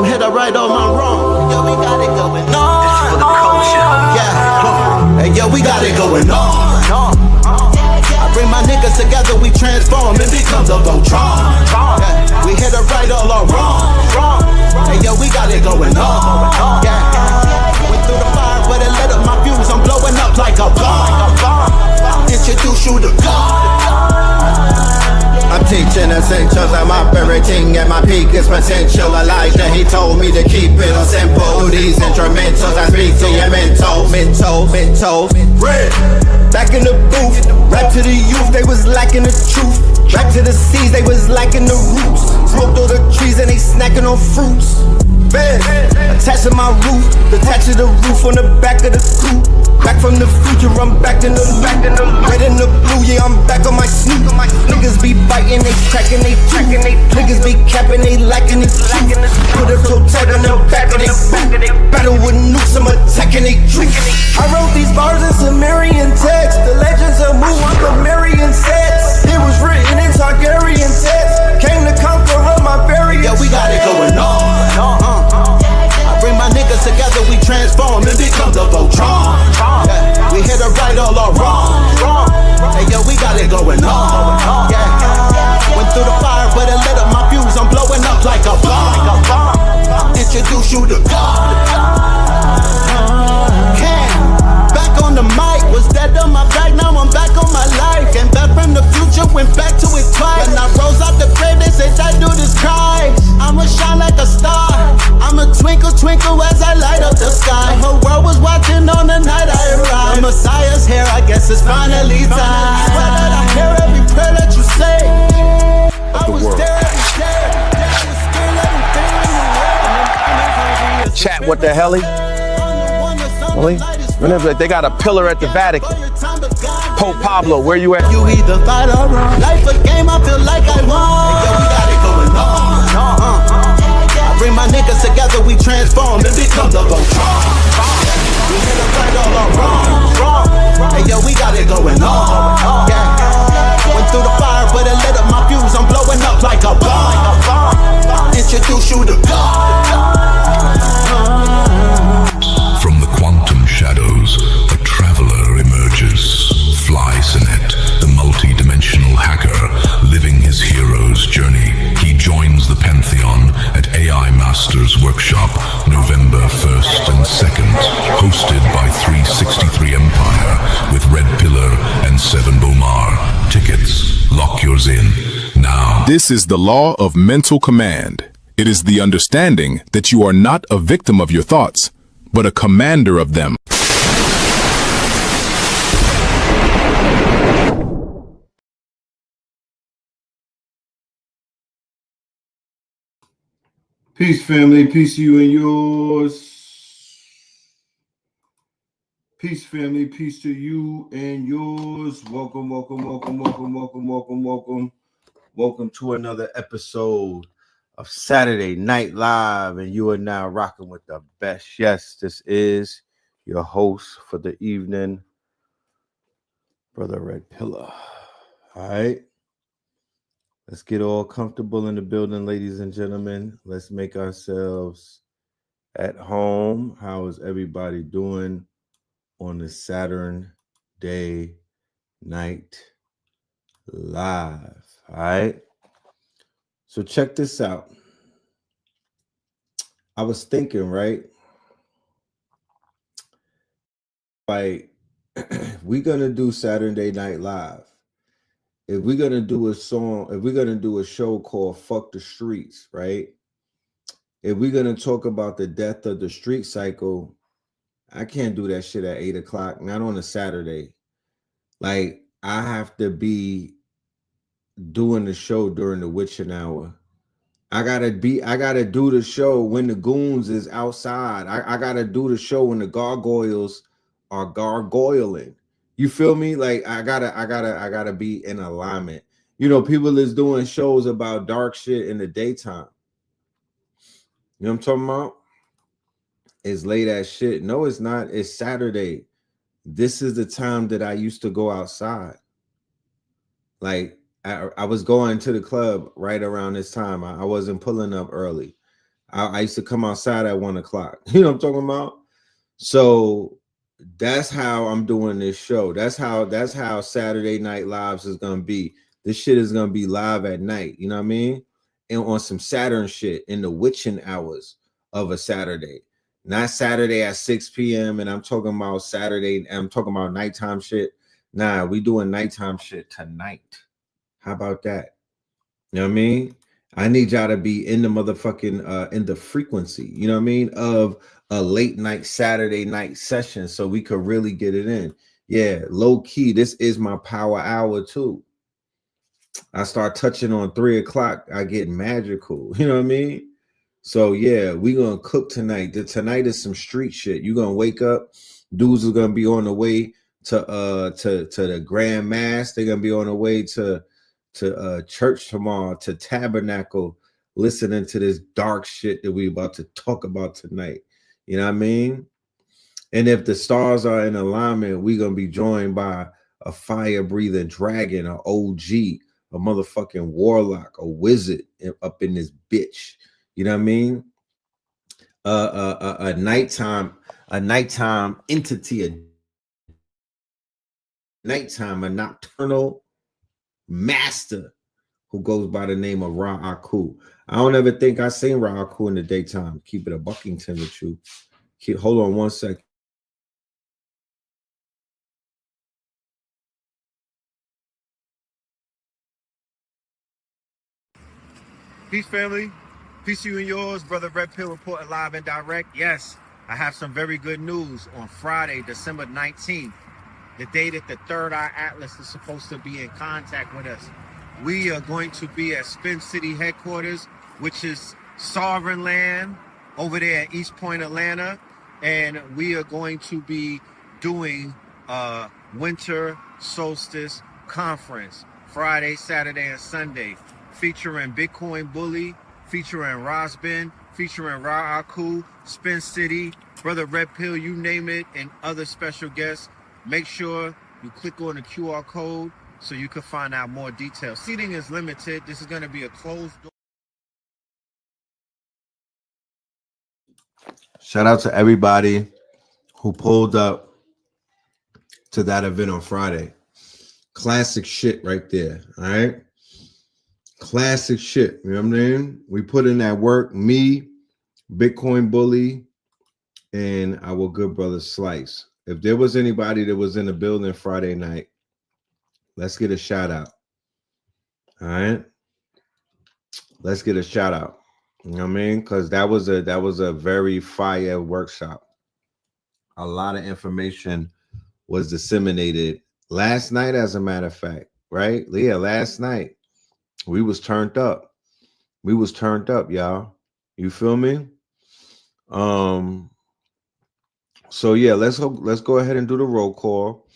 hit or right or my wrong. Yo, we got it going on. This for the culture. Yeah. Hey, yo, we got it going on. I bring my niggas together, we transform and become the Voltron. Yeah. We hit or right or wrong. Hey, yo, we got it going on. Yeah. Went through the fire, but it lit up my fuse. I'm blowing up like a bomb. Introduce you to God. I'm teaching essentials, I'm operating at my peakest potential. Elijah, he told me to keep it simple. Through these instrumentals, I speak to your mental. Red. Back in the booth, rap to the youth, they was lacking the truth. Back to the seas, they was lacking the roots. Smoked all the trees and they snacking on fruits. Bed, attached to my roof, detached to the roof on the back of the coupe. Back from the future, I'm back in the red and the blue, yeah, I'm back on my snoot. Niggas be biting, they cracking, they tracking, they niggas be capping, they lacking, they put a toe tag on the back of they boot. Battle with nukes, I'm attacking, they troops. I wrote these bars in Sumerian text. The legends of Mu, I'm Sumerian sets. It was written in Targaryen text. Came to conquer all my variants. Yeah, we got it going on. I bring my niggas together, we transform and become the Voltron. Yeah. We hit or right or wrong. Hey, yo, we got it going on. Yeah. Went through the fire, but it lit up my fuse. I'm blowing up like a bomb. Introduce you to God. Back on the mic, was dead on my back, now I'm back on my life. Came back from the future, went back to it twice. When I rose out the grave, they say that dude is Christ. I'ma shine like a star, I'ma twinkle, twinkle as I light up the sky. The whole world was watching on the night I arrived. The Messiah's here, I guess it's finally time. Swear that I hear every prayer that you say. I was there every day, I was scared everything. Chat, what the hell? Whenever they got a pillar at the Vatican. Pope Pablo, where you at? You either fight or run. Life a game, I feel like I won. Yo, we got it going on. I bring my niggas together, we transform and become the Voltron. We hit a right or wrong. Hey, yo, we got it going on. Yeah. Went through the fire, but it lit up my fuse. I'm blowing up like a bomb. Introduce you to God. From the quantum shadows, a traveler emerges. Fly Sinet, the multi-dimensional hacker, living his hero's journey. He joins the Pantheon at AI Masters Workshop, November 1st and 2nd, hosted by 363 Empire with Red Pillar and Seven Bomar. Tickets, lock yours in now. This is the law of mental command. It is the understanding that you are not a victim of your thoughts, but a commander of them. Peace, family. Peace to you and yours. Peace, family. Peace to you and yours. Welcome, welcome, welcome, welcome, welcome, welcome, welcome. Welcome to another episode of Saturday Night Live, and you are now rocking with the best. Yes, this is your host for the evening, Brother Red Pillar. All right. Let's get all comfortable in the building, ladies and gentlemen. Let's make ourselves at home. How is everybody doing on the Saturn Day Night Live? All right. So check this out. I was thinking, right? Like, we're going to do Saturday Night Live. If we're going to do a song, if we're going to do a show called Fuck the Streets, right? If we're going to talk about the death of the street cycle, I can't do that shit at 8 o'clock, not on a Saturday. Like, I have to be doing the show during the witching hour. I gotta do the show when the goons is outside. I gotta do the show when the gargoyles are gargoyling. You feel me? Like I gotta be in alignment. You know, people is doing shows about dark shit in the daytime. You know what I'm talking about? It's late as shit. No, it's not. It's Saturday. This is the time that I used to go outside. Like I was going to the club right around this time. I wasn't pulling up early. I used to come outside at 1 o'clock. You know what I'm talking about? So that's how I'm doing this show. That's how Saturday Night Lives is gonna be. This shit is gonna be live at night. You know what I mean? And on some Saturn shit in the witching hours of a Saturday, not Saturday at 6 p.m. And I'm talking about Saturday. I'm talking about nighttime shit. Nah, we doing nighttime shit tonight. How about that? You know what I mean? I need y'all to be in the motherfucking in the frequency, you know what I mean, of a late night Saturday night session so we could really get it in. Yeah, low key. This is my power hour too. I start touching on 3 o'clock. I get magical, you know what I mean? So yeah, we gonna cook tonight. Tonight is some street shit. You gonna wake up, dudes are gonna be on the way to the grand mass. They're gonna be on the way to church tomorrow, to tabernacle, listening to this dark shit that we about to talk about tonight. You know what I mean? And if the stars are in alignment, we're gonna be joined by a fire-breathing dragon, an OG, a motherfucking warlock, a wizard up in this bitch. You know what I mean? A nighttime entity, a nocturnal master who goes by the name of Ra Aku. I don't ever think I seen Ra Aku in the daytime. Keep it a Buckington with you. Hold on 1 second. Peace, family. Peace to you and yours. Brother Red Pill reporting live and direct. Yes, I have some very good news on Friday, December 19th, the day that the Third Eye Atlas is supposed to be in contact with us. We are going to be at Spin City headquarters, which is Sovereign Land over there at East Point, Atlanta. And we are going to be doing a winter solstice conference Friday, Saturday, and Sunday, featuring Bitcoin Bully, featuring Rosbin, featuring Ra Aku, Spin City, Brother Red Pill, you name it, and other special guests. Make sure you click on the QR code so you can find out more details. Seating is limited. This is going to be a closed door. Shout out to everybody who pulled up to that event on Friday. Classic shit right there. All right. Classic shit. You know what I mean? We put in that work. Me, Bitcoin Bully, and our good brother Slice. If there was anybody that was in the building Friday night, let's get a shout out. All right. Let's get a shout out. You know what I mean? Because that was a very fire workshop. A lot of information was disseminated last night, as a matter of fact, right? Yeah, last night we was turned up. We was turned up, y'all. You feel me? So yeah, let's go ahead and do the roll call.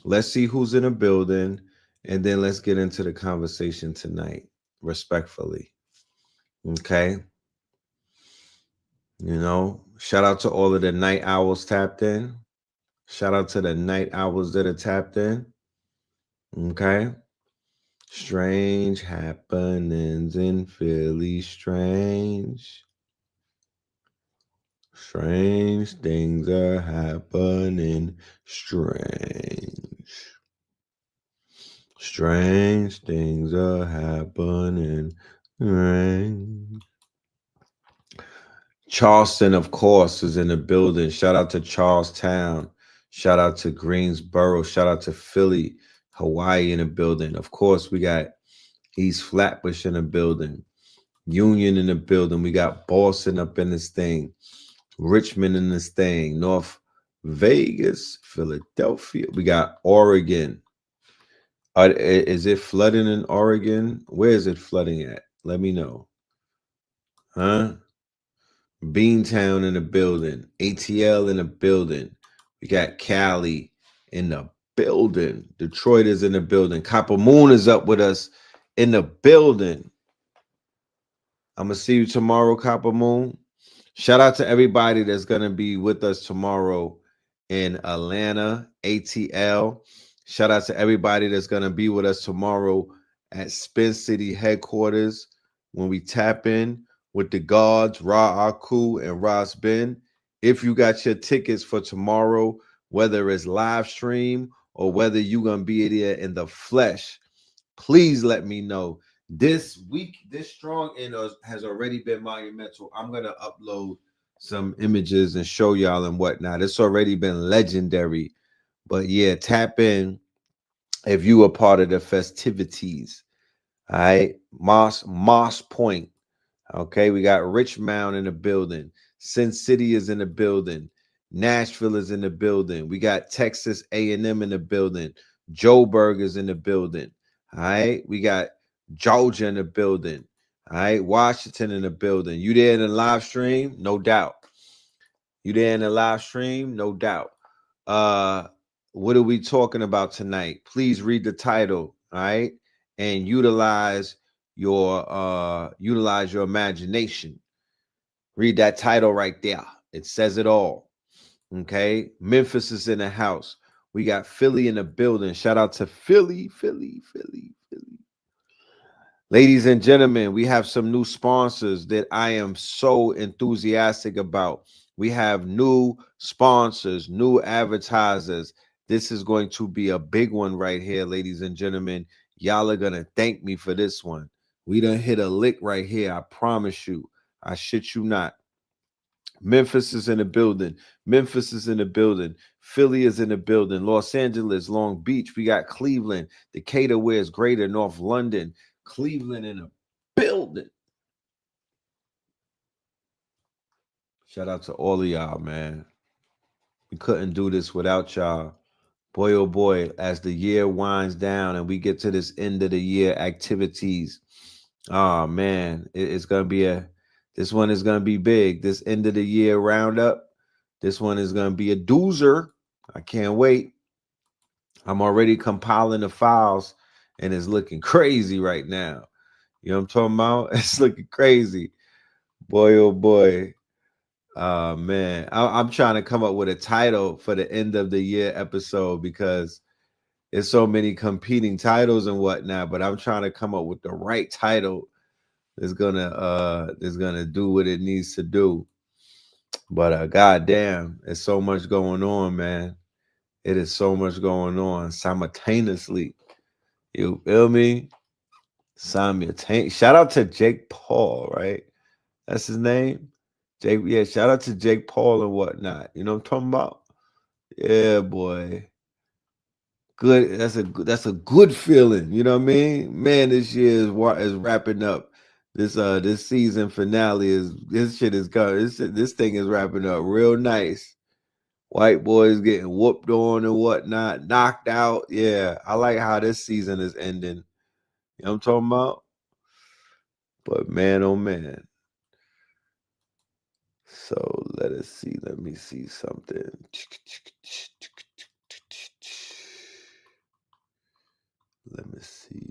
Let's see who's in the building, and then let's get into the conversation tonight, respectfully. Okay. You know, shout out to all of the night owls tapped in. Shout out to the night owls that are tapped in. Okay. Strange happenings in Philly, strange. Strange things are happening, strange. Strange things are happening, strange. Charleston, of course, is in the building. Shout out to Charlestown. Shout out to Greensboro. Shout out to Philly, Hawaii in the building. Of course, we got East Flatbush in the building. Union in the building. We got Boston up in this thing. Richmond in this thing. North Vegas, Philadelphia. We got Oregon. Is it flooding in Oregon? Where is it flooding at? Let me know. Huh? Beantown in the building. ATL in the building. We got Cali in the building. Detroit is in the building. Copper Moon is up with us in the building. I'm going to see you tomorrow, Copper Moon. Shout out to everybody that's going to be with us tomorrow in Atlanta, ATL. Shout out to everybody that's going to be with us tomorrow at Spin City headquarters when we tap in. with the gods, Ra Aku and Ras Ben. If you got your tickets for tomorrow, whether it's live stream or whether you're going to be there in the flesh, please let me know. This week, this strong in us has already been monumental. I'm going to upload some images and show y'all and whatnot. It's already been legendary. But yeah, tap in if you are part of the festivities. All right. Moss Point. Okay, we got Richmond in the building. Sin City is in the building. Nashville is in the building. We got Texas A&M in the building. Joburg is in the building. All right, we got Georgia in the building. All right, Washington in the building. You there in the live stream? No doubt. You there in the live stream? No doubt. What are we talking about tonight? Please read the title, all right, and utilize your imagination. Read that title right there. It says it all. Okay. Memphis is in the house. We got Philly in the building. Shout out to Philly. Ladies and gentlemen, we have some new sponsors that I am so enthusiastic about. We have new sponsors, new advertisers. This is going to be a big one right here, ladies and gentlemen. Y'all are going to thank me for this one. We done hit a lick right here. I promise you. I shit you not. Memphis is in the building. Memphis is in the building. Philly is in the building. Los Angeles, Long Beach. We got Cleveland. Decatur, where it's greater. North London. Cleveland in the building. Shout out to all of y'all, man. We couldn't do this without y'all. Boy, oh boy, as the year winds down and we get to this end of the year activities, oh man, it's going to be this one is going to be big. This end of the year roundup, this one is going to be a doozer. I can't wait. I'm already compiling the files and it's looking crazy right now. You know what I'm talking about? It's looking crazy. Boy, oh boy. Man, I'm trying to come up with a title for the end of the year episode because there's so many competing titles and whatnot, but I'm trying to come up with the right title that's gonna do what it needs to do. But goddamn, there's so much going on, man. It is so much going on simultaneously. You feel me? Simultaneous. Shout out to Jake Paul, right? That's his name. Jake, yeah, shout out to Jake Paul and whatnot. You know what I'm talking about? Yeah, boy. Good. That's a good feeling. You know what I mean? Man, this year is wrapping up. This season finale is this shit is going. This thing is wrapping up real nice. White boys getting whooped on and whatnot, knocked out. Yeah, I like how this season is ending. You know what I'm talking about? But man, oh man. So let us see. Let me see something. Let me see.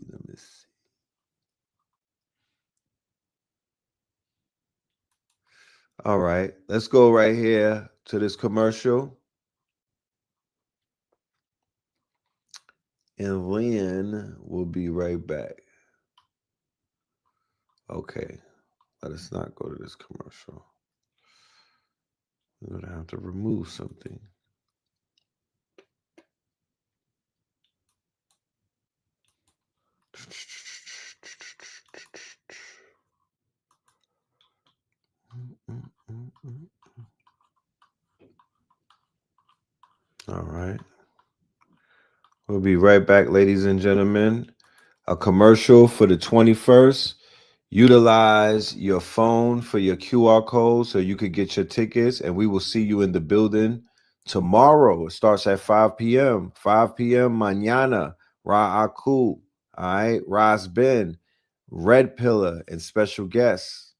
All right. Let's go right here to this commercial. And then we'll be right back. Okay. Let us not go to this commercial. We're going to have to remove something. All right. We'll be right back, ladies and gentlemen. A commercial for the 21st. Utilize your phone for your QR code so you could get your tickets, and we will see you in the building tomorrow. It starts at 5 p.m. 5 p.m. mañana. Ra Aku, all right, Ras Ben, Red Pillar, and special guests.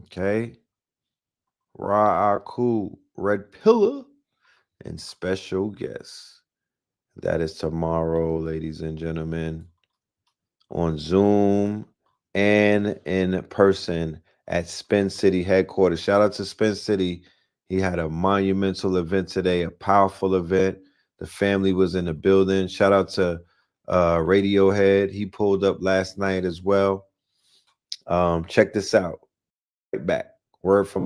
Okay. Ra Aku, Red Pillar, and special guests. That is tomorrow, ladies and gentlemen, on Zoom and in person at Spin City headquarters. Shout out to Spin City. He had a monumental event today, a powerful event. The family was in the building. Shout out to Radiohead. He pulled up last night as well. Check this out. Right back. Word from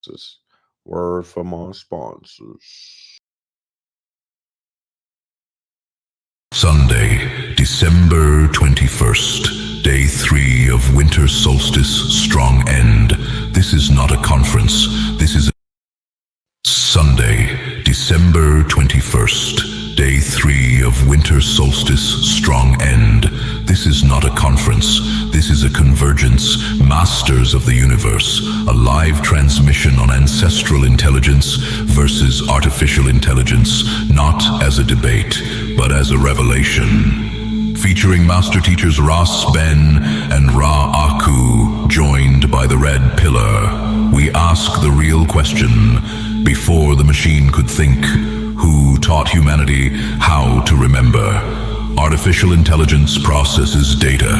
sponsors. Word from our sponsors. Sunday, December 21st, day 3 of winter solstice strong end. This is not a conference. This is a Sunday, December 21st, day 3 of winter solstice strong end. This is not a conference. This is a convergence. Masters of the universe, a live transmission on ancestral intelligence versus artificial intelligence, not as a debate, but as a revelation. Featuring master teachers Ras Ben and Ra Aku, joined by the red pillar. We ask the real question. Before the machine could think, who taught humanity how to remember? Artificial intelligence processes data.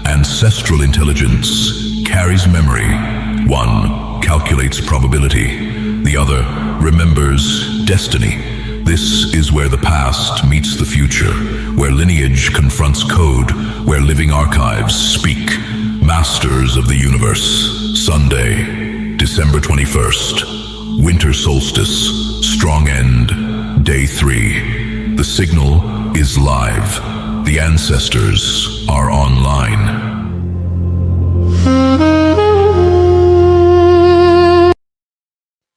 Ancestral intelligence carries memory. One calculates probability. The other remembers destiny. This is where the past meets the future, where lineage confronts code, where living archives speak. Masters of the universe. Sunday, December 21st. Winter solstice, strong end, day 3. The signal is live. The ancestors are online.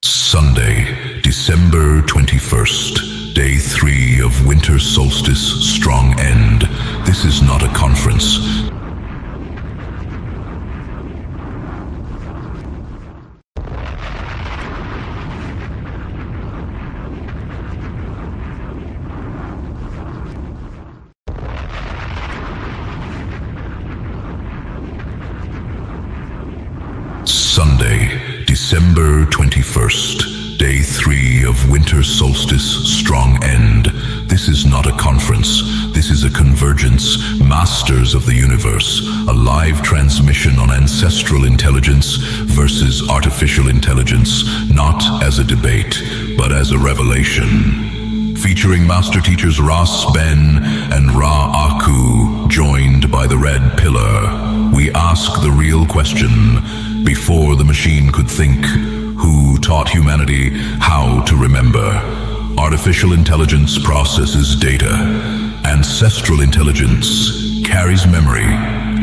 Sunday, December 21st, day 3 of winter solstice strong end. This is not a conference. Sunday, December 21st, day 3 of winter solstice strong end. This is not a conference. This is a convergence. Masters of the universe, a live transmission on ancestral intelligence versus artificial intelligence, not as a debate, but as a revelation. Featuring master teachers Ras Ben and Ra Aku, joined by the red pillar. We ask the real question. Before the machine could think, who taught humanity how to remember? Artificial intelligence processes data. Ancestral intelligence carries memory.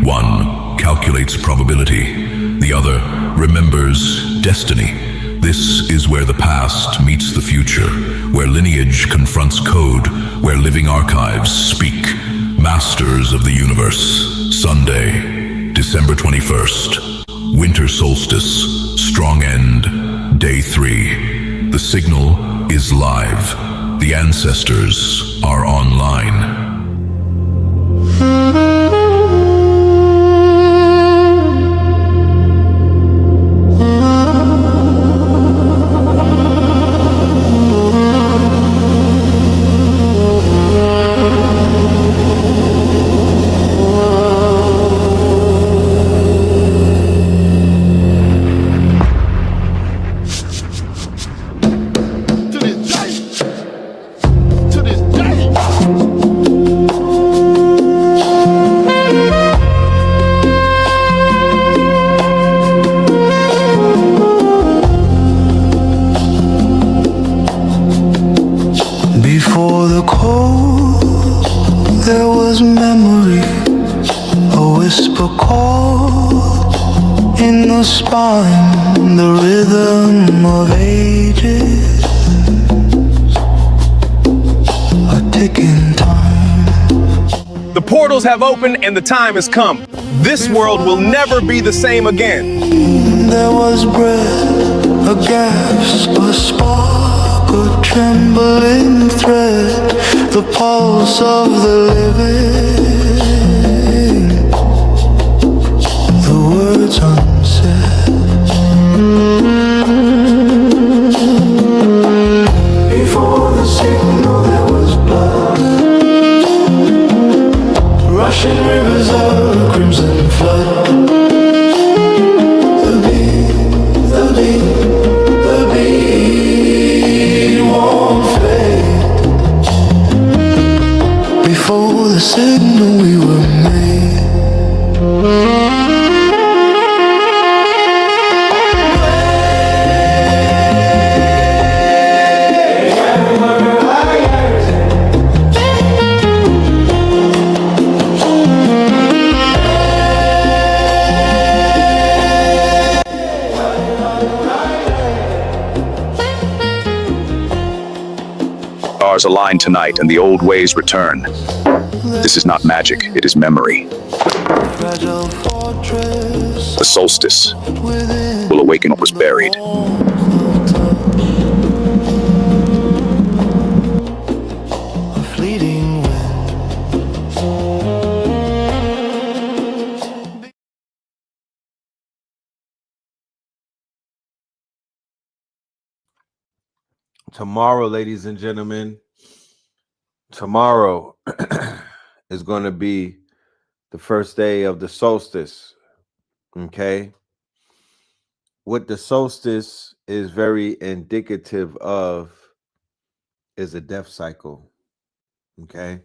One calculates probability. The other remembers destiny. This is where the past meets the future, where lineage confronts code, where living archives speak. Masters of the universe. Sunday, December 21st. Winter solstice, strong end, day 3. The signal is live. The ancestors are online. Before the cold, there was memory, a whisper called in the spine, the rhythm of ages, a ticking time. The portals have opened and the time has come. This world will never be the same again. There was breath, a gasp, a spark, a trembling thread, the pulse of the living, the words unsaid. Before the signal there was blood, rushing rivers of crimson flood. Before the signal we were made. Stars align tonight and the old ways return. This is not magic, it is memory. Fragile fortress The solstice within will awaken what was buried. a fleeting wind. Tomorrow, ladies and gentlemen, tomorrow is going to be the first day of the solstice. Okay. What the solstice is very indicative of is a death cycle. Okay.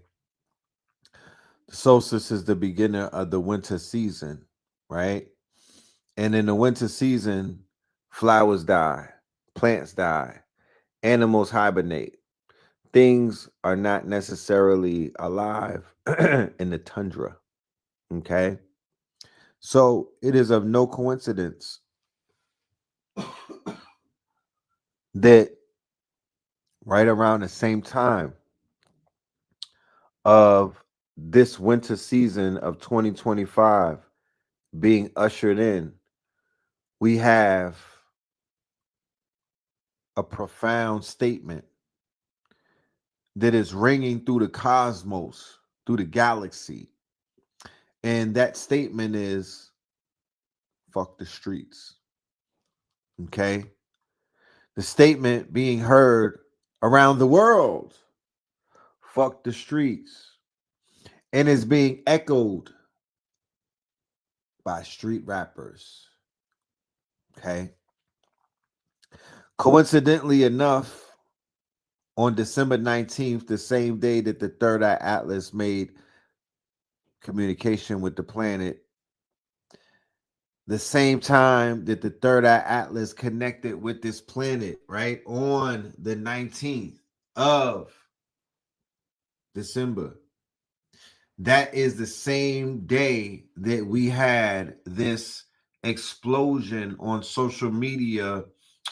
The solstice is the beginning of the winter season, right? And in the winter season, flowers die, plants die, animals hibernate. Things are not necessarily alive in the tundra. Okay. So it is of no coincidence that right around the same time of this winter season of 2025 being ushered in, we have a profound statement that is ringing through the cosmos, through the galaxy. And that statement is fuck the streets. Okay. The statement being heard around the world, fuck the streets, and is being echoed by street rappers. Okay. Coincidentally enough, on December 19th, the same day that the Third Eye Atlas made communication with the planet, the same time that the Third Eye Atlas connected with this planet, right? On the 19th of December. That is the same day that we had this explosion on social media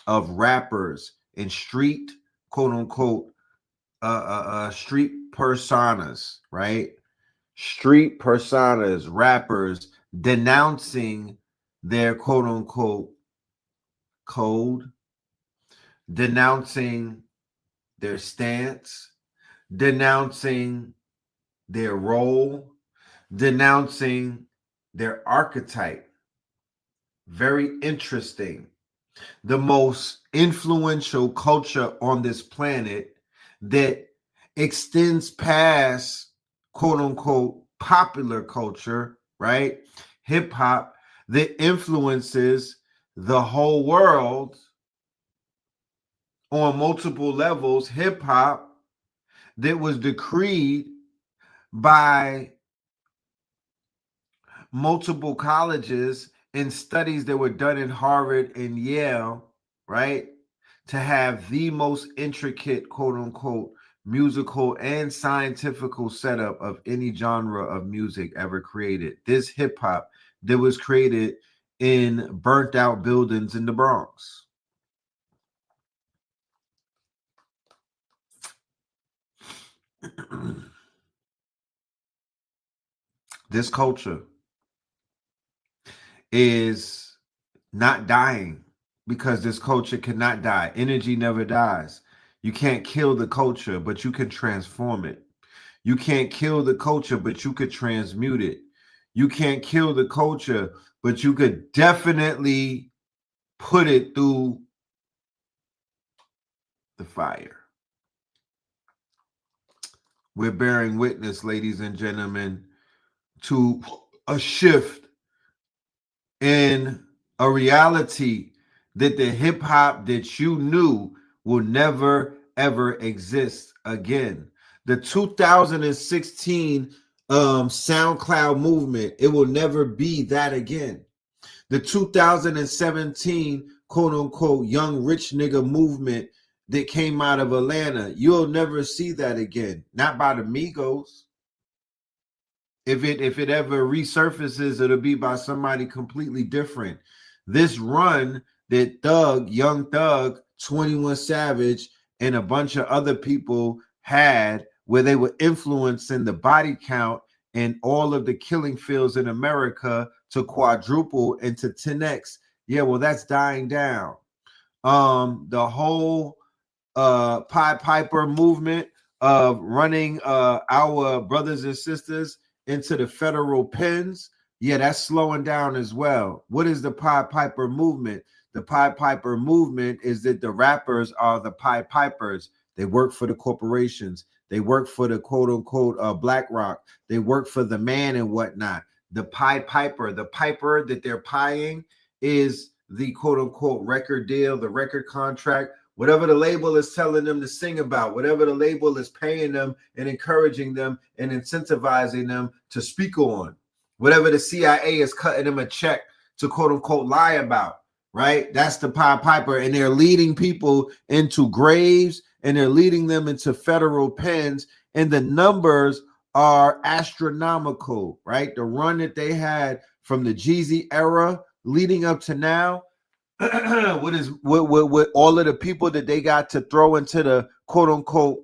of rappers and street, quote unquote, street personas, right? Street personas, rappers denouncing their quote unquote code, denouncing their stance, denouncing their role, denouncing their archetype. Very interesting. The most influential culture on this planet that extends past quote unquote popular culture, right? Hip hop, that influences the whole world on multiple levels. Hip hop that was decreed by multiple colleges and studies that were done in Harvard and Yale, right? To have the most intricate, quote unquote, musical and scientific setup of any genre of music ever created. This hip hop that was created in burnt out buildings in the Bronx. This culture is not dying because this culture cannot die. Energy never dies. You can't kill the culture, but you can transform it. You can't kill the culture, but you could transmute it. You can't kill the culture, but you could definitely put it through the fire. We're bearing witness, ladies and gentlemen, to a shift in a reality that the hip hop that you knew will never ever exist again. The 2016 SoundCloud movement, it will never be that again. The 2017 quote unquote young rich nigga movement that came out of Atlanta, you'll never see that again. Not by the Migos. If it ever resurfaces, it'll be by somebody completely different. This run that Young Thug, 21 Savage, and a bunch of other people had, where they were influencing the body count and all of the killing fields in America to quadruple and to 10x. Yeah, well, that's dying down. The whole Pied Piper movement of running our brothers and sisters into the federal pens, yeah, that's slowing down as well. What is the Pied Piper movement? The Pied Piper movement is that the rappers are the Pied Pipers. They work for the corporations. They work for the quote unquote BlackRock. They work for the man and whatnot. The Pied Piper, the piper that they're pieing is the quote unquote record deal, the record contract, whatever the label is telling them to sing about, whatever the label is paying them and encouraging them and incentivizing them to speak on, whatever the CIA is cutting them a check to quote unquote lie about, right? That's the Pied Piper. And they're leading people into graves and they're leading them into federal pens. And the numbers are astronomical, right? The run that they had from the Jeezy era leading up to now, what all of the people that they got to throw into the quote unquote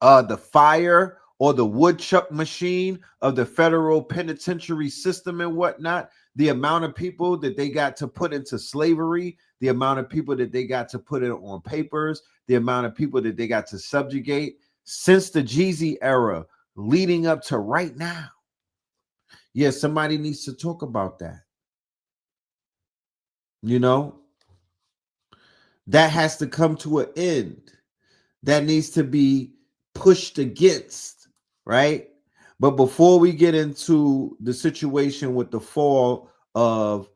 the fire or the woodchuck machine of the federal penitentiary system and whatnot, the amount of people that they got to put into slavery, the amount of people that they got to put it on papers, the amount of people that they got to subjugate since the Jeezy era leading up to right now. Yeah, somebody needs to talk about that. You know, that has to come to an end. That needs to be pushed against, right? But before we get into the situation with the fall of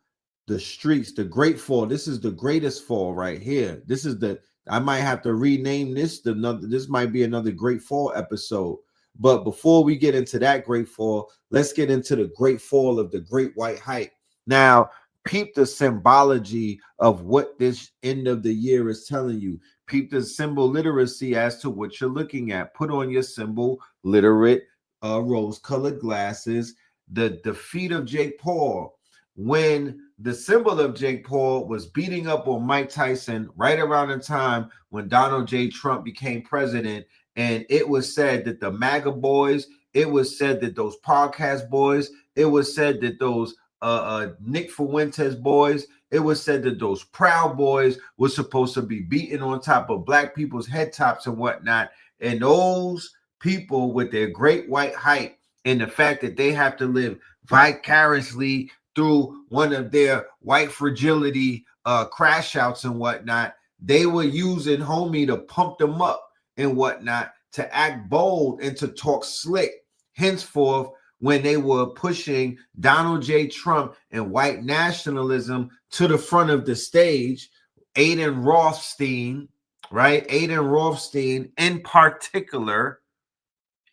the streets, the great fall, this is the greatest fall right here. This is I might have to rename this. This might be another great fall episode. But before we get into that great fall, let's get into the great fall of the great white hype. Now, peep the symbology of what this end of the year is telling you. Peep the symbol literacy as to what you're looking at. Put on your symbol literate rose-colored glasses. The defeat of Jake Paul. When the symbol of Jake Paul was beating up on Mike Tyson right around the time when Donald J. Trump became president, and it was said that the MAGA boys, it was said that those podcast boys, it was said that those Nick Fuentes boys, it was said that those Proud Boys were supposed to be beaten on top of black people's head tops and whatnot. And those people with their great white hype and the fact that they have to live vicariously through one of their white fragility crash outs and whatnot, they were using homie to pump them up and whatnot, to act bold and to talk slick. Henceforth, when they were pushing Donald J. Trump and white nationalism to the front of the stage, Aiden Rothstein, right? Aiden Rothstein in particular.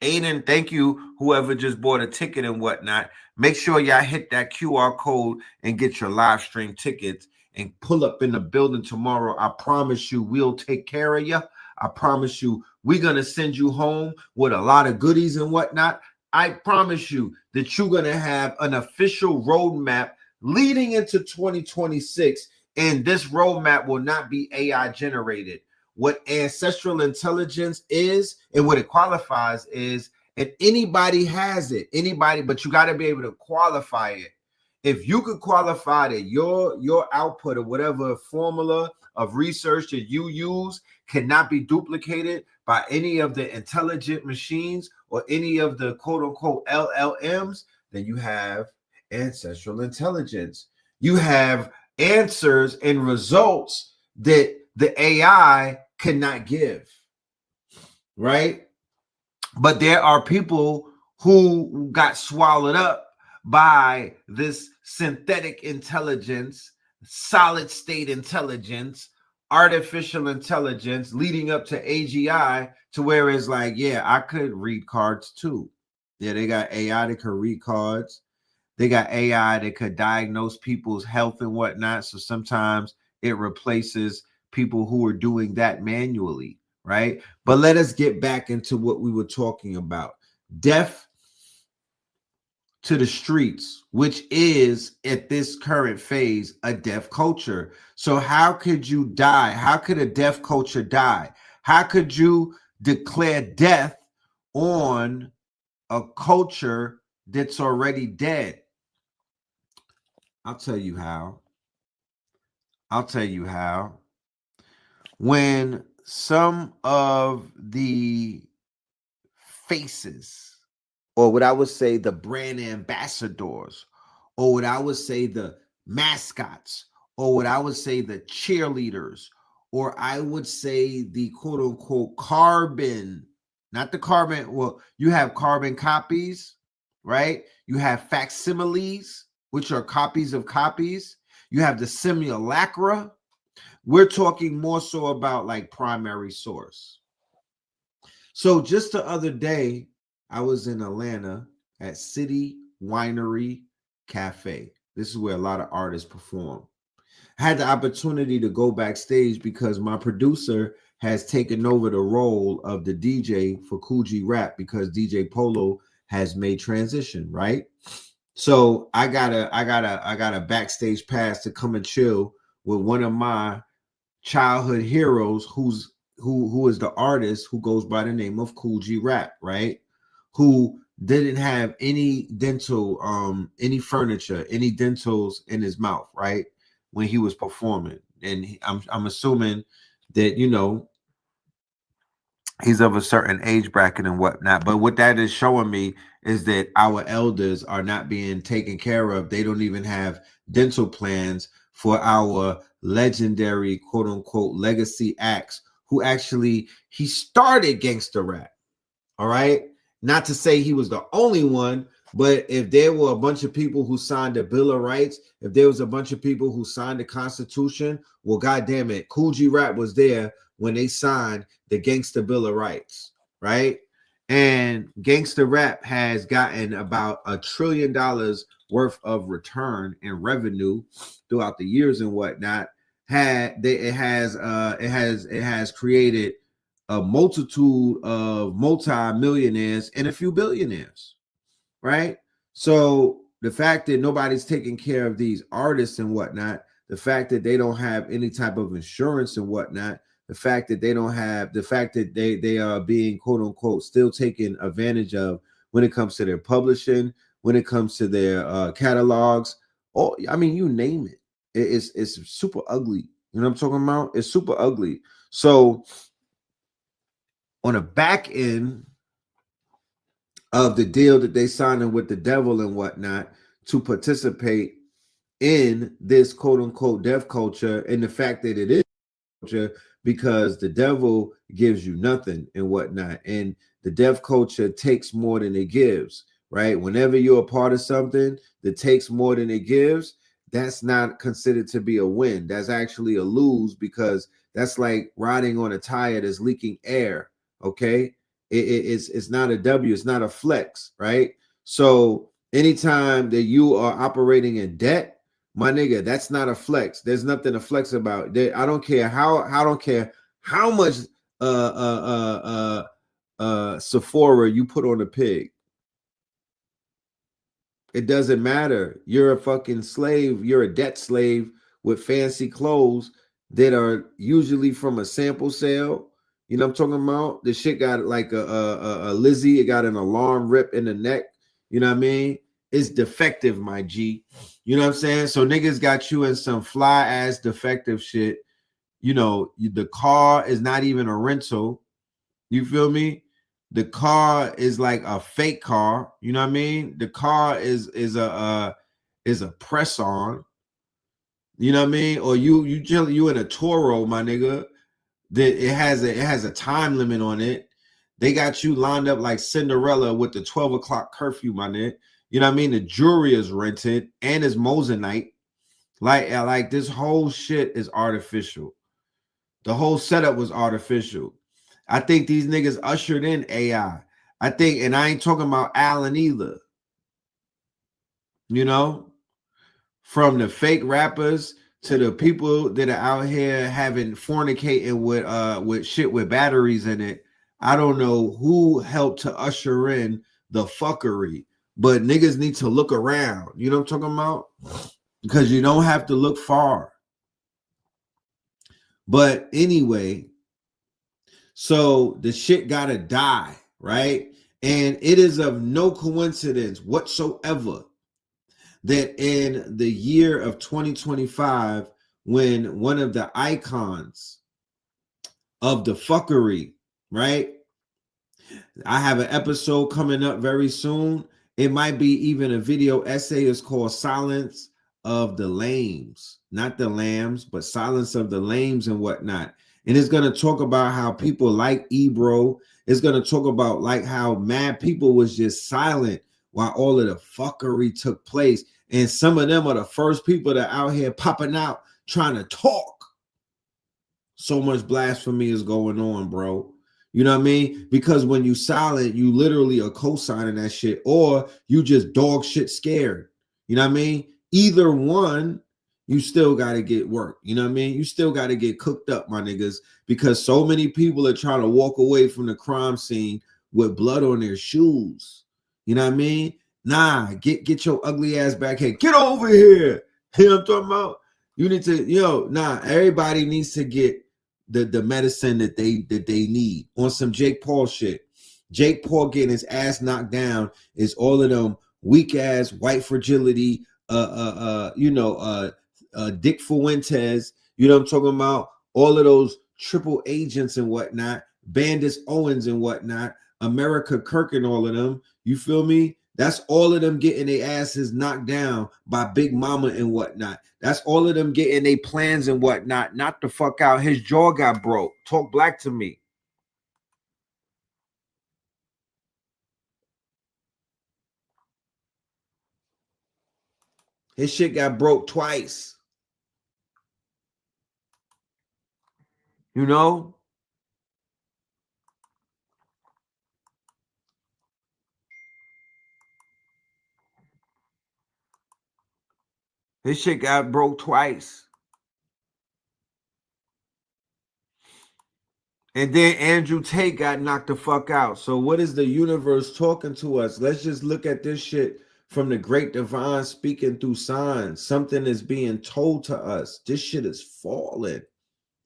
Aiden, thank you, whoever just bought a ticket and whatnot. Make sure y'all hit that QR code and get your live stream tickets and pull up in the building tomorrow. I promise you we'll take care of you. I promise you we're going to send you home with a lot of goodies and whatnot. I promise you that you're going to have an official roadmap leading into 2026, and this roadmap will not be AI generated. What ancestral intelligence is and what it qualifies is, and anybody has it, but you got to be able to qualify it. If you could qualify that your output or whatever formula of research that you use cannot be duplicated by any of the intelligent machines or any of the quote unquote LLMs, then you have ancestral intelligence. You have answers and results that the AI cannot give, right? But there are people who got swallowed up by this synthetic intelligence, solid state intelligence, artificial intelligence leading up to AGI, to where it's like, yeah, I could read cards too. Yeah, they got AI that could read cards. They got AI that could diagnose people's health and whatnot. So sometimes it replaces people who are doing that manually, right? But let us get back into what we were talking about. Death to the streets, which is at this current phase a deaf culture. So how could you die? How could a deaf culture die? How could you declare death on a culture that's already dead? I'll tell you how. I'll tell you how. When some of the faces, or what I would say the brand ambassadors, or what I would say the mascots, or what I would say the cheerleaders, or I would say the quote unquote carbon, not the carbon, well, you have carbon copies, right? You have facsimiles, which are copies of copies. You have the simulacra. We're talking more so about like primary source. So just the other day, I was in Atlanta at City Winery Cafe. This is where a lot of artists perform. I had the opportunity to go backstage because my producer has taken over the role of the DJ for Cool G Rap because DJ Polo has made transition, right? So I got a backstage pass to come and chill with one of my childhood heroes who is the artist who goes by the name of Cool G Rap, right? Who didn't have any dental any furniture, any dentals in his mouth, right? When he was performing. And I'm assuming that, you know, he's of a certain age bracket and whatnot. But what that is showing me is that our elders are not being taken care of. They don't even have dental plans for our legendary quote unquote legacy acts who actually he started gangster rap. All right. Not to say he was the only one, but if there were a bunch of people who signed the Bill of Rights, if there was a bunch of people who signed the Constitution, well, goddamn it, Cool G Rap was there when they signed the Gangster Bill of Rights, right? And gangster rap has gotten about $1 trillion worth of return in revenue throughout the years and whatnot. It has created a multitude of multi-millionaires and a few billionaires, right? So the fact that nobody's taking care of these artists and whatnot, the fact that they don't have any type of insurance and whatnot, the fact that they don't have, the fact that they are being quote unquote still taken advantage of when it comes to their publishing, when it comes to their catalogs, or I mean, you name it. It's super ugly. You know what I'm talking about? It's super ugly. So on the back end of the deal that they signed with the devil and whatnot to participate in this quote unquote deaf culture, and the fact that it is culture because the devil gives you nothing and whatnot, and the deaf culture takes more than it gives, right? Whenever you're a part of something that takes more than it gives, that's not considered to be a win. That's actually a lose, because that's like riding on a tire that's leaking air. Okay, it's not a W, it's not a flex, right? So anytime that you are operating in debt, my nigga, that's not a flex. There's nothing to flex about. I don't care how much Sephora you put on a pig. It doesn't matter. You're a fucking slave. You're a debt slave with fancy clothes that are usually from a sample sale. You know what I'm talking about? The shit got like a Lizzie. It got an alarm rip in the neck. You know what I mean? It's defective, my G. You know what I'm saying? So niggas got you in some fly ass defective shit. You know, the car is not even a rental. You feel me? The car is like a fake car. You know what I mean? The car is a press on. You know what I mean? Or you in a Toro, my nigga. That it has a time limit on it. They got you lined up like Cinderella with the 12 o'clock curfew, my nigga. You know what I mean? The jewelry is rented and is Moissanite. Like this whole shit is artificial. The whole setup was artificial. I think these niggas ushered in AI. I think, and I ain't talking about Allen either. You know, from the fake rappers to the people that are out here having fornicating with shit with batteries in it. I don't know who helped to usher in the fuckery, but niggas need to look around. You know what I'm talking about? Because you don't have to look far. But anyway, so the shit gotta die, right? And it is of no coincidence whatsoever that in the year of 2025, when one of the icons of the fuckery, right? I have an episode coming up very soon. It might be even a video essay. It's called Silence of the Lames, not the Lambs, but Silence of the Lames and whatnot. And it's going to talk about how people like Ebro. It's going to talk about like how mad people was just silent while all of the fuckery took place. And some of them are the first people that are out here popping out trying to talk. So much blasphemy is going on, bro. You know what I mean? Because when you silent, you literally are co-signing that shit, or you just dog shit scared. You know what I mean? Either one, you still got to get work. You know what I mean? You still got to get cooked up, my niggas, because so many people are trying to walk away from the crime scene with blood on their shoes. You know what I mean? Nah, get your ugly ass back here. Get over here. You know what I'm talking about? You need to, everybody needs to get the medicine that they need on some Jake Paul shit. Jake Paul getting his ass knocked down is all of them weak ass white fragility, Dick Fuentes, you know what I'm talking about? All of those triple agents and whatnot, Bandis Owens and whatnot, America Kirk and all of them. You feel me? That's all of them getting their asses knocked down by Big Mama and whatnot. That's all of them getting their plans and whatnot. Not the fuck out. His jaw got broke. Talk black to me. His shit got broke twice. You know? His shit got broke twice. And then Andrew Tate got knocked the fuck out. So what is the universe talking to us? Let's just look at this shit from the great divine speaking through signs. Something is being told to us. This shit is falling.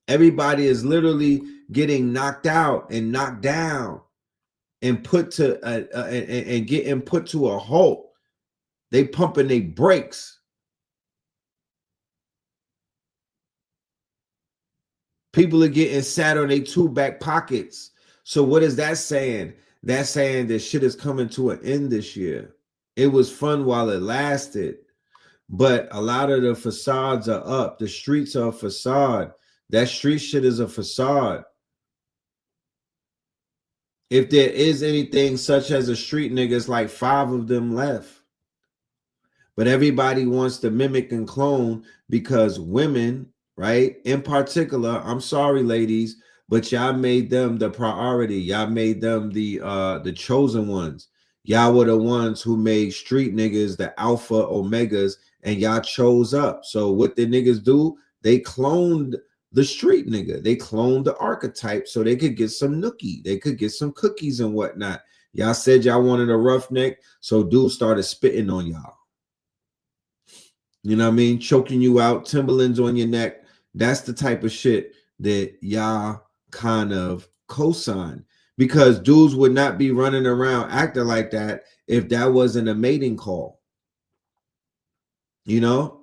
Everybody is literally getting knocked out and knocked down and put to and getting put to a halt. They pumping their brakes. People are getting sat on their two back pockets. So what is that saying? That's saying that shit is coming to an end this year. It was fun while it lasted, but a lot of the facades are up. The streets are a facade. That street shit is a facade. If there is anything such as a street nigga, it's like 5 of them left. But everybody wants to mimic and clone because women, right? In particular, I'm sorry, ladies, but y'all made them the priority. Y'all made them the chosen ones. Y'all were the ones who made street niggas the alpha omegas, and y'all chose up. So what the niggas do? They cloned the street nigga. They cloned the archetype so they could get some nookie. They could get some cookies and whatnot. Y'all said y'all wanted a roughneck, so dudes started spitting on y'all. You know what I mean? Choking you out, Timberlands on your neck. That's the type of shit that y'all kind of co-sign, because dudes would not be running around acting like that if that wasn't a mating call. You know,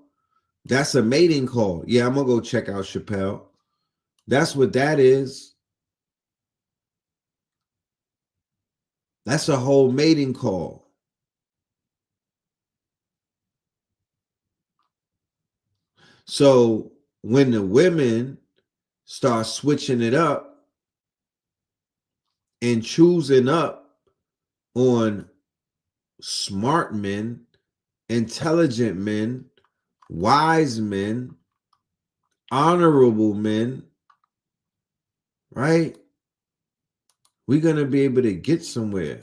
that's a mating call. Yeah, I'm gonna go check out Chappelle. That's what that is. That's a whole mating call. So when the women start switching it up and choosing up on smart men, intelligent men, wise men, honorable men, right? We're going to be able to get somewhere,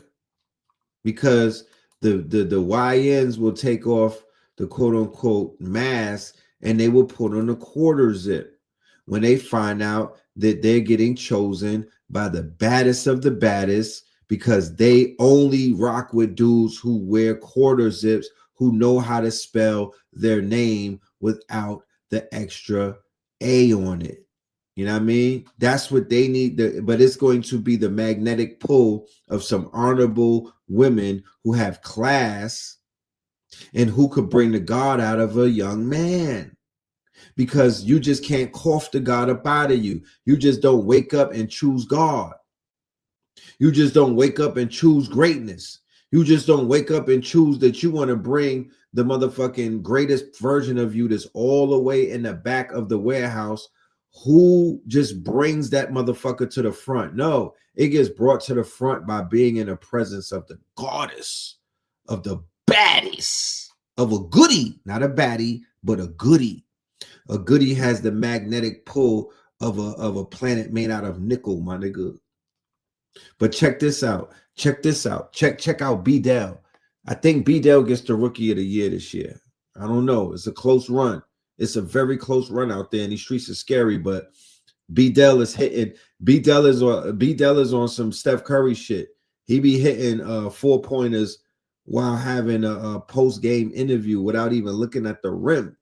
because the YNs will take off the quote unquote mask and they will put on a quarter zip when they find out that they're getting chosen by the baddest of the baddest, because they only rock with dudes who wear quarter zips, who know how to spell their name without the extra A on it. You know what I mean? That's what they need. But it's going to be the magnetic pull of some honorable women who have class and who could bring the God out of a young man. Because you just can't cough the God up out of you. You just don't wake up and choose God. You just don't wake up and choose greatness. You just don't wake up and choose that you want to bring the motherfucking greatest version of you that's all the way in the back of the warehouse. Who just brings that motherfucker to the front? No, it gets brought to the front by being in the presence of the goddess, of the baddies, of a goodie, not a baddie, but a goodie. A goodie has the magnetic pull of a planet made out of nickel, my nigga. But check this out. Check this out. Check out B Dell. I think B Dell gets the rookie of the year this year. I don't know. It's a close run. It's a very close run out there, and these streets are scary. But B Dell is hitting. B Dell is on some Steph Curry shit. He be hitting 4-pointers while having a post game interview without even looking at the rim.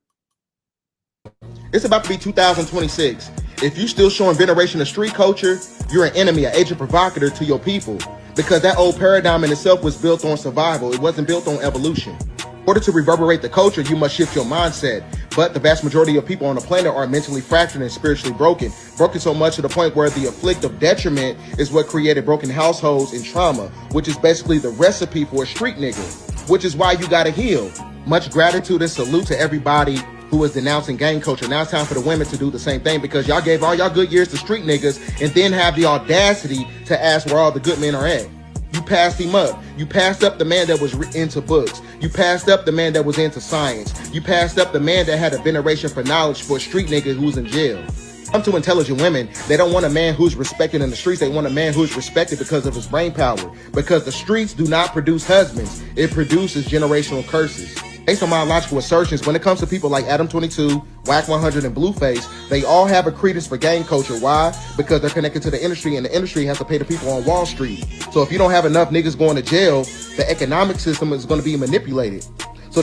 It's about to be 2026. If you still showing veneration of street culture, you're an enemy, an agent provocateur to your people. Because that old paradigm in itself was built on survival. It wasn't built on evolution. In order to reverberate the culture, you must shift your mindset. But the vast majority of people on the planet are mentally fractured and spiritually broken. Broken so much to the point where the afflict of detriment is what created broken households and trauma, which is basically the recipe for a street nigga, which is why you gotta heal. Much gratitude and salute to everybody who is denouncing gang culture. Now it's time for the women to do the same thing, because y'all gave all y'all good years to street niggas and then have the audacity to ask where all the good men are at. You passed him up. You passed up the man that was into books. You passed up the man that was into science. You passed up the man that had a veneration for knowledge for a street nigga who's in jail. Come to intelligent women. They don't want a man who's respected in the streets. They want a man who's respected because of his brain power. Because the streets do not produce husbands. It produces generational curses. Based on my logical assertions, when it comes to people like Adam 22, Whack 100, and Blueface, they all have a credence for gang culture. Why? Because they're connected to the industry, and the industry has to pay the people on Wall Street. So if you don't have enough niggas going to jail, the economic system is going to be manipulated. So,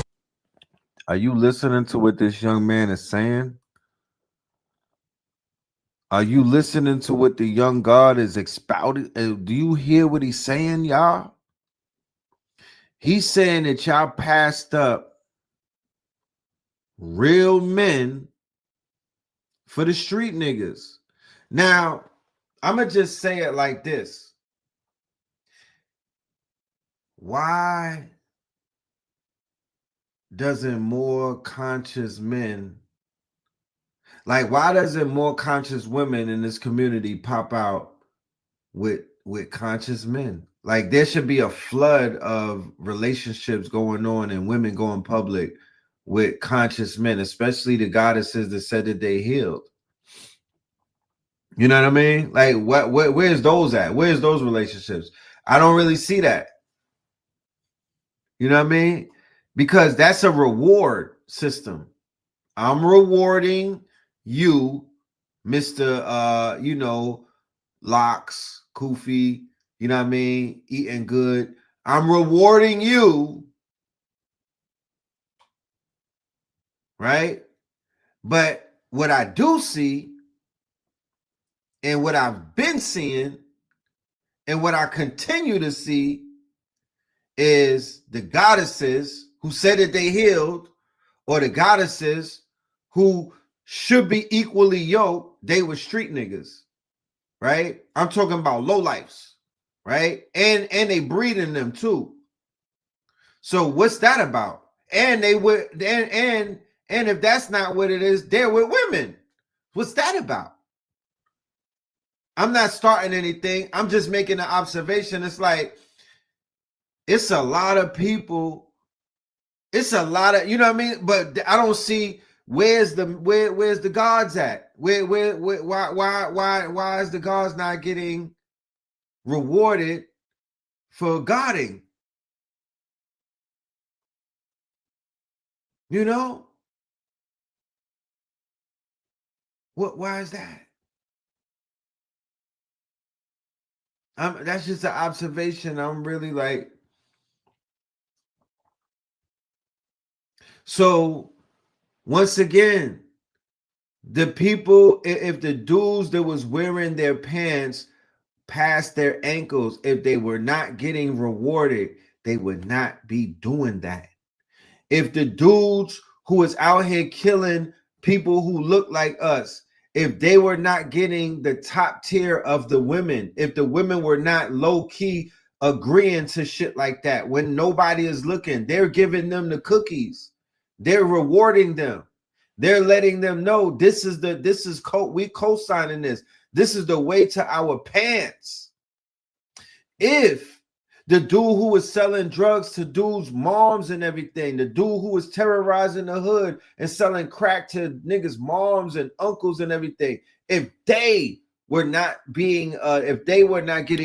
are you listening to what this young man is saying? Are you listening to what the young God is expounding? Do you hear what he's saying, y'all? He's saying that y'all passed up real men for the street niggas. Now, I'm going to just say it like this. Why doesn't more conscious men, why doesn't more conscious women in this community pop out with conscious men? Like, there should be a flood of relationships going on and women going public with conscious men, especially the goddesses that said that they healed. You know what I mean? Like, where's those at? Where's those relationships? I don't really see that. You know what I mean? Because that's a reward system. I'm rewarding you, Mr. Locks, Koofy, you know what I mean? Eating good. I'm rewarding you. Right? But what I do see, and what I've been seeing, and what I continue to see, is the goddesses who said that they healed, or the goddesses who should be equally yoked, they were street niggas, right? I'm talking about lowlifes, right? And they breeding them too. So what's that about? And they would, and if that's not what it is, they're with women. What's that about? I'm not starting anything. I'm just making an observation. It's like, it's a lot of people. It's a lot of, you know what I mean? But I don't see where's the gods at? Why is the gods not getting rewarded for godding? You know? Why is that? That's just an observation. I'm really like, so once again, the people, if the dudes that was wearing their pants past their ankles, if they were not getting rewarded, they would not be doing that. If the dudes who is out here killing people who look like us, if they were not getting the top tier of the women, if the women were not low key agreeing to shit like that, when nobody is looking, they're giving them the cookies, they're rewarding them, they're letting them know we co-signing this. This is the way to our pants. If the dude who was selling drugs to dudes' moms and everything, the dude who was terrorizing the hood and selling crack to niggas' moms and uncles and everything, if they were not getting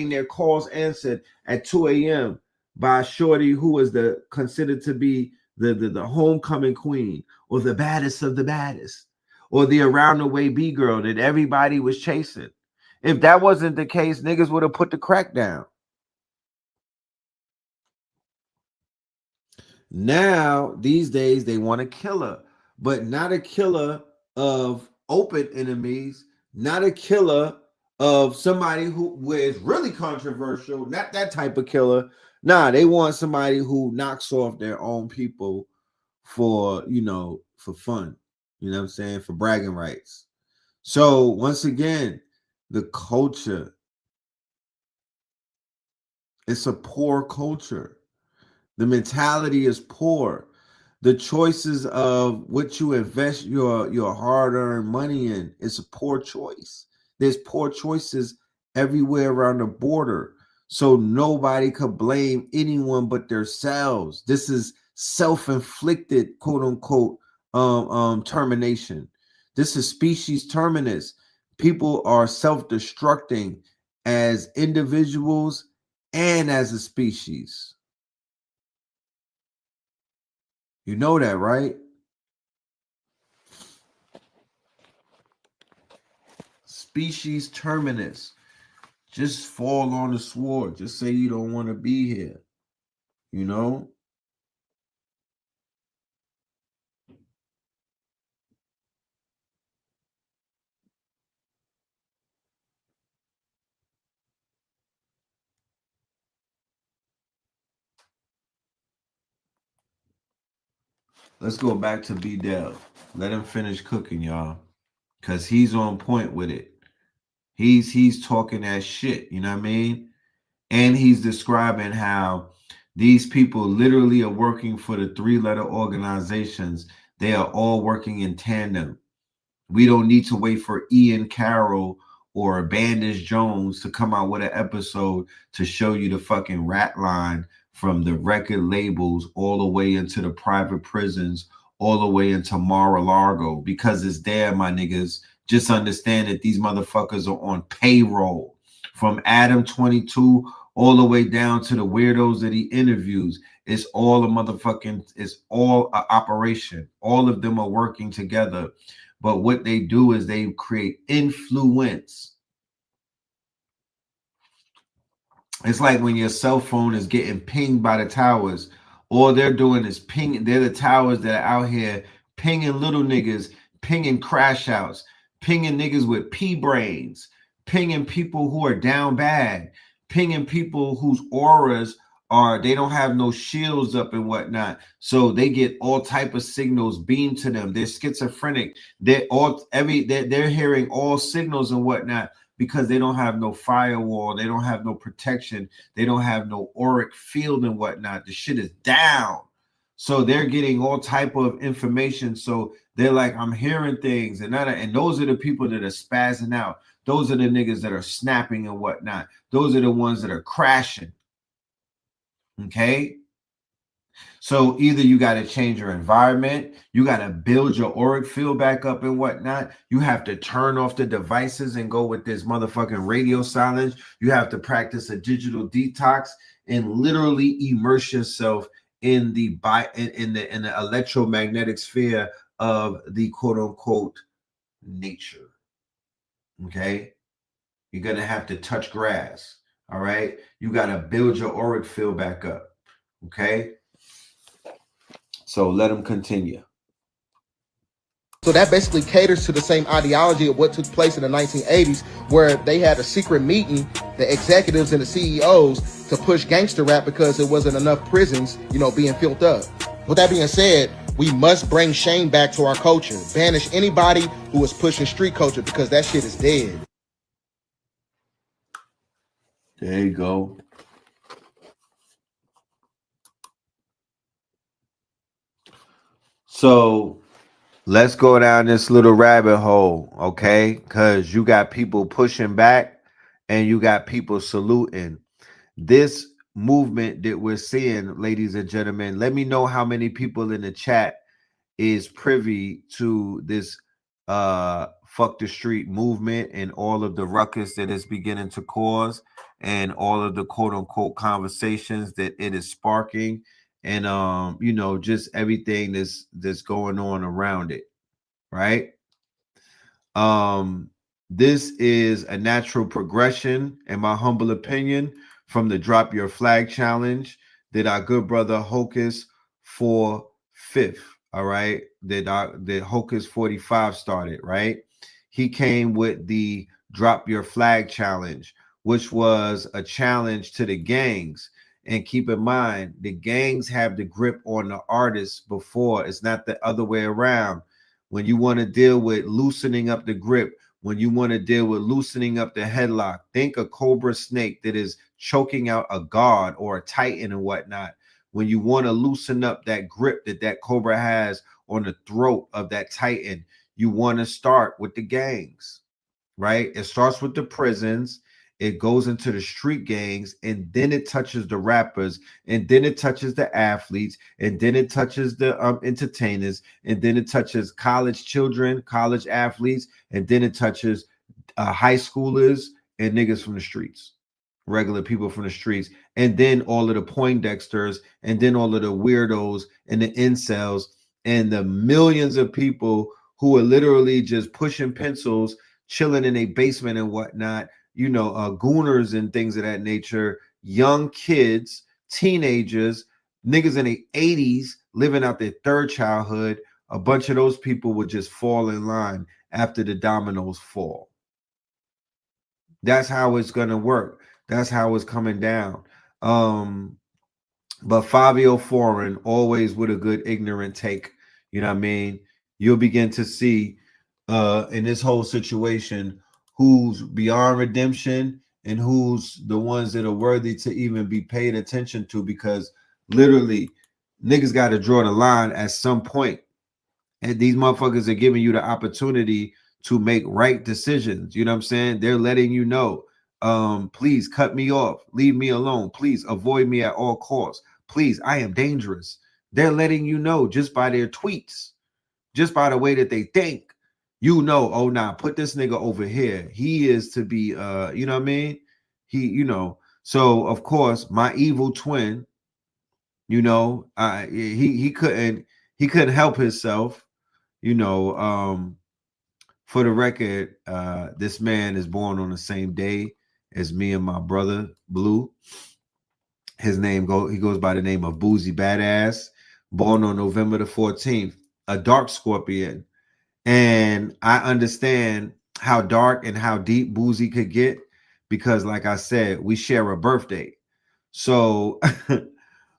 their calls answered at 2 a.m. by shorty who was considered to be the homecoming queen, or the baddest of the baddest, or the around the way B girl that everybody was chasing, if that wasn't the case, niggas would have put the crack down. Now, these days, they want a killer, but not a killer of open enemies, not a killer of somebody who is really controversial, not that type of killer. Nah, they want somebody who knocks off their own people for fun. You know what I'm saying? For bragging rights. So, once again, the culture, it's a poor culture. The mentality is poor. The choices of what you invest your hard-earned money in is a poor choice. There's poor choices everywhere around the border. So nobody could blame anyone but themselves. This is self-inflicted, quote unquote, termination. This is species terminus. People are self-destructing as individuals and as a species. You know that, right? Species terminus. Just fall on the sword. Just say you don't want to be here. You know? Let's go back to B Dell. Let him finish cooking, y'all. Cause he's on point with it. He's talking that shit, you know what I mean? And he's describing how these people literally are working for the 3-letter organizations. They are all working in tandem. We don't need to wait for Ian Carroll or Bandage Jones to come out with an episode to show you the fucking rat line from the record labels all the way into the private prisons, all the way into Mar-a-Lago, because it's there, my niggas. Just understand that these motherfuckers are on payroll. From Adam 22 all the way down to the weirdos that he interviews. It's all it's all an operation. All of them are working together. But what they do is they create influence. It's like when your cell phone is getting pinged by the towers. All they're doing is pinging. They're the towers that are out here pinging little niggas, pinging crash outs, pinging niggas with pea brains, pinging people who are down bad, pinging people whose auras they don't have no shields up and whatnot, so they get all type of signals beamed to them. They're schizophrenic. They're hearing all signals and whatnot because they don't have no firewall. They don't have no protection. They don't have no auric field and whatnot. The shit is down. So they're getting all type of information. So they're like, I'm hearing things, and those are the people that are spazzing out. Those are the niggas that are snapping and whatnot. Those are the ones that are crashing. Okay. So either you got to change your environment, you got to build your auric field back up and whatnot. You have to turn off the devices and go with this motherfucking radio silence. You have to practice a digital detox and literally immerse yourself in the electromagnetic sphere of the quote unquote nature. Okay. You're going to have to touch grass. All right. You got to build your auric field back up. Okay. So let them continue. So that basically caters to the same ideology of what took place in the 1980s, where they had a secret meeting, the executives and the CEOs, to push gangster rap because there wasn't enough prisons, being filled up. With that being said, we must bring shame back to our culture. Banish anybody who is pushing street culture because that shit is dead. There you go. So let's go down this little rabbit hole, okay? Because you got people pushing back and you got people saluting. This movement that we're seeing, ladies and gentlemen, let me know how many people in the chat is privy to this fuck the street movement and all of the ruckus that it's beginning to cause and all of the quote unquote conversations that it is sparking and just everything that's going on around it, right? This is a natural progression, in my humble opinion, from the Drop Your Flag challenge that our good brother Hocus 4/5, all right, that Hocus 45 started, right? He came with the Drop Your Flag challenge, which was a challenge to the gangs. And keep in mind, the gangs have the grip on the artists before. It's not the other way around. When you want to deal with loosening up the grip, when you want to deal with loosening up the headlock, think a cobra snake that is choking out a god or a titan and whatnot. When you want to loosen up that grip that cobra has on the throat of that titan, you want to start with the gangs, right? It starts with the prisons. It goes into the street gangs, and then it touches the rappers, and then it touches the athletes, and then it touches the entertainers, and then it touches college children, college athletes, and then it touches high schoolers and niggas from the streets, regular people from the streets, and then all of the Poindexters, and then all of the weirdos and the incels, and the millions of people who are literally just pushing pencils, chilling in a basement and whatnot, gooners and things of that nature, young kids, teenagers, niggas in the 80s living out their third childhood. A bunch of those people would just fall in line after the dominoes fall. That's how it's going to work. That's how it's coming down. But Fabio Foreign, always with a good ignorant take, you know what I mean? You'll begin to see in this whole situation who's beyond redemption and who's the ones that are worthy to even be paid attention to, because literally niggas got to draw the line at some point. And these motherfuckers are giving you the opportunity to make right decisions. You know what I'm saying? They're letting you know, please cut me off, leave me alone, please avoid me at all costs, please, I am dangerous. They're letting you know just by their tweets, just by the way that they think. Oh, nah, put this nigga over here. He is to be, you know what I mean? So of course, my evil twin, he couldn't help himself, for the record, this man is born on the same day as me and my brother, Blue. He goes by the name of Boozy Badass, born on November the 14th, a dark scorpion. And I understand how dark and how deep Boozy could get because, like I said, we share a birthday. So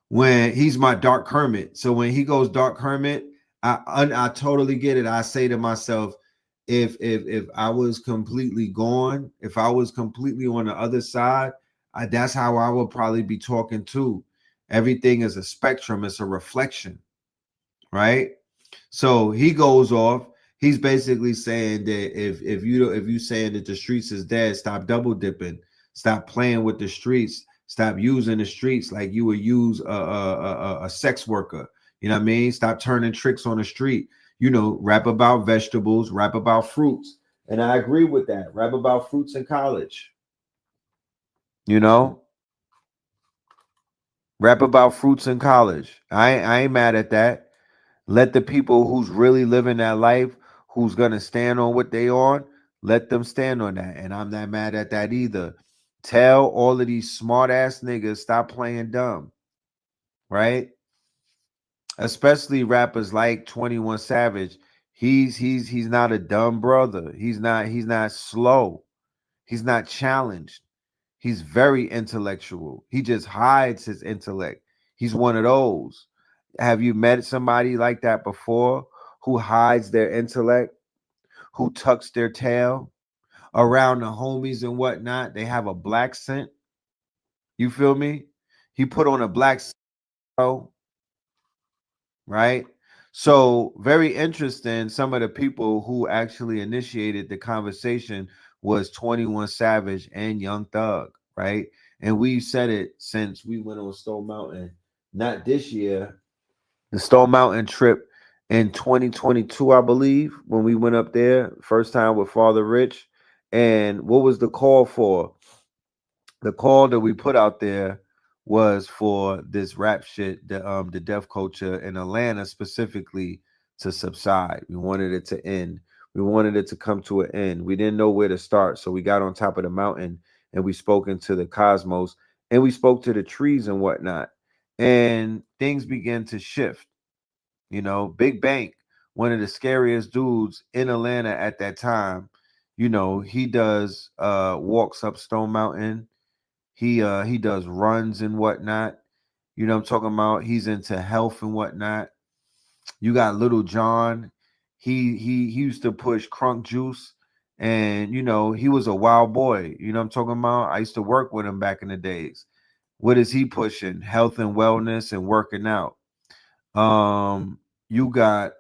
when he's my dark hermit, so when he goes dark hermit, I totally get it. I say to myself, if I was completely gone, if I was completely on the other side, that's how I would probably be talking too. Everything is a spectrum. It's a reflection, right? So he goes off. He's basically saying that if you saying that the streets is dead, stop double dipping, stop playing with the streets, stop using the streets like you would use a sex worker. You know what I mean? Stop turning tricks on the street. Rap about vegetables, rap about fruits, and I agree with that. Rap about fruits in college. Rap about fruits in college. I ain't mad at that. Let the people who's really living that life, who's going to stand on what they on, let them stand on that. And I'm not mad at that either. Tell all of these smart ass niggas stop playing dumb, right? Especially rappers like 21 Savage. He's not a dumb brother. He's not slow. He's not challenged. He's very intellectual. He just hides his intellect. He's one of those. Have you met somebody like that before who hides their intellect, who tucks their tail around the homies and whatnot? They have a black scent. You feel me? He put on a black scent, right? So very interesting. Some of the people who actually initiated the conversation was 21 Savage and Young Thug, right? And we said it since we went on Stone Mountain, not this year, the Stone Mountain trip in 2022, I believe, when we went up there first time with Father Rich. And what was the call for? The call that we put out there was for this rap shit, the deaf culture in Atlanta specifically, to subside. We wanted it to end. We wanted it to come to an end. We didn't know where to start, so we got on top of the mountain and we spoke into the cosmos and we spoke to the trees and whatnot, and things began to shift. You know, Big Bank, one of the scariest dudes in Atlanta at that time. You know, he does walks up Stone Mountain. He does runs and whatnot. You know what I'm talking about? He's into health and whatnot. You got Little John. He used to push crunk juice, and you know, he was a wild boy. You know what I'm talking about? I used to work with him back in the days. What is he pushing? Health and wellness and working out. You got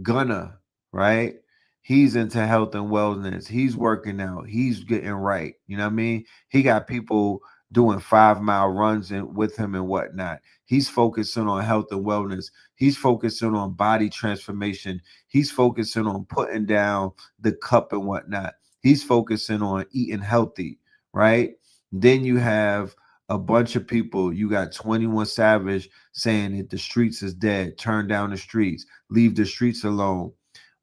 Gunna, right? He's into health and wellness. He's working out. He's getting right. You know what I mean? He got people doing 5 mile runs with him and whatnot. He's focusing on health and wellness. He's focusing on body transformation. He's focusing on putting down the cup and whatnot. He's focusing on eating healthy, right? Then you have a bunch of people. You got 21 Savage saying that the streets is dead. Turn down the streets. Leave the streets alone.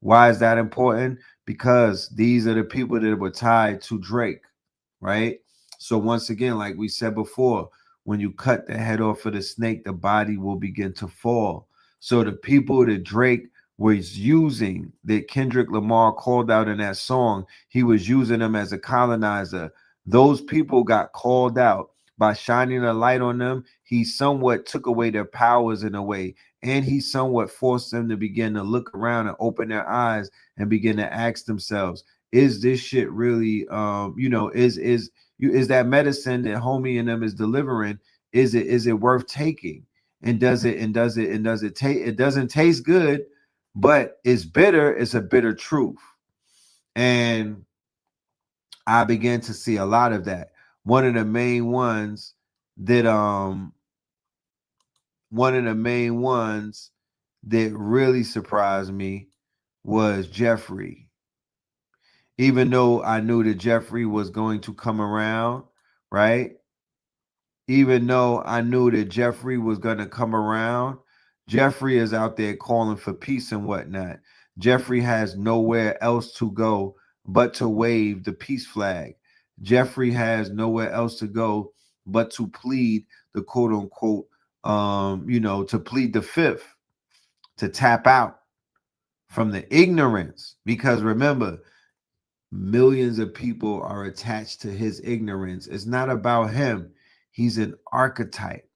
Why is that important? Because these are the people that were tied to Drake, right? So once again, like we said before, when you cut the head off of the snake, the body will begin to fall. So the people that Drake was using, that Kendrick Lamar called out in that song, he was using them as a colonizer. Those people got called out. By shining a light on them, he somewhat took away their powers in a way, and he somewhat forced them to begin to look around and open their eyes and begin to ask themselves, is this shit really is that medicine that homie and them is delivering, is it worth taking? And does it taste, it doesn't taste good, but it's bitter. It's a bitter truth. And I began to see a lot of that. One of the main ones that really surprised me was Jeffrey. Even though I knew that Jeffrey was going to come around, right? Even though I knew that Jeffrey was going to come around, Jeffrey is out there calling for peace and whatnot. Jeffrey has nowhere else to go but to wave the peace flag. Jeffrey has nowhere else to go but to plead the quote unquote, to plead the fifth, to tap out from the ignorance. Because remember, millions of people are attached to his ignorance. It's not about him. He's an archetype,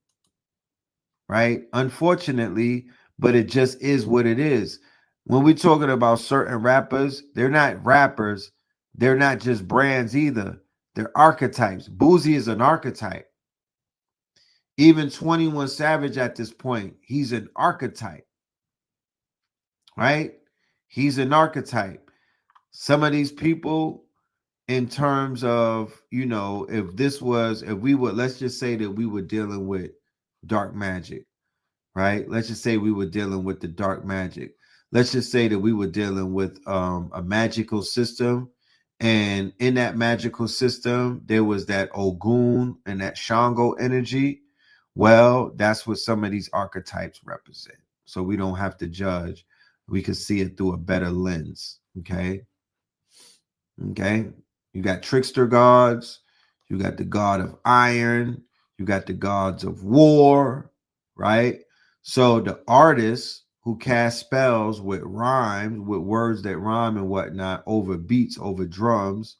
right? Unfortunately, but it just is what it is. When we're talking about certain rappers, they're not rappers. They're not just brands either. They're archetypes. Boozy is an archetype. Even 21 Savage at this point, he's an archetype, right? He's an archetype. Some of these people, in terms of, if we would, let's just say that we were dealing with dark magic, right? Let's just say we were dealing with the dark magic. Let's just say that we were dealing with a magical system. And in that magical system, there was that Ogun and that Shango energy. Well, that's what some of these archetypes represent. So we don't have to judge. We can see it through a better lens. Okay. You got trickster gods. You got the god of iron. You got the gods of war, right? So the artists who cast spells with rhymes, with words that rhyme and whatnot, over beats, over drums,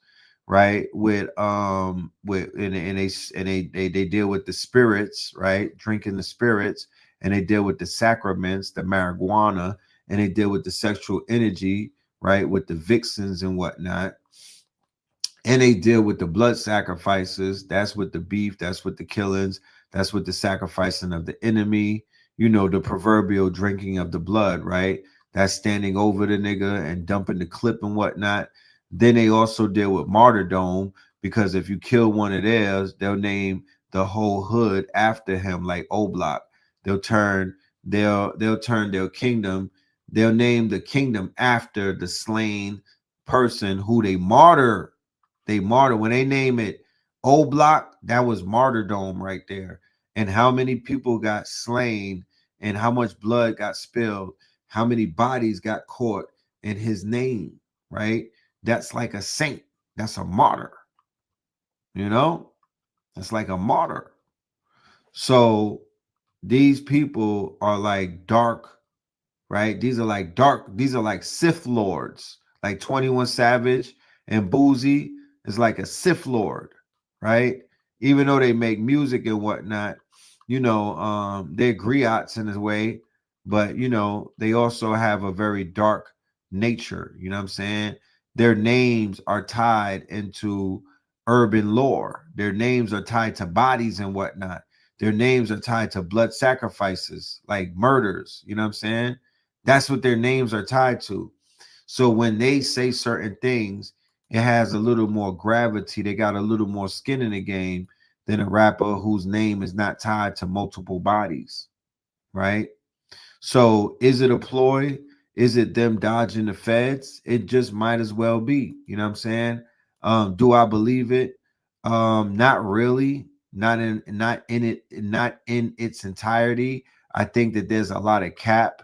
right? With and they deal with the spirits, right? Drinking the spirits, and they deal with the sacraments, the marijuana, and they deal with the sexual energy, right? With the vixens and whatnot. And they deal with the blood sacrifices. That's with the beef. That's with the killings. That's with the sacrificing of the enemy. You know, the proverbial drinking of the blood, right? That's standing over the nigga and dumping the clip and whatnot. Then they also deal with martyrdom, because if you kill one of theirs, they'll name the whole hood after him, like Oblak. They'll turn their kingdom. They'll name the kingdom after the slain person who they martyr. They martyr. When they name it Oblak, that was martyrdom right there. And how many people got slain and how much blood got spilled, how many bodies got caught in his name, right? That's like a saint. That's a martyr. You know? That's like a martyr. So these people are like dark, right? These are like Sith lords, like 21 Savage and Boozy is like a Sith Lord, right? Even though they make music and whatnot, you know, they're griots in a way, but you know, they also have a very dark nature. You know what I'm saying? Their names are tied into urban lore. Their names are tied to bodies and whatnot. Their names are tied to blood sacrifices, like murders. You know what I'm saying? That's what their names are tied to. So when they say certain things, it has a little more gravity. They got a little more skin in the game than a rapper whose name is not tied to multiple bodies, right? So is it a ploy? Is it them dodging the feds? It just might as well be. You know what I'm saying? Do I believe it? Not really. Not in its entirety. I think that there's a lot of cap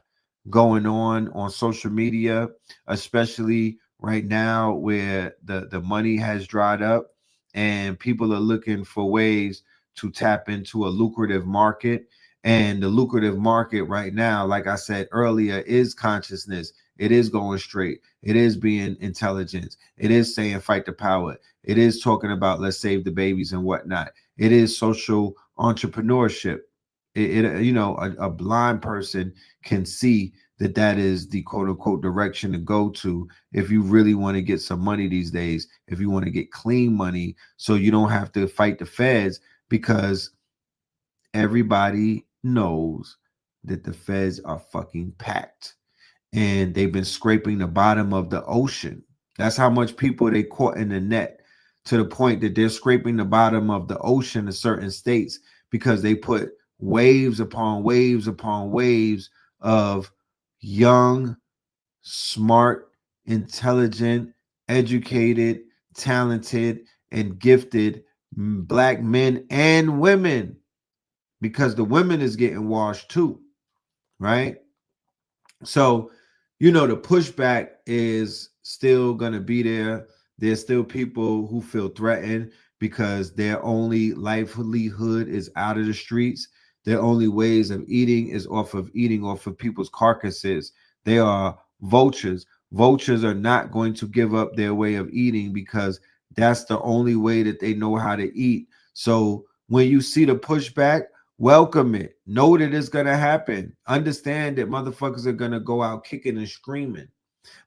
going on social media, especially right now where the money has dried up and people are looking for ways to tap into a lucrative market. And the lucrative market right now, like I said earlier, is consciousness. It is going straight. It is being intelligent. It is saying fight the power. It is talking about let's save the babies and whatnot. It is social entrepreneurship. You know, a blind person can see that is the quote unquote direction to go to if you really want to get some money these days, if you want to get clean money so you don't have to fight the feds, because everybody knows that the feds are fucking packed and they've been scraping the bottom of the ocean. That's how much people they caught in the net, to the point that they're scraping the bottom of the ocean in certain states because they put waves upon waves upon waves of young, smart, intelligent, educated, talented, and gifted Black men and women, because the women is getting washed too, right? So, you know, the pushback is still going to be there. There's still people who feel threatened because their only livelihood is out of the streets. Their only ways of eating is eating off of people's carcasses. They are vultures. Vultures are not going to give up their way of eating because that's the only way that they know how to eat. So when you see the pushback, welcome it. Know that it's going to happen. Understand that motherfuckers are going to go out kicking and screaming.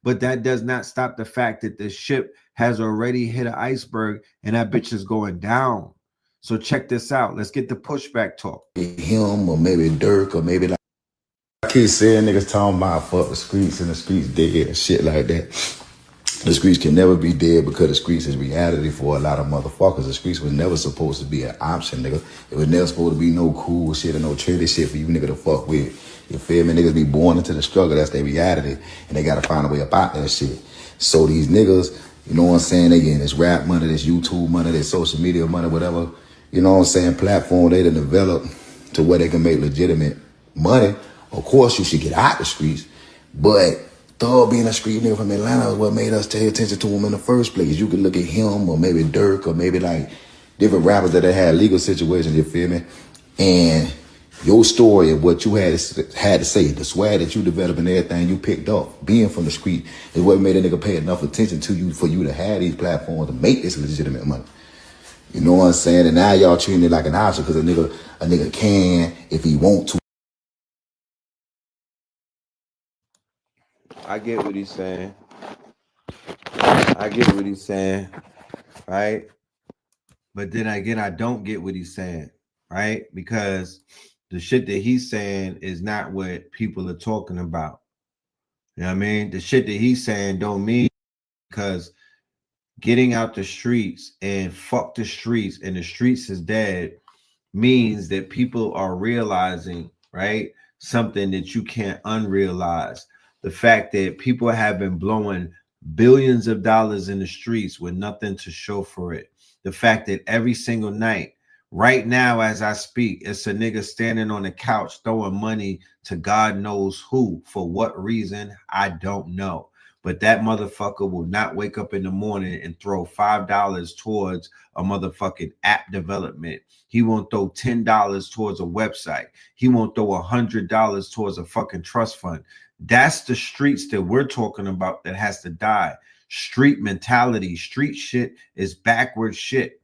But that does not stop the fact that the ship has already hit an iceberg and that bitch is going down. So check this out. Let's get the pushback talk. Him or maybe Dirk or maybe like I keep saying niggas talking about fuck the streets and the streets dead and shit like that. The streets can never be dead because the streets is reality for a lot of motherfuckers. The streets was never supposed to be an option, nigga. It was never supposed to be no cool shit or no trendy shit for you nigga to fuck with. You feel me? Niggas be born into the struggle. That's their reality. And they got to find a way about that shit. So these niggas, you know what I'm saying? They getting this rap money, this YouTube money, this social media money, whatever. You know what I'm saying? Platform they done develop to where they can make legitimate money. Of course, you should get out the streets. But Thug being a street nigga from Atlanta is what made us pay attention to him in the first place. You could look at him or maybe Dirk or maybe like different rappers that had legal situations, you feel me? And your story of what you had to say, the swag that you developed and everything you picked up, being from the street, is what made a nigga pay enough attention to you for you to have these platforms to make this legitimate money. You know what I'm saying? And now y'all treating it like an option because a nigga can if he want to. I get what he's saying. I get what he's saying, right? But then again, I don't get what he's saying, right? Because the shit that he's saying is not what people are talking about. You know what I mean? The shit that he's saying don't mean, because getting out the streets and fuck the streets and the streets is dead means that people are realizing, right, something that you can't unrealize. The fact that people have been blowing billions of dollars in the streets with nothing to show for it. The fact that every single night, right now as I speak, it's a nigga standing on the couch throwing money to God knows who. For what reason, I don't know. But that motherfucker will not wake up in the morning and throw $5 towards a motherfucking app development. He won't throw $10 towards a website. He won't throw $100 towards a fucking trust fund. That's the streets that we're talking about that has to die. Street mentality, street shit is backward shit.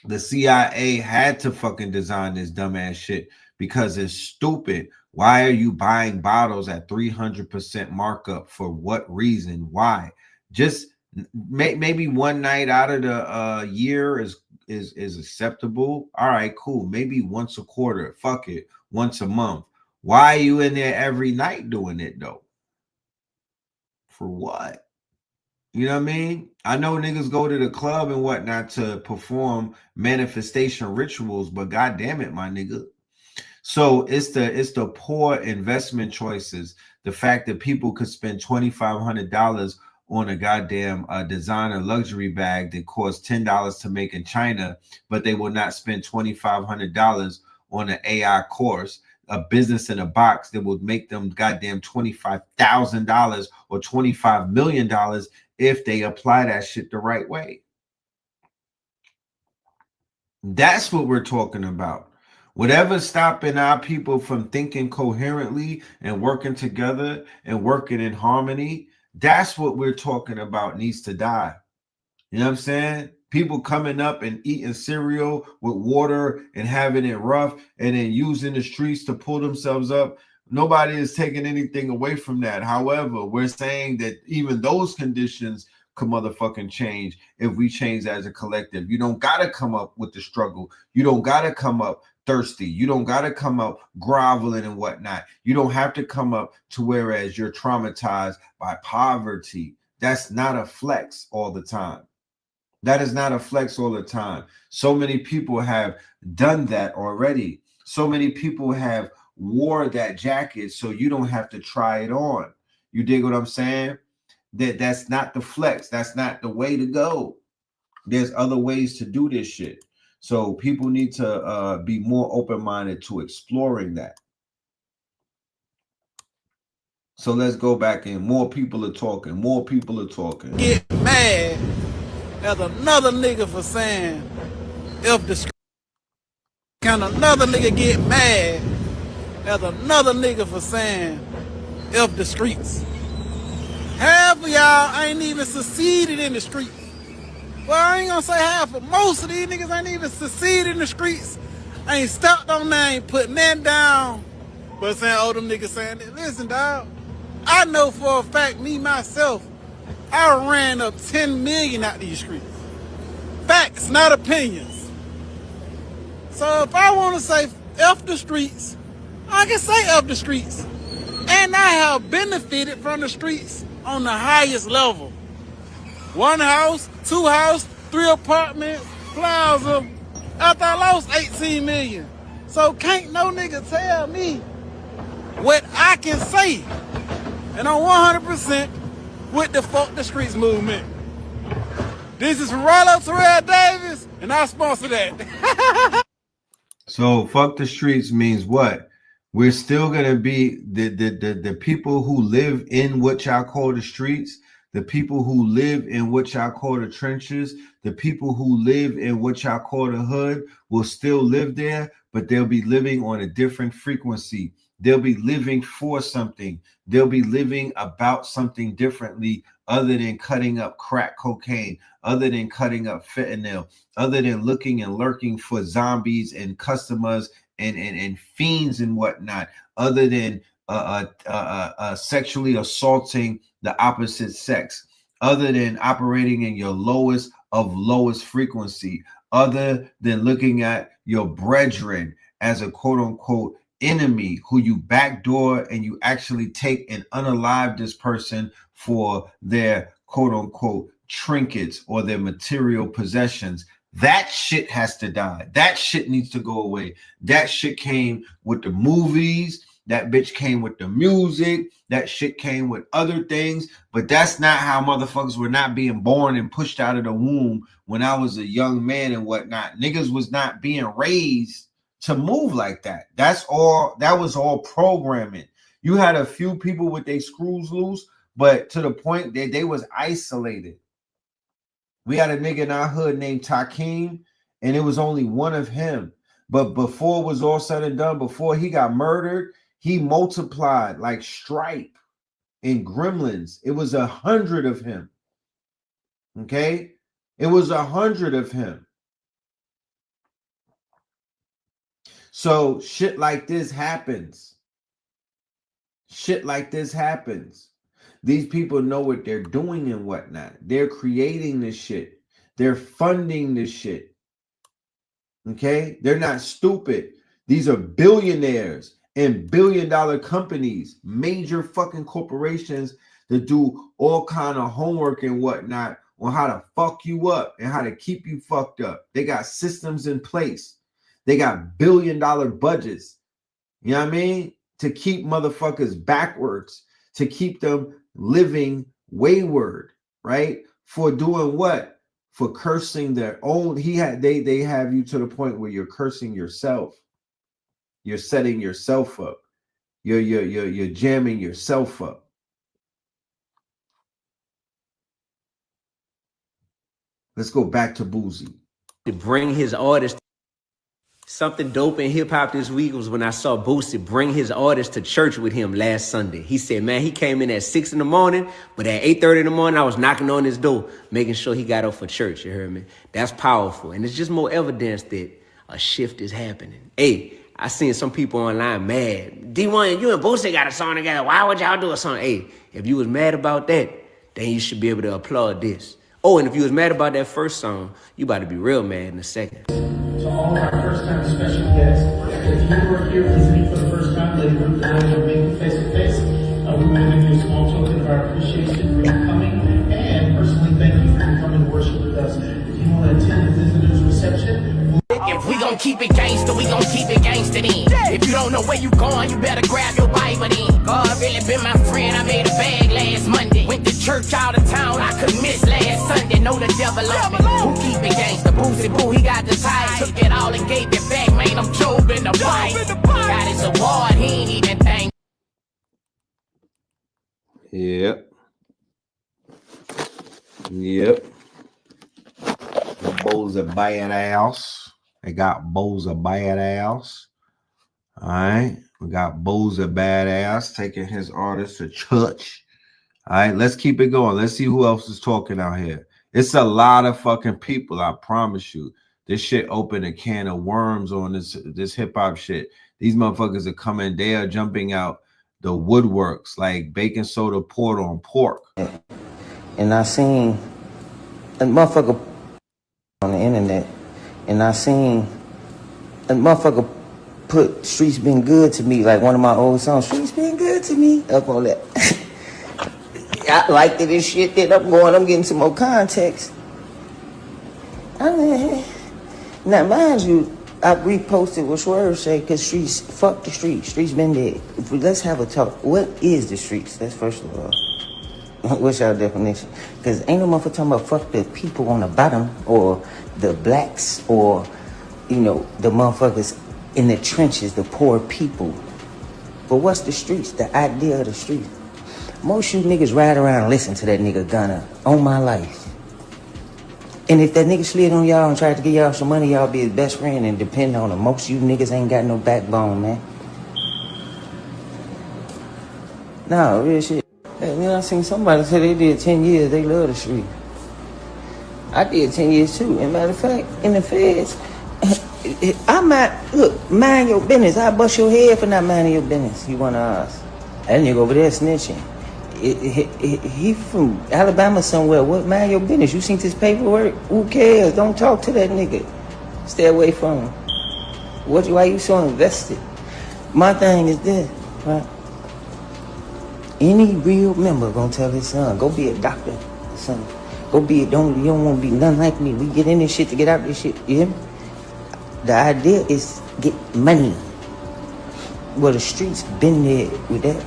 The CIA had to fucking design this dumbass shit because it's stupid. Why are you buying bottles at 300% markup? For what reason? Why? Just maybe one night out of the year is acceptable. All right, cool. Maybe once a quarter. Fuck it. Once a month. Why are you in there every night doing it though? For what? You know what I mean? I know niggas go to the club and whatnot to perform manifestation rituals, but god damn it, my nigga. So it's the poor investment choices. The fact that people could spend $2,500 on a goddamn designer luxury bag that costs $10 to make in China, but they will not spend $2,500 on an AI course, a business in a box that will make them goddamn $25,000 or $25 million if they apply that shit the right way. That's what we're talking about. Whatever's stopping our people from thinking coherently and working together and working in harmony, that's what we're talking about needs to die. You know what I'm saying? People coming up and eating cereal with water and having it rough and then using the streets to pull themselves up. Nobody is taking anything away from that. However, we're saying that even those conditions could motherfucking change if we change as a collective. You don't got to come up with the struggle. You don't got to come up thirsty. You don't got to come up groveling and whatnot. You don't have to come up to whereas you're traumatized by poverty. That's not a flex all the time. That is not a flex all the time. So many people have done that already. So many people have wore that jacket so you don't have to try it on. You dig what I'm saying? That's not the flex. That's not the way to go. There's other ways to do this shit. So people need to be more open-minded to exploring that. So let's go back in. More people are talking. More people are talking. Get mad at another nigga for saying if the can another nigga get mad at another nigga for saying if the streets. Half of y'all ain't even succeeded in the streets. Well, I ain't gonna say half, but most of these niggas ain't even succeeded in the streets. Ain't stepped on there, ain't put nothing down. But saying, oh, them niggas saying that. Listen, dog, I know for a fact, me, myself, I ran up 10 million out these streets. Facts, not opinions. So if I want to say F the streets, I can say F the streets. And I have benefited from the streets on the highest level. 1 house, 2 house, 3 apartments, plaza. After I lost 18 million. So can't no nigga tell me what I can say. And I'm 100% with the Fuck the Streets movement. This is from Rollo Terrell Davis, and I sponsor that. So fuck the streets means what? We're still gonna be the people who live in what y'all call the streets. The people who live in what y'all call the trenches, the people who live in what y'all call the hood will still live there, but they'll be living on a different frequency. They'll be living for something. They'll be living about something differently other than cutting up crack cocaine, other than cutting up fentanyl, other than looking and lurking for zombies and customers and fiends and whatnot, other than sexually assaulting the opposite sex, other than operating in your lowest of lowest frequency, other than looking at your brethren as a quote unquote enemy who you backdoor and you actually take and unalive this person for their quote unquote trinkets or their material possessions. That shit has to die. That shit needs to go away. That shit came with the movies. That bitch came with the music. That shit came with other things. But that's not how motherfuckers were not being born and pushed out of the womb when I was a young man and whatnot. Niggas was not being raised to move like that. That was all programming. You had a few people with their screws loose, but to the point that they was isolated. We had a nigga in our hood named Takeem, and it was only one of him. But before it was all said and done, before he got murdered, he multiplied like Stripe and Gremlins. It was 100 of him. Okay? It was 100 of him. So shit like this happens. Shit like this happens. These people know what they're doing and whatnot. They're creating this shit. They're funding this shit. Okay? They're not stupid. These are billionaires and billion-dollar companies, major fucking corporations that do all kind of homework and whatnot on how to fuck you up and how to keep you fucked up. They got systems in place. They got billion-dollar budgets. You know what I mean? To keep motherfuckers backwards, to keep them living wayward, right? For doing what? For cursing their own. They have you to the point where you're cursing yourself. You're setting yourself up. You're jamming yourself up. Let's go back to Boozy. To bring his artist. Something dope in hip-hop this week was when I saw Boosie bring his artist to church with him last Sunday. He said, man, he came in at 6 in the morning, but at 8:30 in the morning, I was knocking on his door, making sure he got up for church, you heard me? That's powerful, and it's just more evidence that a shift is happening. Hey, I seen some people online mad. D1, you and Boosie got a song together. Why would y'all do a song? Hey, if you was mad about that, then you should be able to applaud this. Oh, and if you was mad about that first song, you about to be real mad in a second. To all our first-time special guests, if you were here with me for the first time, they would meet face-to-face. We want to give you a small token of our appreciation for you coming, and personally thank you for coming to worship with us. If you want to attend the visitors reception, if we gon' keep it gangsta, we gon' keep it gangsta then. If you don't know where you going, you better grab your Bible then. God really been my friend, I made a bag last Monday. Went to church out of town, I could miss last Sunday. Know the devil on me. Who keep it gangsta? Boosie Boo, he got the title. Took it all and gave it back, man, I'm Job in the fight. Got his award, he ain't even thank. Yep. The Bo's a badass. They got Bo's a badass. All right. We got Bo's a badass taking his artist to church. All right. Let's keep it going. Let's see who else is talking out here. It's a lot of fucking people. I promise you. This shit opened a can of worms on this hip hop shit. These motherfuckers are coming. They are jumping out the woodworks like baking soda poured on pork. And I seen a motherfucker on the internet, and I seen a motherfucker put "Streets Been Good to Me," like one of my old songs, "Streets Been Good to Me," up on that. I liked it and shit. Then I'm getting some more context. I mean, now mind you, I reposted what Swerve say, because streets, fuck the streets. Streets been dead. Let's have a talk. What is the streets? That's first of all. What's your definition? Because ain't no motherfucker talking about fuck the people on the bottom, or the blacks, or, you know, the motherfuckers in the trenches, the poor people. But what's the streets? The idea of the streets. Most you niggas ride around and listen to that nigga Gunna on my life. And if that nigga slid on y'all and tried to give y'all some money, y'all be his best friend and depend on him. Most you niggas ain't got no backbone, man. No, real shit. You know, I seen somebody say they did 10 years, they love the street. I did 10 years too. And matter of fact, in the feds, I might, look, mind your business. I bust your head for not minding your business. You wanna ask? That nigga over there snitching. He from Alabama somewhere. What, mind your business? You seen this paperwork? Who cares? Don't talk to that nigga. Stay away from him. Why you so invested? My thing is this, right? Any real member gonna tell his son, go be a doctor, son. Go be you don't wanna be nothing like me. We get in this shit to get out this shit, you hear me? The idea is get money. Well, the streets been there with that.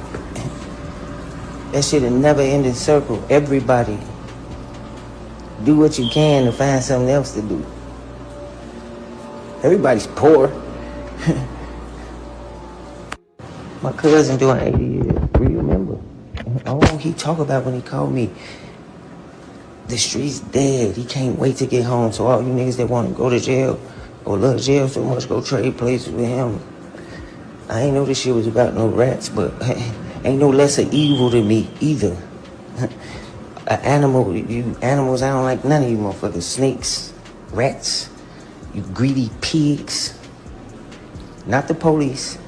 That shit a never ending circle. Everybody do what you can to find something else to do. Everybody's poor. My cousin doing 80 years. Remember? Oh, he talk about when he called me. The street's dead. He can't wait to get home. So all you niggas that want to go to jail or love jail so much, go trade places with him. I ain't know this shit was about no rats, but ain't no lesser evil than me either. You animals, I don't like none of you motherfuckers. Snakes, rats, you greedy pigs. Not the police.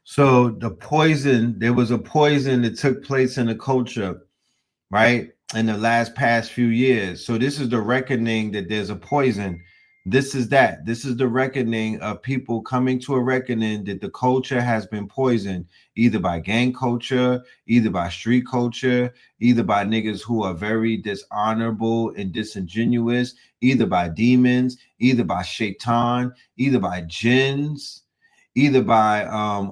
So there was a poison that took place in the culture, right? In the past few years. So this is the reckoning that there's a poison. This is the reckoning of people coming to a reckoning that the culture has been poisoned, either by gang culture, either by street culture, either by niggas who are very dishonorable and disingenuous, either by demons, either by shaitan, either by jinns, either by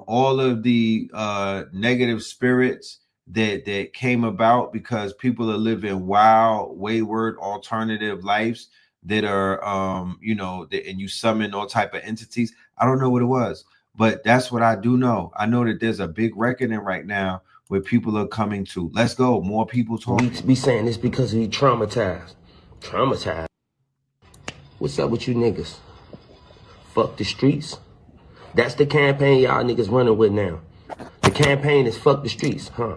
all of the negative spirits that came about because people are living wild, wayward, alternative lives that are and you summon all type of entities. I don't know what it was, but that's what I do know. I know that there's a big reckoning right now where people are coming to. Let's go. More people talking. We be saying this because he traumatized. What's up with you niggas? Fuck the streets. That's the campaign y'all niggas running with now. The campaign is fuck the streets, huh?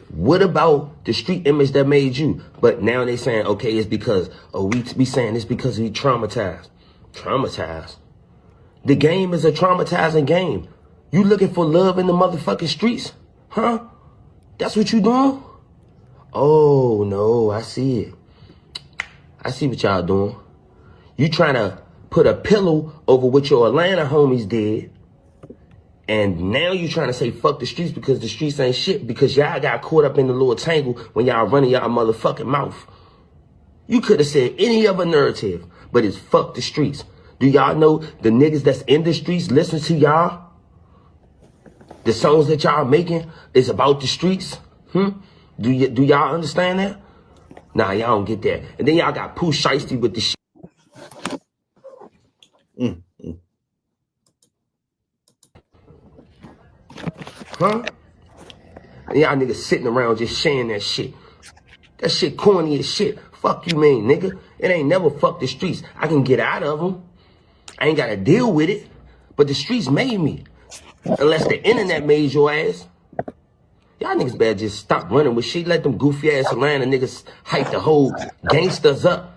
What about the street image that made you? But now they saying, okay, it's because, we be saying it's because he traumatized. Traumatized? The game is a traumatizing game. You looking for love in the motherfucking streets? Huh? That's what you doing? Oh, no, I see it. I see what y'all doing. You trying to put a pillow over what your Atlanta homies did. And now you trying to say fuck the streets because the streets ain't shit because y'all got caught up in the little tangle when y'all running y'all motherfucking mouth. You could have said any other narrative, but it's fuck the streets. Do y'all know the niggas that's in the streets listen to y'all? The songs that y'all making is about the streets? Do y'all understand that? Nah, y'all don't get that. And then y'all got Pooh Shiesty with the shit. Huh? And y'all niggas sitting around just saying that shit. That shit corny as shit. Fuck you mean, nigga. It ain't never fuck the streets. I can get out of them. I ain't got to deal with it. But the streets made me. Unless the internet made your ass. Y'all niggas better just stop running with shit. Let them goofy ass Atlanta niggas hype the whole gangsters up.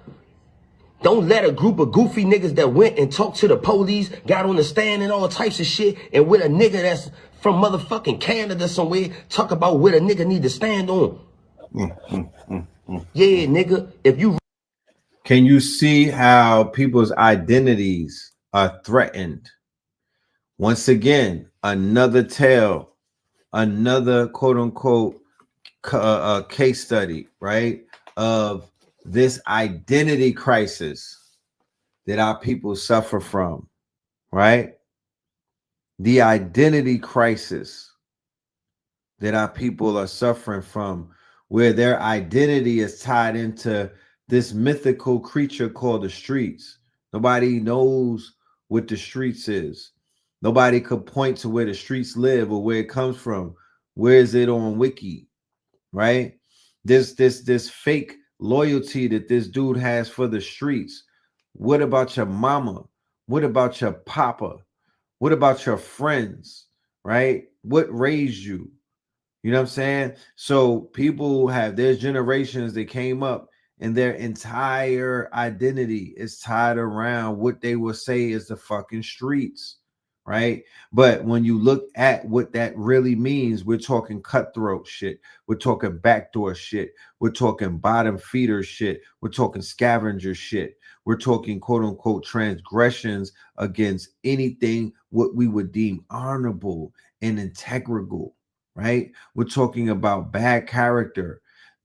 Don't let a group of goofy niggas that went and talked to the police, got on the stand and all types of shit, and with a nigga that's from motherfucking Canada somewhere, talk about what a nigga need to stand on. Yeah, nigga, if you... Can you see how people's identities are threatened? Once again, another tale, another quote unquote case study, right? Of this identity crisis that our people suffer from, right? The identity crisis that our people are suffering from, where their identity is tied into this mythical creature called the streets. Nobody knows what the streets is. Nobody could point to where the streets live or where it comes from. Where is it on Wiki? Right? This fake loyalty that this dude has for the streets. What about your mama? What about your papa? What about your friends? Right? What raised you? You know what I'm saying? So people have, there's generations that came up and their entire identity is tied around what they will say is the fucking streets, right? But when you look at what that really means, we're talking cutthroat shit. We're talking backdoor shit. We're talking bottom feeder shit. We're talking scavenger shit. We're talking quote unquote transgressions against anything what we would deem honorable and integral, right? We're talking about bad character.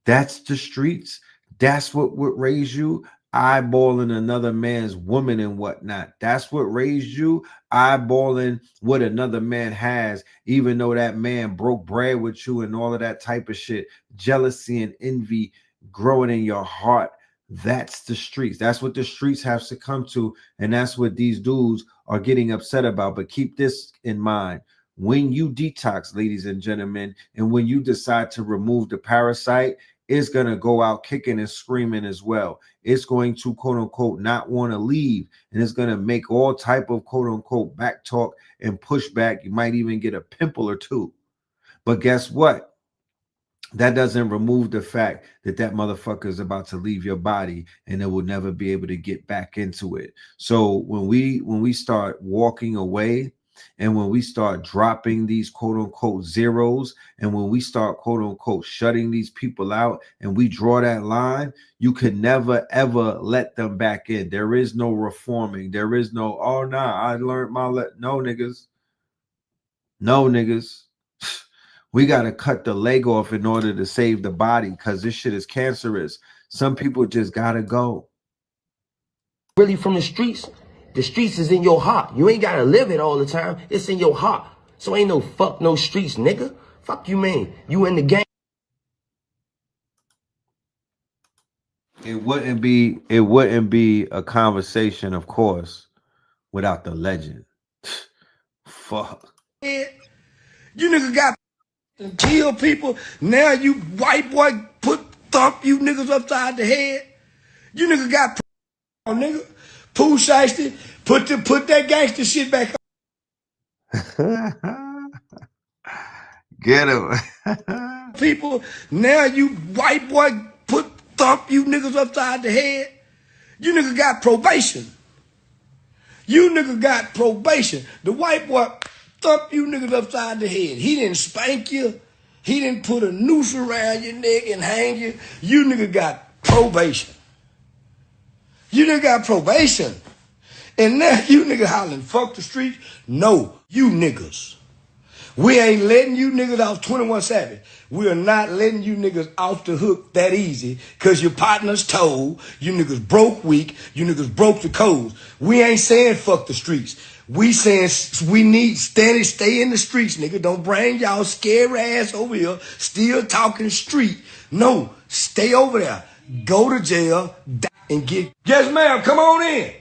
That's the streets. That's what would raise you. Eyeballing another man's woman and whatnot. That's what raised you. Eyeballing what another man has, even though that man broke bread with you and all of that type of shit. Jealousy and envy growing in your heart. That's the streets. That's what the streets have succumbed to. And that's what these dudes are getting upset about. But keep this in mind. When you detox, ladies and gentlemen, and when you decide to remove the parasite, it's going to go out kicking and screaming as well. It's going to, quote unquote, not want to leave. And it's going to make all type of, quote unquote, back talk and pushback. You might even get a pimple or two. But guess what? That doesn't remove the fact that that motherfucker is about to leave your body and it will never be able to get back into it. So when we start walking away, and when we start dropping these quote unquote zeros, and when we start quote unquote shutting these people out, and we draw that line, you could never ever let them back in. There is no reforming. There is no, oh nah, I learned my no niggas. No niggas. We got to cut the leg off in order to save the body because this shit is cancerous. Some people just got to go. Really from the streets is in your heart. You ain't got to live it all the time. It's in your heart. So ain't no fuck no streets, nigga. Fuck you, man. You in the game. It wouldn't be a conversation, of course, without the legend. Fuck. You niggas got and kill people. Now you white boy thump you niggas upside the head. You niggas got nigga. Pooh Shiesty, put that gangster shit back on. Get him. People, now you white boy thump you niggas upside the head. You niggas got probation. You niggas got probation. The white boy thump you niggas upside the head. He didn't spank you. He didn't put a noose around your neck and hang you. You niggas got probation. You niggas got probation. And now you niggas hollering, fuck the streets. No, you niggas. We ain't letting you niggas off 21 Savage. We are not letting you niggas off the hook that easy because your partner's told, you niggas broke weak, you niggas broke the codes. We ain't saying fuck the streets. We saying we need stay in the streets, nigga. Don't bring y'all scary ass over here still talking street. No, stay over there. Go to jail and get... Yes, ma'am, come on in.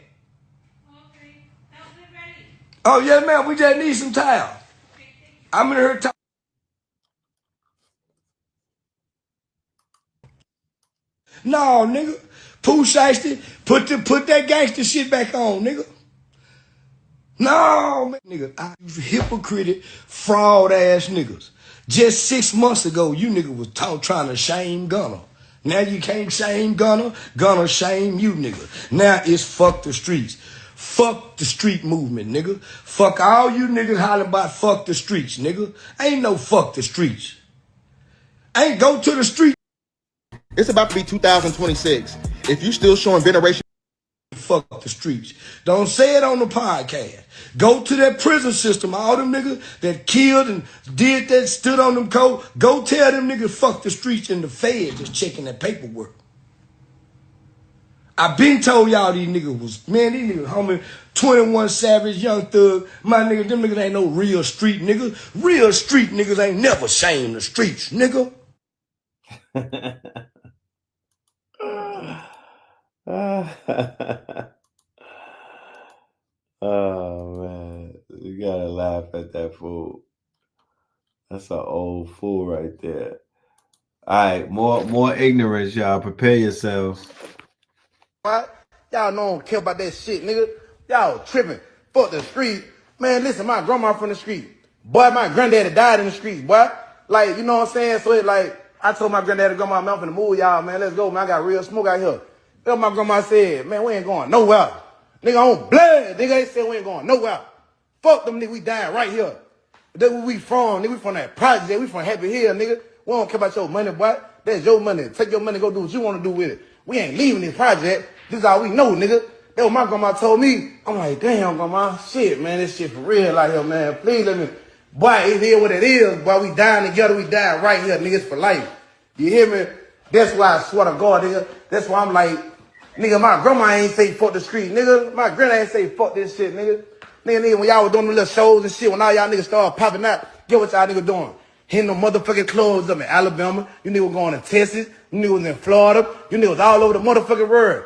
Oh, yes, ma'am, we just need some towels. I'm in her time. No, nigga. Pooh Shiesty, put that gangster shit back on, nigga. No, man. Nigga, I hypocritic, fraud ass niggas. Just 6 months ago, you nigga was trying to shame Gunner. Now you can't shame Gunner. Gunner shame you, nigga. Now it's fuck the streets. Fuck the street movement, nigga. Fuck all you niggas hollering about fuck the streets, nigga. Ain't no fuck the streets. Ain't go to the street. It's about to be 2026. If you still showing veneration, fuck the streets. Don't say it on the podcast. Go to that prison system. All them niggas that killed and did that, stood on them codes. Go tell them niggas fuck the streets and the feds just checking that paperwork. I been told y'all these niggas was, man, these niggas, homie, 21 Savage, Young Thug, my niggas, them niggas ain't no real street niggas. Real street niggas ain't never shamed the streets, nigga. Oh man, you gotta That's that fool. That's an old fool right there. All right, more ignorance, y'all. Prepare yourselves. What? Y'all don't care about that shit, nigga. Y'all tripping. Fuck the street. Man, listen, my grandma from the street. Boy, my granddaddy died in the streets, boy. Like, you know what I'm saying? So it like, I told my granddaddy, grandma, man, I'm finna move y'all, man. Let's go, man. I got real smoke out here. That's what my grandma said. Man, we ain't going nowhere. Nigga on blood. Nigga, they said we ain't going nowhere. Fuck them nigga, we dying right here. That's where we from, nigga. We from that project. We from Happy Hill, nigga. We don't care about your money, boy. That's your money. Take your money, go do what you want to do with it. We ain't leaving this project. This is all we know, nigga. That's what my grandma told me. I'm like, damn, grandma. Shit, man. This shit for real out here, man. Please let me. Boy, it is what it is. Boy, we dying together. We dying right here, niggas, for life. You hear me? That's why I swear to God, nigga. That's why I'm like, nigga, my grandma ain't say fuck the street, nigga. My granddad ain't say fuck this shit, nigga. Nigga, when y'all was doing the little shows and shit, when all y'all niggas started popping out, get what y'all niggas doing? Hitting them motherfucking clubs up in Alabama. You niggas going to Texas. You niggas was in Florida. You niggas all over the motherfucking world.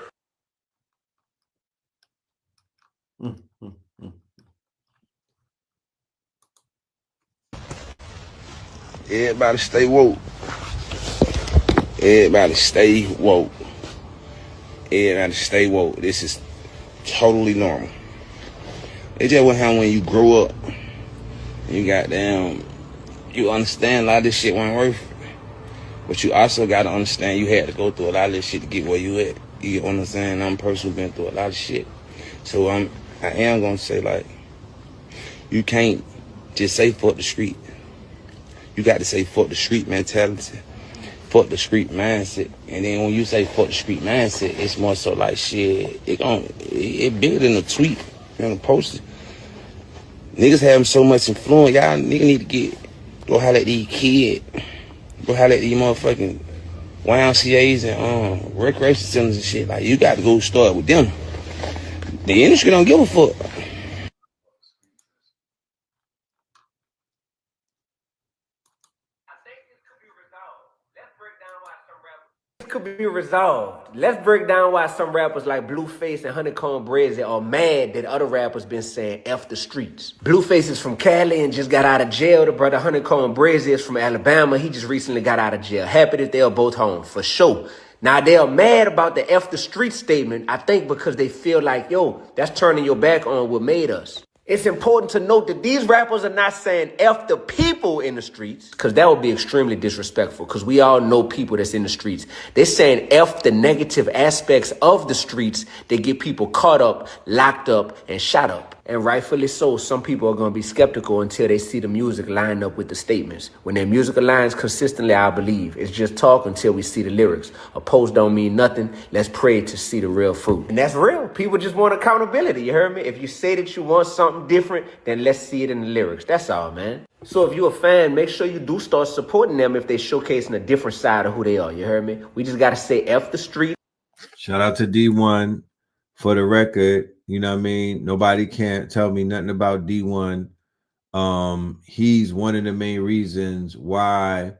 Everybody stay woke. Everybody stay woke. Everybody stay woke. This is totally normal. It's just what happens when you grow up. You goddamn, you understand a lot of this shit wasn't worth it. But you also gotta understand you had to go through a lot of this shit to get where you at. You get what I'm saying? I'm a person who's been through a lot of shit. So I am gonna say, like, you can't just say fuck the street. You got to say fuck the street mentality, fuck the street mindset. And then when you say fuck the street mindset, it's more so like shit, it bigger than a tweet and a poster. Niggas having so much influence, y'all niggas need to go holler at these kids. Go holler at these motherfucking YMCAs and recreation centers and shit. Like, you got to go start with them. The industry don't give a fuck. Could be resolved. Let's break down why some rappers like Blueface and Honeycomb Breezy are mad that other rappers been saying F the streets. Blueface is from Cali and just got out of jail. The brother Honeycomb Breezy is from Alabama. He just recently got out of jail. Happy that they are both home, for sure. Now, they are mad about the F the street statement, I think because they feel like, yo, that's turning your back on what made us. It's important to note that these rappers are not saying F the people in the streets, because that would be extremely disrespectful, because we all know people that's in the streets. They're saying F the negative aspects of the streets that get people caught up, locked up, and shot up. And rightfully so, some people are going to be skeptical until they see the music line up with the statements. When their music aligns consistently, I believe. It's just talk until we see the lyrics. A post don't mean nothing. Let's pray to see the real fruit. And that's real. People just want accountability, you heard me? If you say that you want something different, then let's see it in the lyrics. That's all, man. So if you're a fan, make sure you do start supporting them if they're showcasing a different side of who they are, you heard me? We just got to say F the street. Shout out to D1 for the record. You know what I mean? Nobody can't tell me nothing about D1. He's one of the main reasons why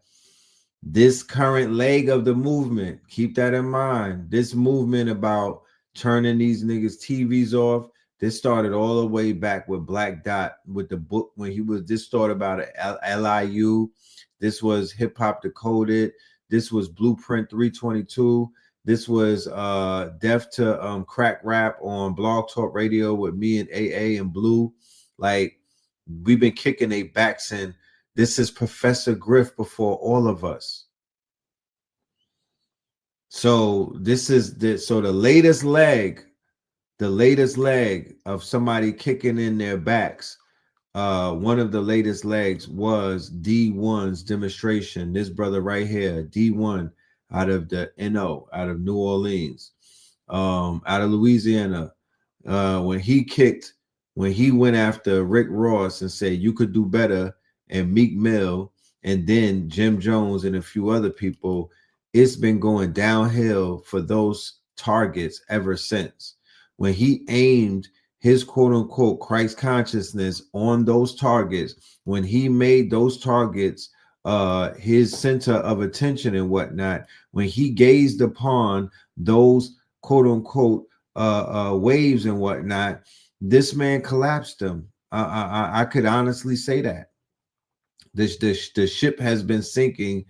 this current leg of the movement, keep that in mind, this movement about turning these niggas TVs off, this started all the way back with Black Dot with the book when he was, this started about LIU. This was Hip Hop Decoded. This was Blueprint 322. This was Deaf to Crack Rap on Blog Talk Radio with me and AA and Blue. Like, we've been kicking their backs in. This is Professor Griff before all of us. So this is the latest leg of somebody kicking in their backs. One of the latest legs was D1's demonstration. This brother right here, D1, out of the NO, out of New Orleans, out of Louisiana, when he went after Rick Ross and said you could do better, and Meek Mill, and then Jim Jones and a few other people, it's been going downhill for those targets ever since. When he aimed his quote-unquote Christ consciousness on those targets, when he made those targets his center of attention and whatnot, when he gazed upon those quote-unquote waves and whatnot, this man collapsed them. I could honestly say that the ship has been sinking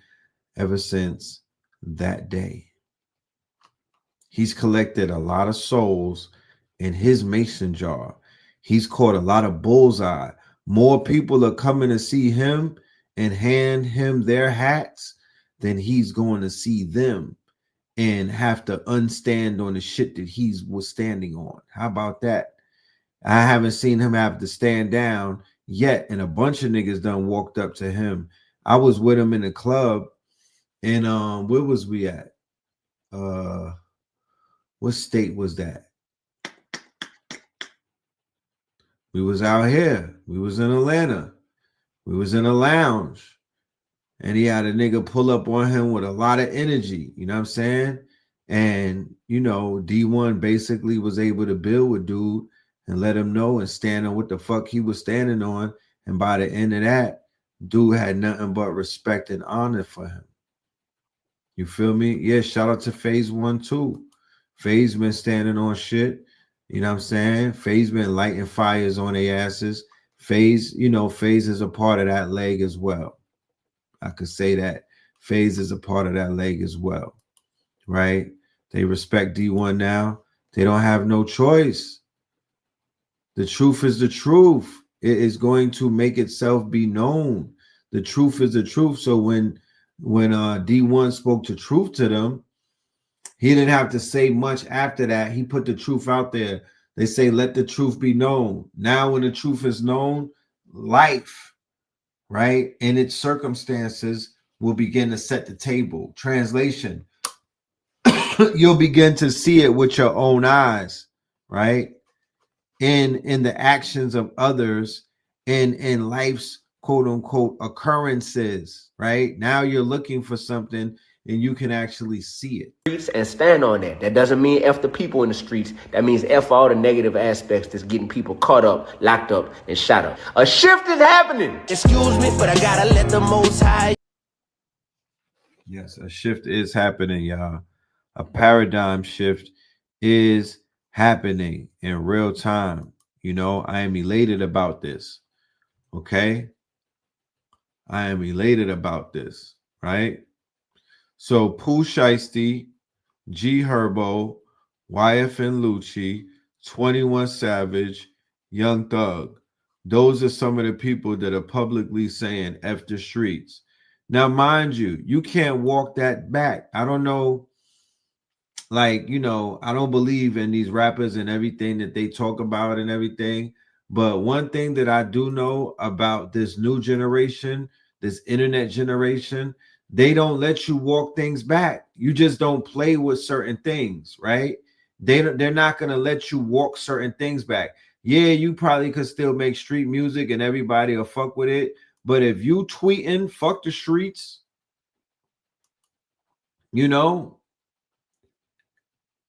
ever since that day. He's collected a lot of souls in his mason jar. He's caught a lot of bullseye. More people are coming to see him and hand him their hats than he's going to see them and have to unstand on the shit that he was standing on. How about that? I haven't seen him have to stand down yet, and a bunch of niggas done walked up to him. I was with him in the club, and where was we at? What state was that? We was out here. We was in Atlanta. We was in a lounge. And he had a nigga pull up on him with a lot of energy. You know what I'm saying? And, you know, D1 basically was able to build with dude and let him know and stand on what the fuck he was standing on. And by the end of that, dude had nothing but respect and honor for him. You feel me? Yeah, shout out to Phase 1 too. Phase been standing on shit. You know what I'm saying? Phase been lighting fires on their asses. Phase, you know, Phase is a part of that leg as well. I could say that. Phase is a part of that leg as well. Right? They respect D1 now. They don't have no choice. The truth is the truth. It is going to make itself be known. The truth is the truth. So when D1 spoke the truth to them, he didn't have to say much after that. He put the truth out there. They say, let the truth be known. Now, when the truth is known, life, right, and its circumstances will begin to set the table. Translation, you'll begin to see it with your own eyes, right? In the actions of others, in life's quote unquote occurrences, right? Now you're looking for something and you can actually see it. And stand on that. That doesn't mean F the people in the streets. That means F all the negative aspects that's getting people caught up, locked up, and shot up. A shift is happening. Excuse me, but I gotta let the Most High. Yes, a shift is happening, y'all. A paradigm shift is happening in real time. You know, I am elated about this. Okay? I am elated about this, right? So Pooh Shiesty, G Herbo, YFN Lucci, 21 Savage, Young Thug. Those are some of the people that are publicly saying F the streets. Now, mind you, you can't walk that back. I don't know. Like, you know, I don't believe in these rappers and everything that they talk about and everything. But one thing that I do know about this new generation, this internet generation, they don't let you walk things back. You just don't play with certain things, right? They're not going to let you walk certain things back. Yeah, you probably could still make street music and everybody will fuck with it. But if you tweeting, fuck the streets, you know,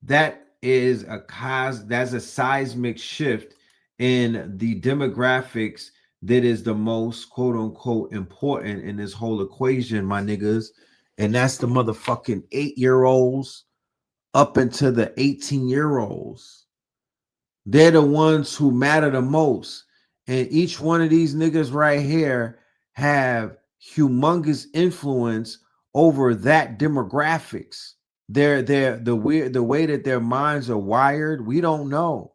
that's a seismic shift in the demographics that is the most quote unquote important in this whole equation, my niggas. And that's the motherfucking 8-year-olds up into the 18-year-olds. They're the ones who matter the most. And each one of these niggas right here have humongous influence over that demographics. They're the way that their minds are wired, we don't know.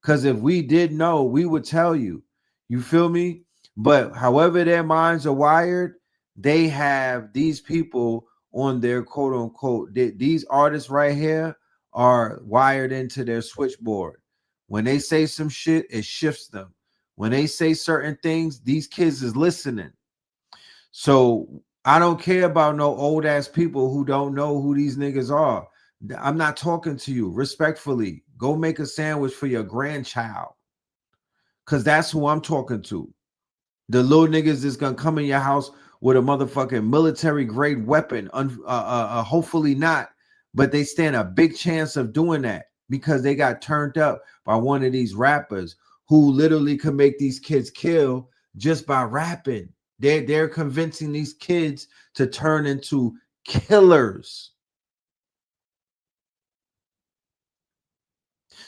Because if we did know, we would tell you. You feel me? But however their minds are wired, they have these people on their quote unquote, these artists right here are wired into their switchboard. When they say some shit, it shifts them. When they say certain things, these kids is listening. So I don't care about no old ass people who don't know who these niggas are. I'm not talking to you. Respectfully, go make a sandwich for your grandchild. Because that's who I'm talking to. The little niggas is going to come in your house with a motherfucking military grade weapon. Hopefully not. But they stand a big chance of doing that because they got turned up by one of these rappers who literally can make these kids kill just by rapping. They're convincing these kids to turn into killers.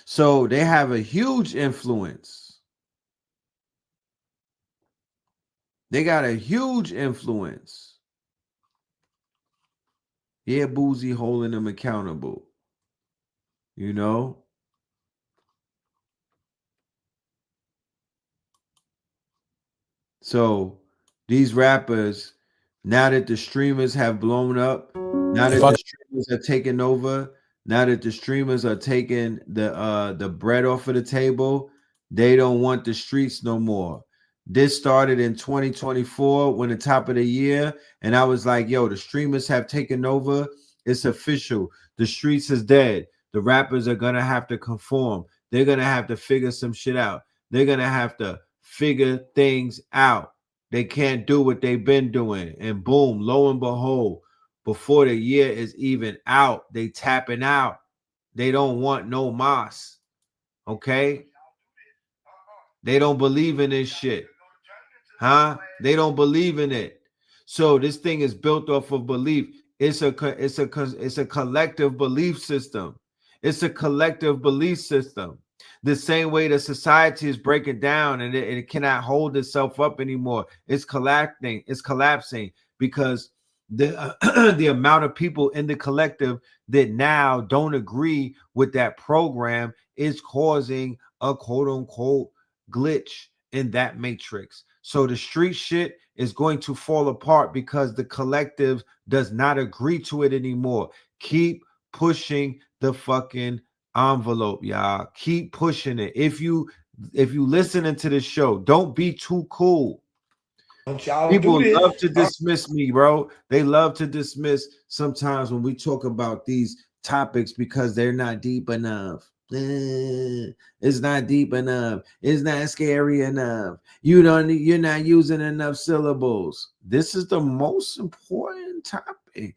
So they have a huge influence. They got a huge influence. Yeah, Boozy holding them accountable. You know? So these rappers, now that the streamers have blown up, now that the streamers are taking over, now that the streamers are taking the bread off of the table, they don't want the streets no more. This started in 2024 when the top of the year, and I was like, yo, the streamers have taken over. It's official. The streets is dead. The rappers are gonna have to conform. They're gonna have to figure some shit out. They're gonna have to figure things out. They can't do what they've been doing. And boom, lo and behold, before the year is even out, they tapping out. They don't want no mas. Okay? They don't believe in this shit. Huh? They don't believe in it. So this thing is built off of belief. It's a collective belief system. It's a collective belief system. The same way that society is breaking down and it cannot hold itself up anymore. It's collapsing. It's collapsing because the the amount of people in the collective that now don't agree with that program is causing a quote unquote glitch in that matrix. So the street shit is going to fall apart because the collective does not agree to it anymore. Keep pushing the fucking envelope, y'all. Keep pushing it. If you listening to this show, don't be too cool. People love to dismiss me, bro. They love to dismiss sometimes when we talk about these topics because they're not deep enough. It's not deep enough. It's not scary enough. You're not using enough syllables. This is the most important topic.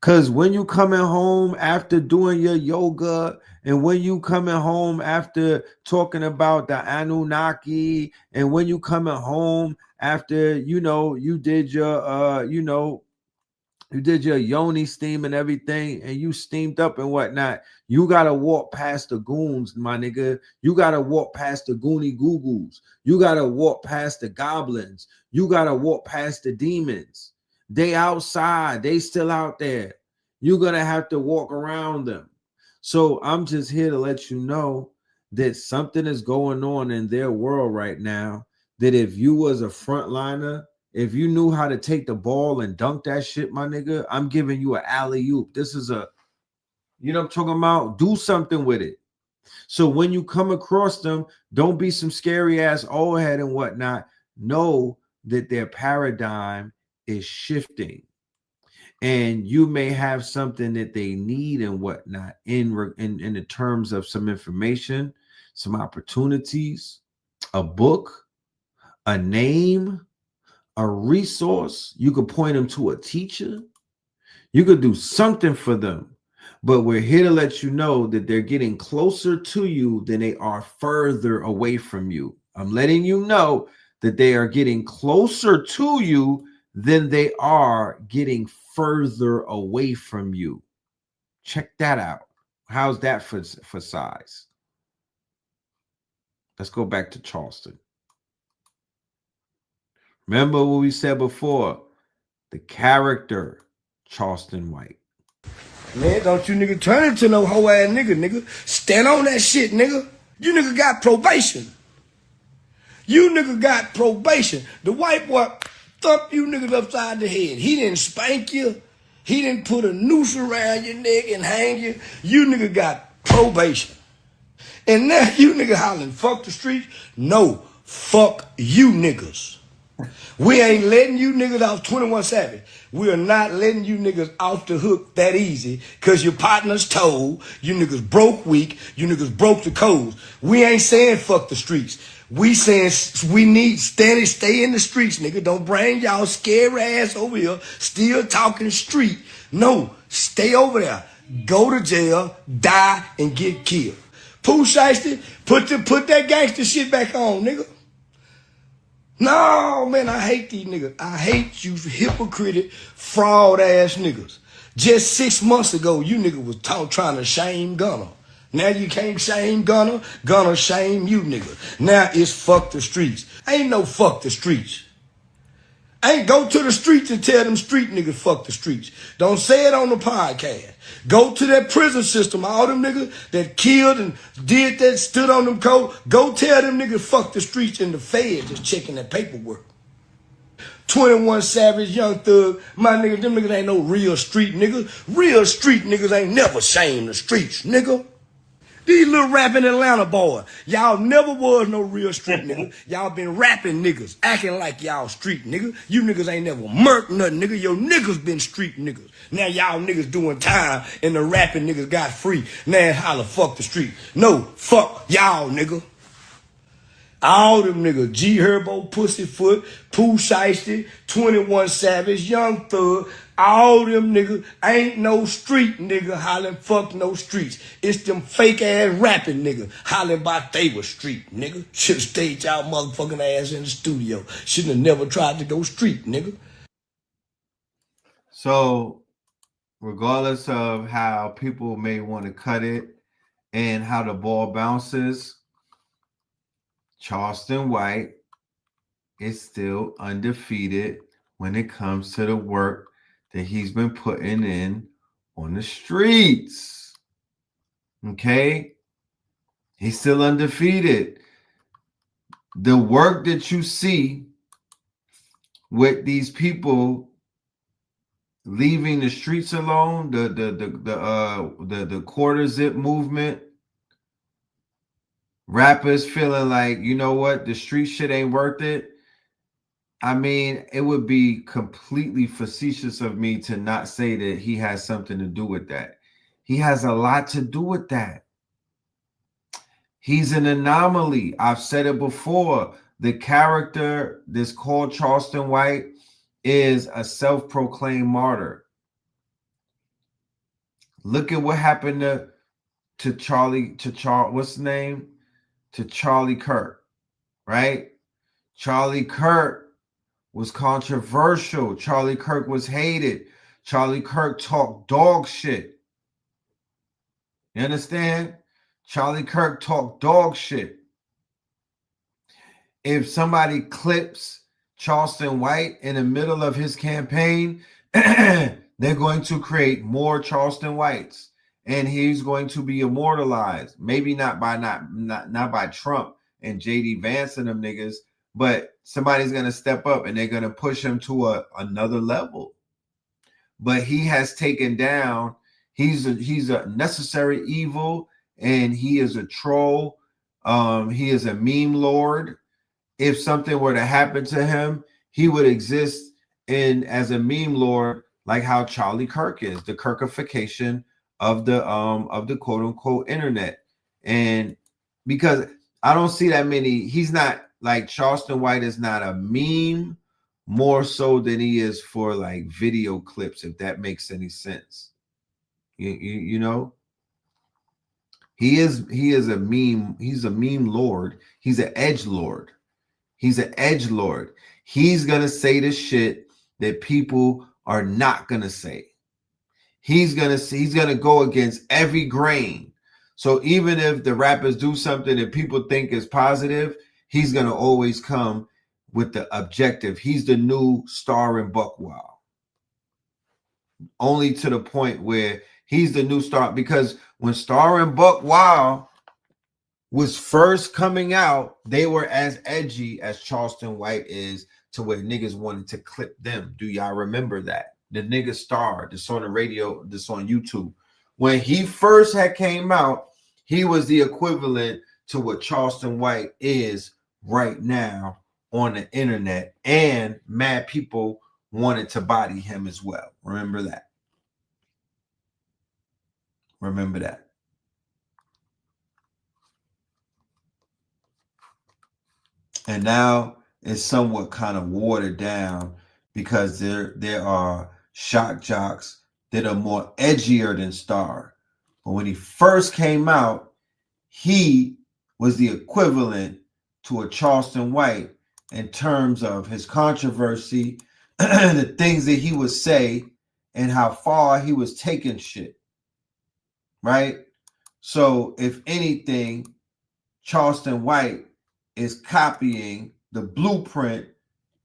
Because when you coming home after doing your yoga, and when you coming home after talking about the Anunnaki, and when you coming home after, you did your, you did your yoni steam and everything, and you steamed up and whatnot, you got to walk past the goons, my nigga. You got to walk past the goony goo-goos. You got to walk past the goblins. You got to walk past the demons. They outside. They still out there. You're going to have to walk around them. So I'm just here to let you know that something is going on in their world right now, that if you was a frontliner, if you knew how to take the ball and dunk that shit, my nigga, I'm giving you an alley-oop. This is a, you know what I'm talking about? Do something with it. So when you come across them, don't be some scary ass old head and whatnot. Know that their paradigm is shifting. And you may have something that they need and whatnot in the terms of some information, some opportunities, a book, a name, a resource. You could point them to a teacher. You could do something for them. But we're here to let you know that they're getting closer to you than they are further away from you. I'm letting you know that they are getting closer to you than they are getting further away from you. Check that out. How's that for size? Let's go back to Charleston. Remember what we said before, the character, Charleston White. Man, don't you nigga turn into no hoe ass nigga. Stand on that shit, nigga. You nigga got probation. You nigga got probation. The white boy thumped you niggas upside the head. He didn't spank you. He didn't put a noose around your neck and hang you. You nigga got probation. And now you nigga hollering, fuck the streets. No, fuck you niggas. We ain't letting you niggas off 21 Savage. We are not letting you niggas off the hook that easy because your partner's told. You niggas broke weak. You niggas broke the codes. We ain't saying fuck the streets. We saying we need stay in the streets, nigga. Don't bring y'all scary ass over here still talking street. No, stay over there. Go to jail, die, and get killed. Pooh Shiesty, put that gangster shit back on, nigga. No, man, I hate these niggas. I hate you hypocritic, fraud ass niggas. Just 6 months ago, you nigga was trying to shame Gunner. Now you can't shame Gunner. Gunner shame you nigga. Now it's fuck the streets. Ain't no fuck the streets. Ain't go to the streets and tell them street niggas fuck the streets. Don't say it on the podcast. Go to that prison system, all them niggas that killed and did that, stood on them codes. Go tell them niggas fuck the streets and the feds just checking that paperwork. 21 Savage, Young Thug, my niggas, them niggas ain't no real street niggas. Real street niggas ain't never shamed the streets, nigga. These little rapping Atlanta boys, y'all never was no real street niggas. Y'all been rapping niggas, acting like y'all street niggas. You niggas ain't never murked nothing, nigga. Your niggas been street niggas. Now y'all niggas doing time and the rapping niggas got free. Now holla, fuck the street. No, fuck y'all, nigga. All them niggas, G Herbo, Pussyfoot, Pooh Shiesty, 21 Savage, Young Thug, all them niggas ain't no street nigga hollering fuck no streets. It's them fake ass rapping niggas hollering about they was street nigga. Should've stayed y'all motherfucking ass in the studio. Shouldn't have never tried to go street nigga. So, regardless of how people may want to cut it and how the ball bounces, Charleston White is still undefeated when it comes to the work that he's been putting in on the streets. Okay? He's still undefeated. The work that you see with these people leaving the streets alone, the quarter zip movement, rappers feeling like, you know what, the street shit ain't worth it. I mean, it would be completely facetious of me to not say that he has something to do with that. He has a lot to do with that. He's an anomaly. I've said it before. The character that's called Charleston White is a self-proclaimed martyr. Look at what happened to Charlie Kirk, right? Charlie Kirk was controversial. Charlie Kirk was hated. Charlie Kirk talked dog shit. You understand? Charlie Kirk talked dog shit. If somebody clips Charleston White in the middle of his campaign, they're going to create more Charleston Whites, and he's going to be immortalized. Maybe not by Trump and JD Vance and them niggas, but somebody's going to step up and they're going to push him to another level. But he has taken down, he's a necessary evil, and he is a troll. He is a meme lord. If something were to happen to him, he would exist as a meme lord, like how Charlie Kirk is, the Kirkification of the quote unquote internet. And because I don't see that many, he's not like Charleston White is not a meme more so than he is for like video clips, if that makes any sense. You know, he is a meme. He's a meme lord. He's an edge lord. He's an edge lord. He's gonna say the shit that people are not gonna say. He's gonna go against every grain. So even if the rappers do something that people think is positive, he's gonna always come with the objective. He's the new Star and Buck Wild. Only to the point where he's the new star, because when Star and Buck Wild was first coming out, they were as edgy as Charleston White is, to where niggas wanted to clip them. Do y'all remember that? The nigga Star, that's on the radio, that's on YouTube. When he first had came out, he was the equivalent to what Charleston White is right now on the internet, and mad people wanted to body him as well. Remember that. Remember that. And now it's somewhat kind of watered down, because there are shock jocks that are more edgier than Star. But when he first came out, he was the equivalent to a Charleston White in terms of his controversy, the things that he would say, and how far he was taking shit. Right? So if anything, Charleston White is copying the blueprint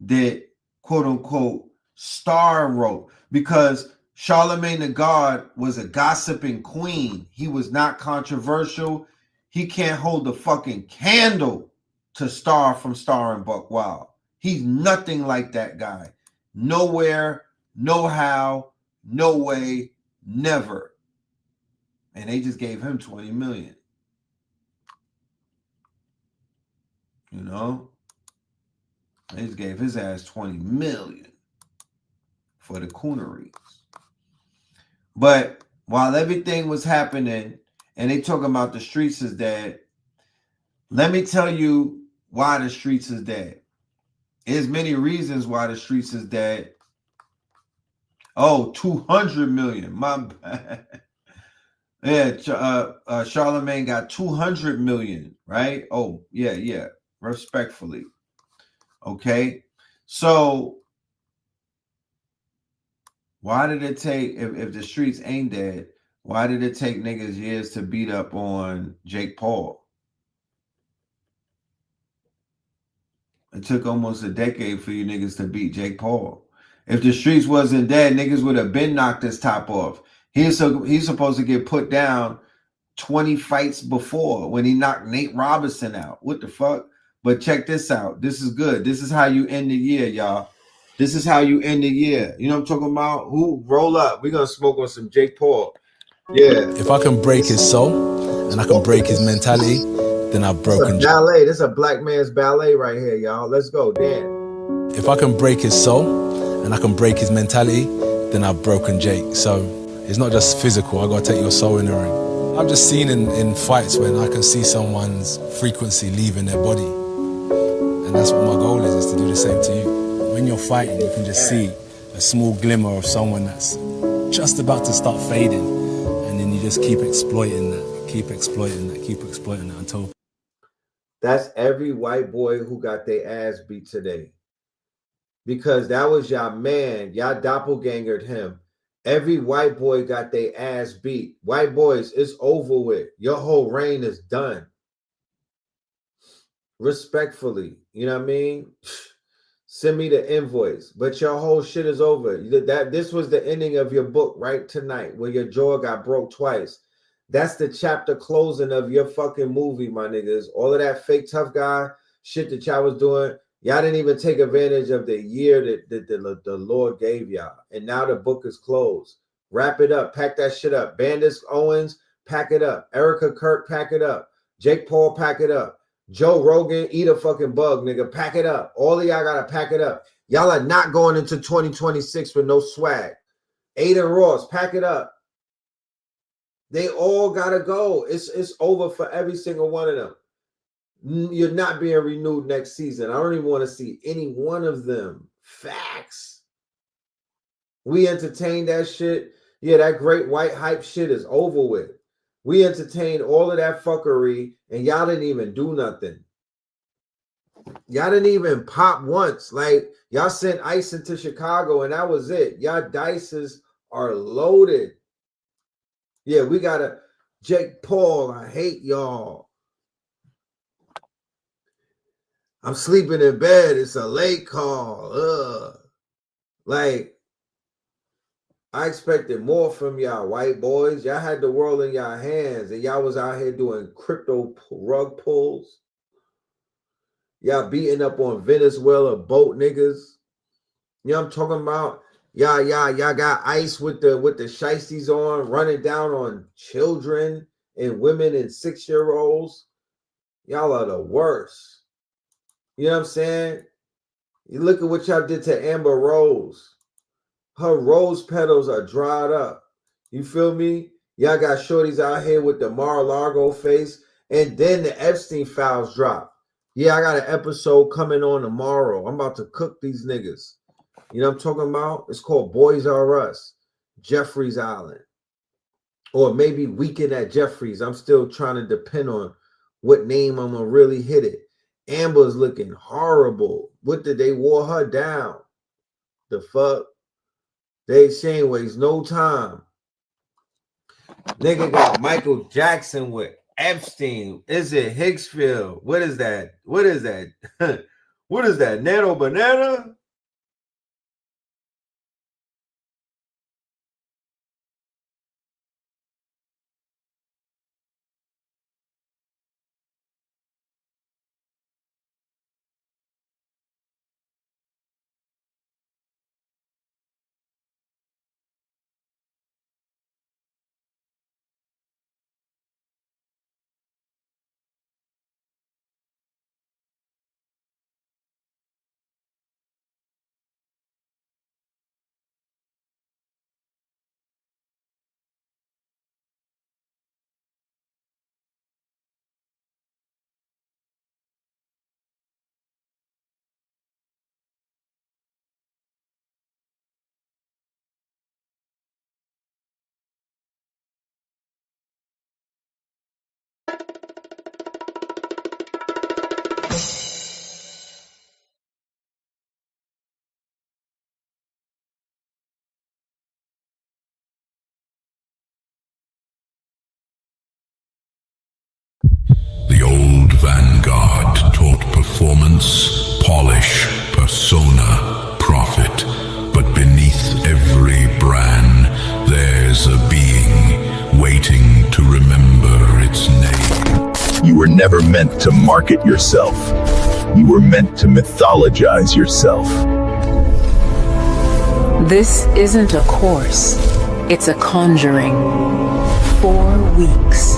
that quote unquote star wrote, because Charlemagne the God was a gossiping queen. He was not controversial. He can't hold the fucking candle to Star from Star and Buck Wild. He's nothing like that guy. Nowhere, no how, no way, never. And they just gave him 20 million. You know? They just gave his ass 20 million for the cooneries. But while everything was happening and they talking about the streets is dead, let me tell you why the streets is dead. There's many reasons why the streets is dead. Oh, 200 million. My bad. Yeah, Charlemagne got 200 million, right? Oh, yeah. Respectfully. Okay. So why did it take, if the streets ain't dead, why did it take niggas years to beat up on Jake Paul? It took almost a decade for you niggas to beat Jake Paul. If the streets wasn't dead, niggas would have been knocked his top off. He's supposed to get put down 20 fights before when he knocked Nate Robinson out. What the fuck? But check this out. This is good. This is how you end the year, y'all. This is how you end the year. You know what I'm talking about? Who roll up? We're gonna smoke on some Jake Paul. Yeah. If I can break his soul and I can break his mentality, then I've broken Jake. Ballet. This is a black man's ballet right here, y'all. Let's go, Dan. If I can break his soul and I can break his mentality, then I've broken Jake. So it's not just physical. I gotta take your soul in the ring. I've just seen in fights when I can see someone's frequency leaving their body. And that's what my goal is to do the same to you. When you're fighting, you can just see a small glimmer of someone that's just about to start fading. And then you just keep exploiting that, keep exploiting that until... That's every white boy who got their ass beat today. Because that was y'all man. Y'all doppelgangered him. Every white boy got their ass beat. White boys, it's over with. Your whole reign is done. Respectfully. You know what I mean? Send me the invoice. But your whole shit is over. This was the ending of your book right tonight, where your jaw got broke twice. That's the chapter closing of your fucking movie, my niggas. All of that fake tough guy shit that y'all was doing. Y'all didn't even take advantage of the year that the Lord gave y'all. And now the book is closed. Wrap it up. Pack that shit up. Bandis Owens, pack it up. Erica Kirk, pack it up. Jake Paul, pack it up. Joe Rogan, eat a fucking bug, nigga. Pack it up. All of y'all gotta pack it up. Y'all are not going into 2026 with no swag. Aiden Ross, pack it up. They all gotta go. It's over for every single one of them. You're not being renewed next season. I don't even want to see any one of them. Facts. We entertained that shit. Yeah, that great white hype shit is over with. We entertained all of that fuckery, and y'all didn't even do nothing. Y'all didn't even pop once. Like, y'all sent ice into Chicago, and that was it. Y'all dices are loaded. Yeah, we got a Jake Paul. I hate y'all. I'm sleeping in bed. It's a late call. Ugh. Like, I expected more from y'all, white boys. Y'all had the world in y'all hands, and y'all was out here doing crypto rug pulls. Y'all beating up on Venezuela boat niggas. You know what I'm talking about? Y'all got ice with the shiesties on, running down on children and women and 6-year-olds. Y'all are the worst. You know what I'm saying? You look at what y'all did to Amber Rose. Her rose petals are dried up. You feel me? Y'all got shorties out here with the Mar-a-Lago face. And then the Epstein files drop. Yeah, I got an episode coming on tomorrow. I'm about to cook these niggas. You know what I'm talking about? It's called Boys R Us. Jeffries Island. Or maybe Weekend at Jeffries. I'm still trying to depend on what name I'm going to really hit it. Amber's looking horrible. What did they wore her down? The fuck? Dave Shane wastes no time. Nigga got Michael Jackson with Epstein. Is it Hicksfield? What is that? What is that? What is that? Nano Banana? not taught performance, polish, persona, profit, but beneath every brand, there's a being waiting to remember its name. You were never meant to market yourself. You were meant to mythologize yourself. This isn't a course. It's a conjuring. 4 weeks.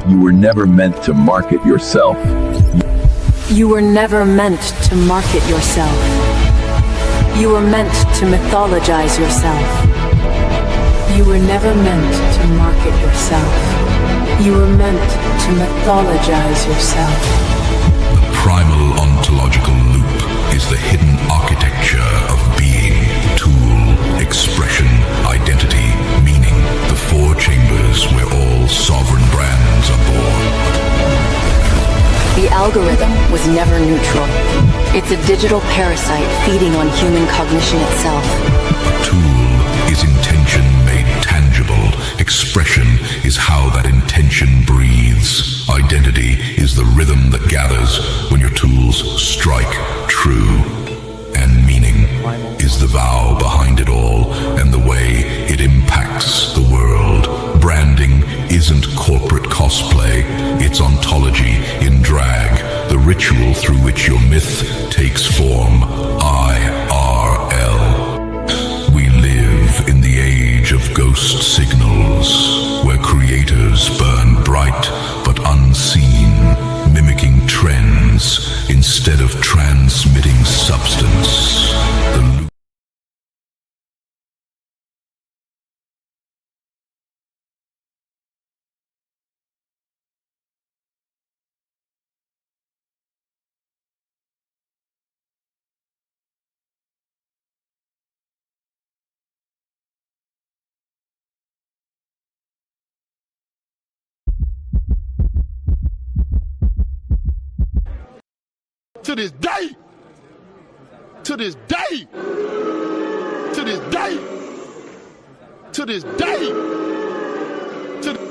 You were never meant to market yourself. You were never meant to market yourself. You were meant to mythologize yourself. You were never meant to market yourself. You were meant to mythologize yourself. The primal ontological loop is the hidden architecture of being, tool, expression, identity, meaning, the 4 chambers where all sovereign brands are born. The algorithm was never neutral. It's a digital parasite feeding on human cognition itself. A tool is intention made tangible. Expression is how that intention breathes. Identity is the rhythm that gathers when your tools strike true. And meaning is the vow behind it all and the way it impacts the world. Branding isn't corporate cosplay, it's ontology in drag, the ritual through which your myth takes form. IRL. We live in the age of ghost signals, where creators burn bright but unseen, mimicking trends instead of transmitting substance. The To this day, to this day, to this day, to this day, to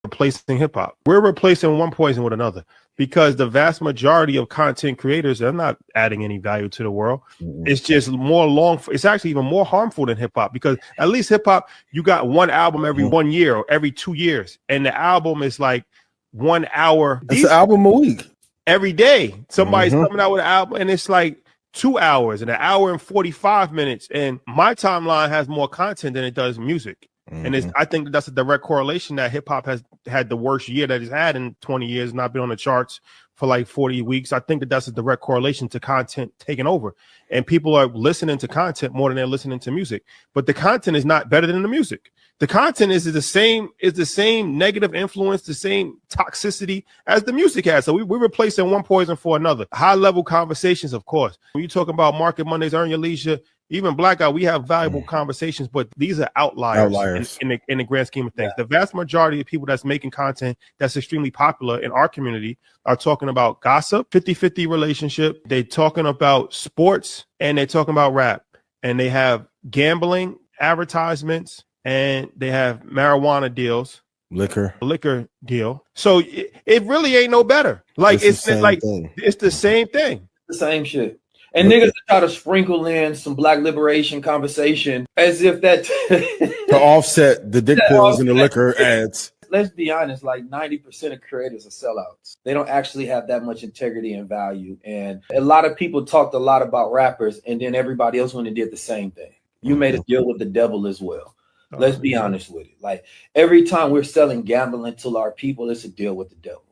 replacing hip hop. We're replacing one poison with another because the vast majority of content creators are not adding any value to the world. It's just it's actually even more harmful than hip hop because at least hip hop, you got one album every 1 year or every 2 years. And the album is like 1 hour. It's an album a week. Every day. Somebody's coming out with an album and it's like 2 hours and 1 hour and 45 minutes. And my timeline has more content than it does music. And I think that's a direct correlation that hip hop has had the worst year that it's had in 20 years, not been on the charts for like 40 weeks. I think that's a direct correlation to content taking over. And people are listening to content more than they're listening to music. But the content is not better than the music. The content is the same negative influence, the same toxicity as the music has. So we're replacing one poison for another. High level conversations, of course. When you talk about Market Mondays, Earn Your Leisure, even Blackout, we have valuable conversations, but these are outliers. In the grand scheme of things. The vast majority of people that's making content that's extremely popular in our community are talking about gossip, 50-50 relationship. They're talking about sports and they're talking about rap. And they have gambling, advertisements, and they have marijuana deals. Liquor deal. So it really ain't no better. Like it's the same thing. The same shit. And niggas try to sprinkle in some black liberation conversation as if that to offset the dick pills and the liquor ads. Let's be honest, like 90% of creators are sellouts. They don't actually have that much integrity and value. And a lot of people talked a lot about rappers and then everybody else went and did the same thing. You made a deal with the devil as well. Let's be honest with it. Like every time we're selling gambling to our people, it's a deal with the devil.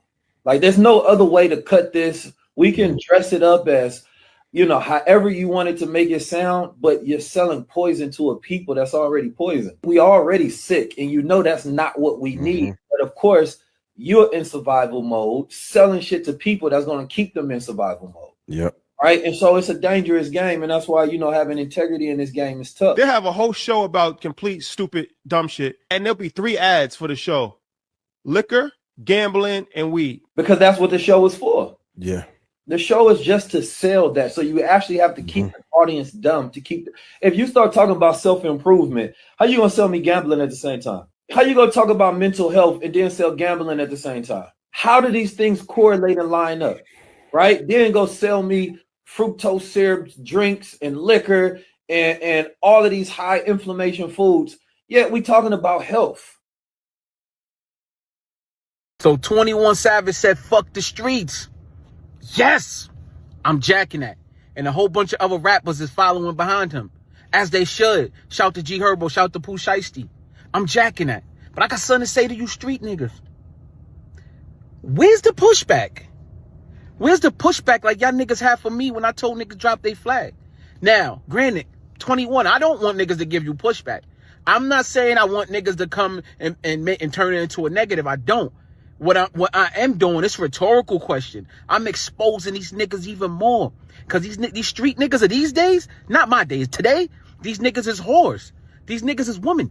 Like there's no other way to cut this. We can dress it up as however you wanted to make it sound, but you're selling poison to a people that's already poisoned. We already sick, and that's not what we need. But of course, you're in survival mode, selling shit to people that's going to keep them in survival mode. Yep. Right. And so it's a dangerous game. And that's why, having integrity in this game is tough. They have a whole show about complete, stupid, dumb shit. And there'll be 3 ads for the show: liquor, gambling, and weed. Because that's what the show is for. Yeah. The show is just to sell that. So you actually have to keep the audience dumb to keep. If you start talking about self-improvement, how you going to sell me gambling at the same time? How you going to talk about mental health and then sell gambling at the same time? How do these things correlate and line up? Right? Then go sell me fructose syrup drinks and liquor and all of these high inflammation foods. Yeah, we talking about health. So 21 Savage said, fuck the streets. Yes, I'm jacking that. And a whole bunch of other rappers is following behind him, as they should. Shout to G Herbo, shout to Pooh Shiesty. I'm jacking that. But I got something to say to you street niggas. Where's the pushback? Where's the pushback like y'all niggas have for me when I told niggas drop their flag? Now, granted, 21, I don't want niggas to give you pushback. I'm not saying I want niggas to come and turn it into a negative. I don't. What I am doing, it's a rhetorical question. I'm exposing these niggas even more. Because these street niggas of these days, not my days, today, these niggas is whores. These niggas is women.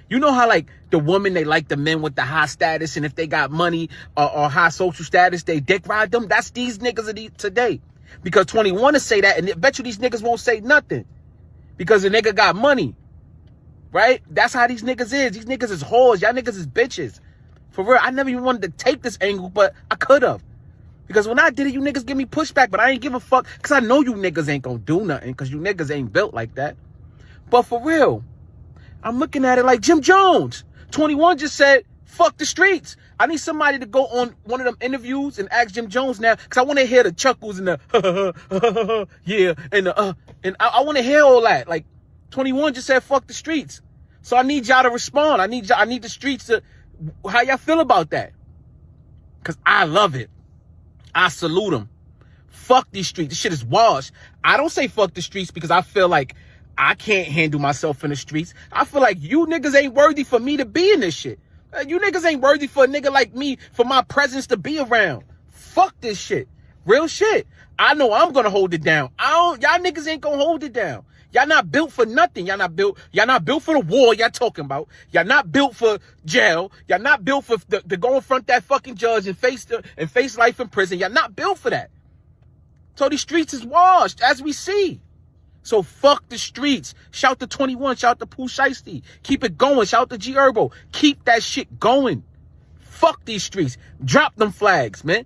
You know how, like, the women, they like the men with the high status, and if they got money or high social status, they dick ride them? That's these niggas of today. Because 21 to say that, and I bet you these niggas won't say nothing. Because the nigga got money. Right? That's how these niggas is. These niggas is whores. Y'all niggas is bitches. For real, I never even wanted to take this angle, but I could have. Because when I did it, you niggas give me pushback, but I ain't give a fuck. Because I know you niggas ain't gonna do nothing, because you niggas ain't built like that. But for real, I'm looking at it like Jim Jones. 21 just said, fuck the streets. I need somebody to go on one of them interviews and ask Jim Jones now, because I want to hear the chuckles and the yeah, and I want to hear all that. Like, 21 just said, fuck the streets. So I need y'all to respond. I need the streets to, how y'all feel about that? Because I love it. I salute them. Fuck these streets. This shit is washed. I don't say fuck the streets because I feel like I can't handle myself in the streets. I feel like you niggas ain't worthy for me to be in this shit. You niggas ain't worthy for a nigga like me, for my presence to be around. Fuck this shit. Real shit. I know I'm gonna hold it down. Y'all niggas ain't gonna hold it down. Y'all not built for nothing. Y'all not built for the war y'all talking about. Y'all not built for jail. Y'all not built for to go in front of that fucking judge and face life in prison. Y'all not built for that. So these streets is washed, as we see. So fuck the streets. Shout to 21. Shout to Pooh Shiesty. Keep it going. Shout to G Herbo. Keep that shit going. Fuck these streets. Drop them flags, man.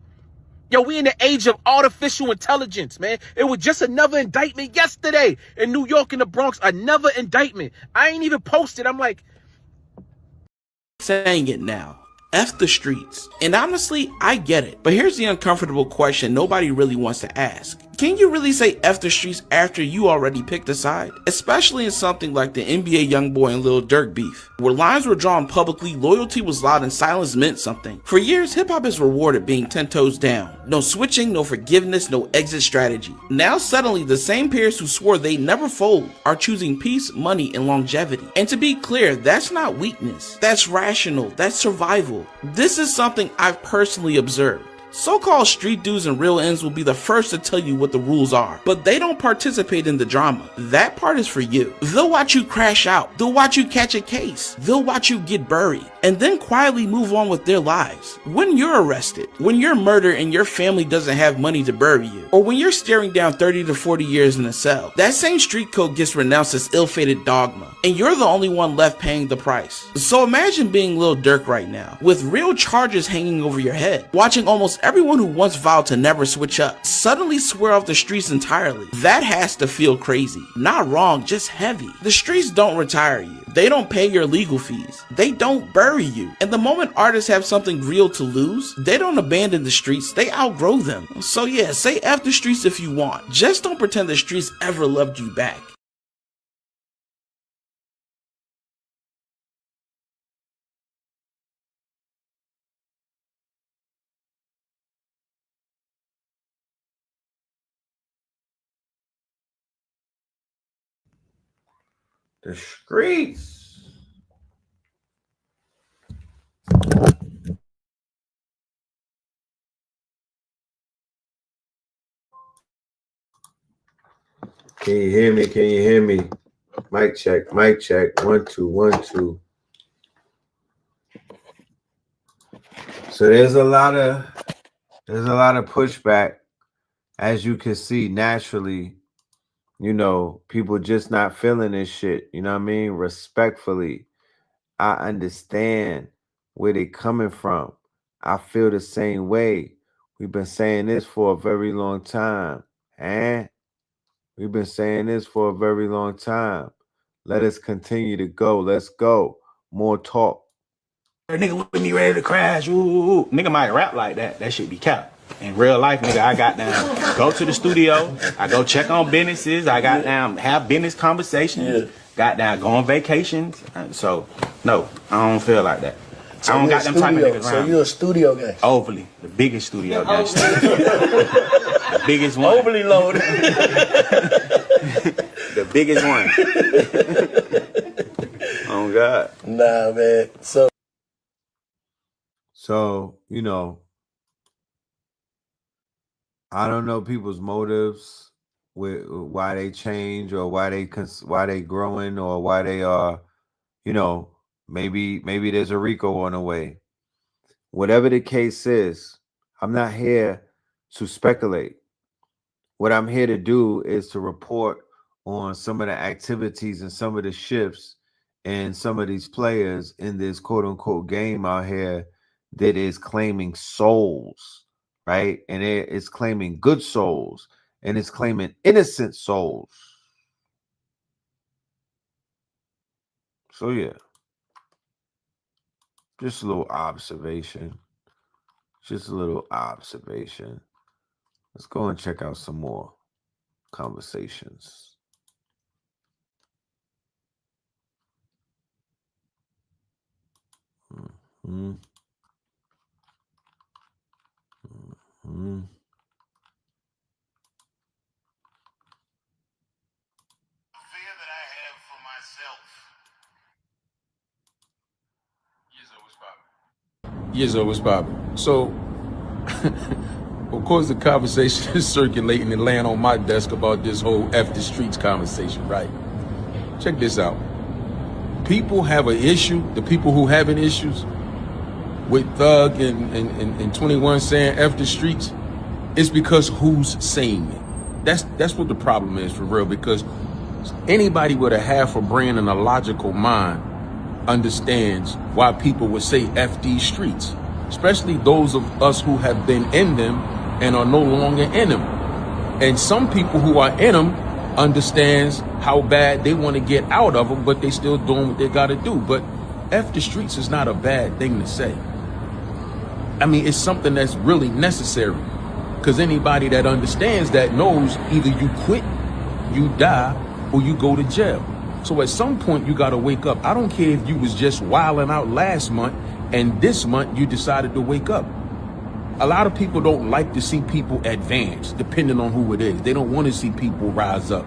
Yo, we in the age of artificial intelligence, man. It was just another indictment yesterday in New York and the Bronx. Another indictment. I ain't even posted. I'm like, saying it now. F the streets. And honestly, I get it. But here's the uncomfortable question nobody really wants to ask. Can you really say F the streets after you already picked a side? Especially in something like the NBA YoungBoy and Lil Durk beef, where lines were drawn publicly, loyalty was loud, and silence meant something. For years, hip-hop is rewarded being 10 toes down. No switching, no forgiveness, no exit strategy. Now suddenly, the same peers who swore they never fold are choosing peace, money, and longevity. And to be clear, that's not weakness. That's rational. That's survival. This is something I've personally observed. So-called street dudes and real ends will be the first to tell you what the rules are, but they don't participate in the drama. That part is for you. They'll watch you crash out. They'll watch you catch a case. They'll watch you get buried, and then quietly move on with their lives. When you're arrested, when you're murdered and your family doesn't have money to bury you, or when you're staring down 30 to 40 years in a cell, that same street code gets renounced as ill-fated dogma, and you're the only one left paying the price. So imagine being Lil Durk right now, with real charges hanging over your head, watching almost everyone who once vowed to never switch up suddenly swear off the streets entirely. That has to feel crazy. Not wrong, just heavy. The streets don't retire you. They don't pay your legal fees. They don't bury you. And the moment artists have something real to lose, they don't abandon the streets, they outgrow them. So yeah, say F the streets if you want. Just don't pretend the streets ever loved you back. The streets. Can you hear me? Can you hear me? Mic check, mic check. 1 2 1 2. So there's a lot of pushback, as you can see naturally. You know, people just not feeling this shit. You know what I mean? Respectfully, I understand where they coming from. I feel the same way. We've been saying this for a very long time. We've been saying this for a very long time. Let us continue to go. Let's go. More talk. A nigga with me ready to crash. Ooh. Nigga might rap like that. That shit be capped. In real life, nigga, I got down, go to the studio, I go check on businesses, I got down, have business conversations, got down, go on vacations. So, no, I don't feel like that. So I don't got them type of niggas So around. you a studio guy? Overly, the biggest studio gangster. The biggest one. Overly loaded. The biggest one. Oh God. Nah, man. So, you know, I don't know people's motives with why they change or why they growing or why they are, you know, maybe there's a Rico on the way. Whatever the case is, I'm not here to speculate. What I'm here to do is to report on some of the activities and some of the shifts and some of these players in this quote unquote game out here that is claiming souls, right? And it is claiming good souls and it's claiming innocent souls. So yeah, just a little observation. Just a little observation. Let's go and check out some more conversations. Mm-hmm. Mm-hmm. Years what's poppin'? So, of course, the conversation is circulating and laying on my desk about this whole F the streets conversation, right? Check this out. People have an issue, the people who having issues with Thug and 21 saying F the streets, it's because who's saying it. That's what the problem is for real, because anybody with a half a brain and a logical mind understands why people would say F these streets, especially those of us who have been in them and are no longer in them. And some people who are in them understands how bad they want to get out of them, but they still doing what they got to do. But F the streets is not a bad thing to say. I mean, it's something that's really necessary, because anybody that understands that knows either you quit, you die, or you go to jail. So at some point you got to wake up. I don't care if you was just wilding out last month and this month you decided to wake up. A lot of people don't like to see people advance, depending on who it is. They don't want to see people rise up.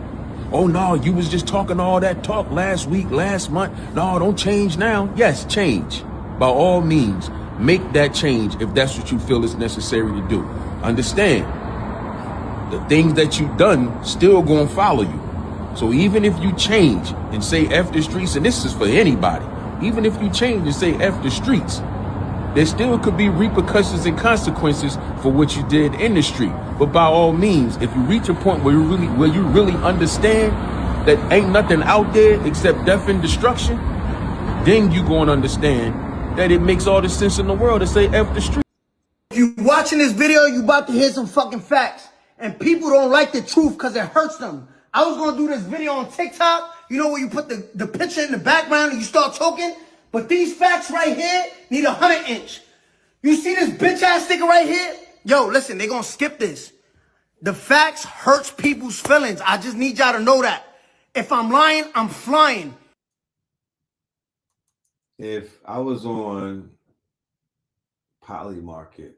Oh no, you was just talking all that talk last week, last month. No, don't change now. Yes, change. By all means, make that change if that's what you feel is necessary to do. Understand, the things that you've done still gonna follow you. So even if you change and say F the streets, and this is for anybody, even if you change and say F the streets, there still could be repercussions and consequences for what you did in the street. But by all means, if you reach a point where you really understand that ain't nothing out there except death and destruction, then you gonna understand that it makes all the sense in the world to say F the street. If you watching this video, you about to hear some fucking facts. And people don't like the truth because it hurts them. I was going to do this video on TikTok. You know where you put the picture in the background and you start talking? But these facts right here need 100-inch. You see this bitch ass sticker right here? Yo, listen, they going to skip this. The facts hurts people's feelings. I just need y'all to know that. If I'm lying, I'm flying. If I was on Poly Market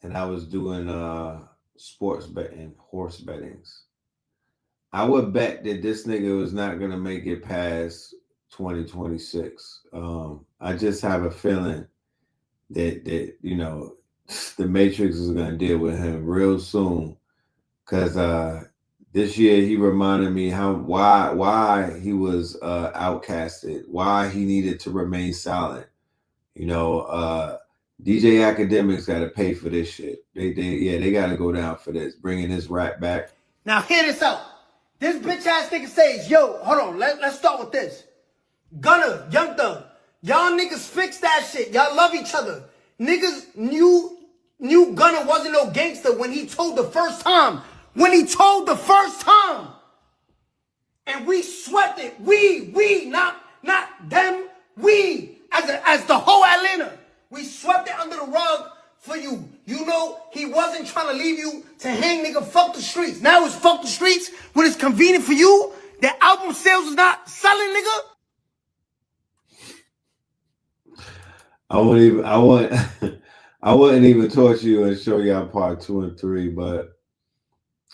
and I was doing sports betting, horse bettings, I would bet that this nigga was not gonna make it past 2026. I just have a feeling that you know the Matrix is gonna deal with him real soon. Cause this year he reminded me why he was outcasted, why he needed to remain silent. You know, DJ Academics got to pay for this shit. They got to go down for this, bringing this rap back. Now hear this out. This bitch ass nigga says, yo, hold on, let's start with this. Gunner, Young Thug, y'all niggas fix that shit. Y'all love each other. Niggas knew Gunner wasn't no gangster when he told the first time. When he told the first time. And we swept it. We, not them. We, as the whole Atlanta. We swept it under the rug for you. You know, he wasn't trying to leave you to hang, nigga. Fuck the streets. Now it's fuck the streets. When it's convenient for you, the album sales is not selling, nigga. I wouldn't even torture you and show y'all part 2 and 3, but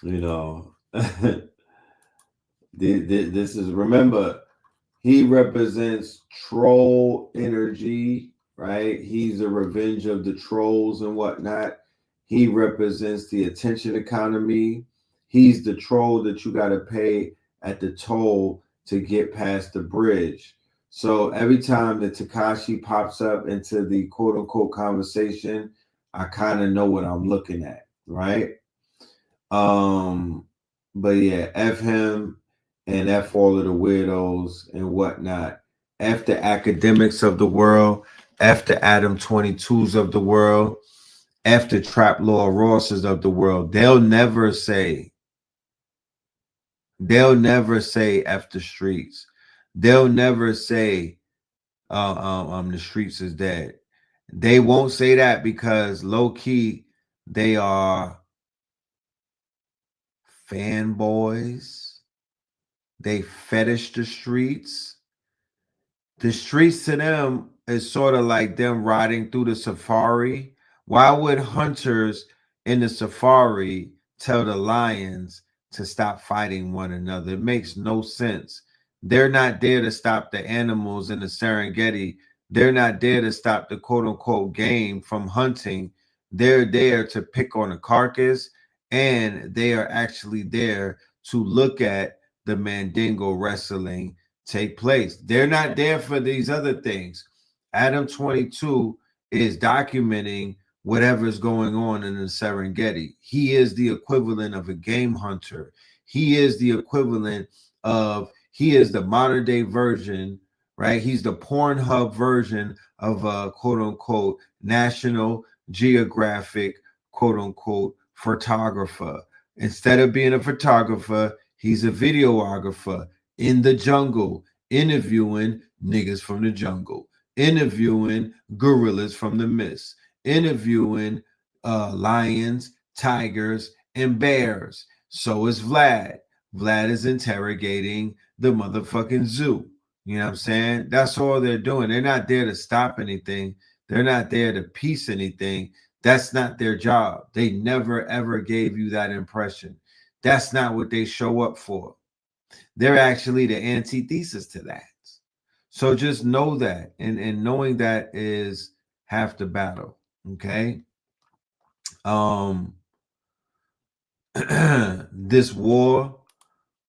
you know, this is, remember, he represents troll energy, right? He's a revenge of the trolls and whatnot. He represents the attention economy. He's the troll that you got to pay at the toll to get past the bridge. So every time that Tekashi pops up into the quote unquote conversation, I kind of know what I'm looking at, right? But yeah, F him and F all of the weirdos and whatnot. F the academics of the world, F the Adam 22s of the world, F the Trap Law Rosses of the world. They'll never say F the streets. They'll never say the streets is dead. They won't say that because low key they are fanboys. They fetish the streets. The streets to them is sort of like them riding through the safari. Why would hunters in the safari tell the lions to stop fighting one another? It makes no sense. They're not there to stop the animals in the Serengeti. They're not there to stop the quote unquote game from hunting. They're there to pick on a carcass, and they are actually there to look at the Mandingo wrestling take place. They're not there for these other things. Adam 22 is documenting whatever's going on in the Serengeti. He is the equivalent of a game hunter. He is the equivalent of, he is the modern day version, right? He's the Pornhub version of a quote unquote National Geographic quote unquote photographer. Instead of being a photographer, he's a videographer in the jungle, interviewing niggas from the jungle, interviewing gorillas from the mist, interviewing lions, tigers, and bears. So is Vlad. Vlad is interrogating the motherfucking zoo. You know what I'm saying? That's all they're doing. They're not there to stop anything. They're not there to piece anything. That's not their job. They never, ever gave you that impression. That's not what they show up for. They're actually the antithesis to that. So just know that. And knowing that is half the battle. Okay. This war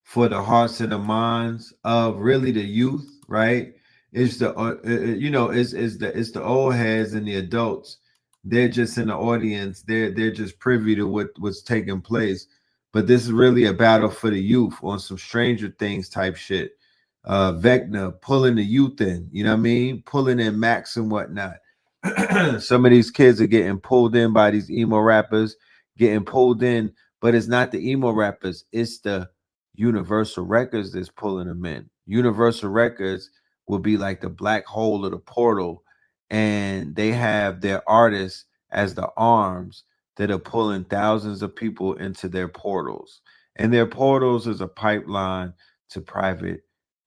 for the hearts and the minds of really the youth, right? It's the it's the old heads and the adults. They're just in the audience. They're just privy to what's taking place. But this is really a battle for the youth on some Stranger Things type shit. Vecna pulling the youth in, you know what I mean? Pulling in Max and whatnot. Some of these kids are getting pulled in by these emo rappers, getting pulled in, but it's not the emo rappers, it's the Universal Records that's pulling them in. Universal Records will be like the black hole of the portal, and they have their artists as the arms that are pulling thousands of people into their portals. And their portals is a pipeline to private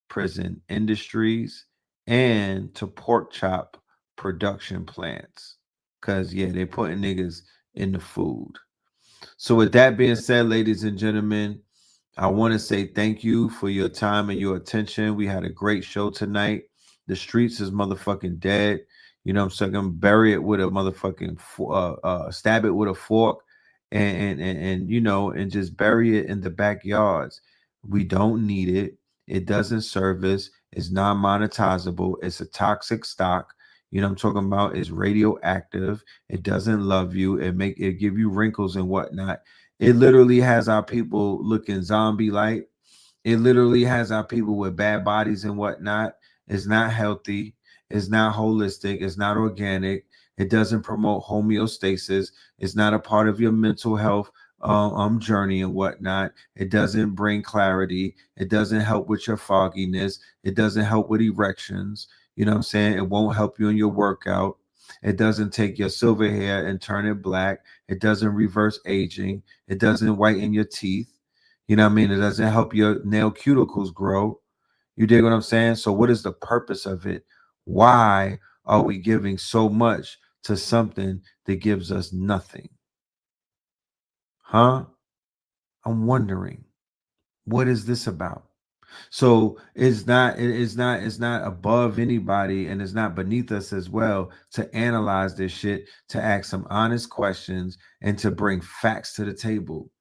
prison industries and to pork chop production plants. Because, yeah, they're putting niggas in the food. So with that being said, ladies and gentlemen, I want to say thank you for your time and your attention. We had a great show tonight. The streets is motherfucking dead. You know what I'm saying? Bury it with a motherfucking stab it with a fork and you know, and just bury it in the backyards. We don't need it. It doesn't serve us. It's non-monetizable. It's a toxic stock. You know what I'm talking about? It's radioactive. It doesn't love you. It give you wrinkles and whatnot. It literally has our people looking zombie-like. It literally has our people with bad bodies and whatnot. It's not healthy. It's not holistic. It's not organic. It doesn't promote homeostasis. It's not a part of your mental health journey and whatnot. It doesn't bring clarity. It doesn't help with your fogginess. It doesn't help with erections. You know what I'm saying? It won't help you in your workout. It doesn't take your silver hair and turn it black. It doesn't reverse aging. It doesn't whiten your teeth. You know what I mean? It doesn't help your nail cuticles grow. You dig what I'm saying? So what is the purpose of it? Why are we giving so much to something that gives us nothing? Huh? I'm wondering, what is this about? So it's not above anybody, and it's not beneath us as well to analyze this shit, to ask some honest questions, and to bring facts to the table.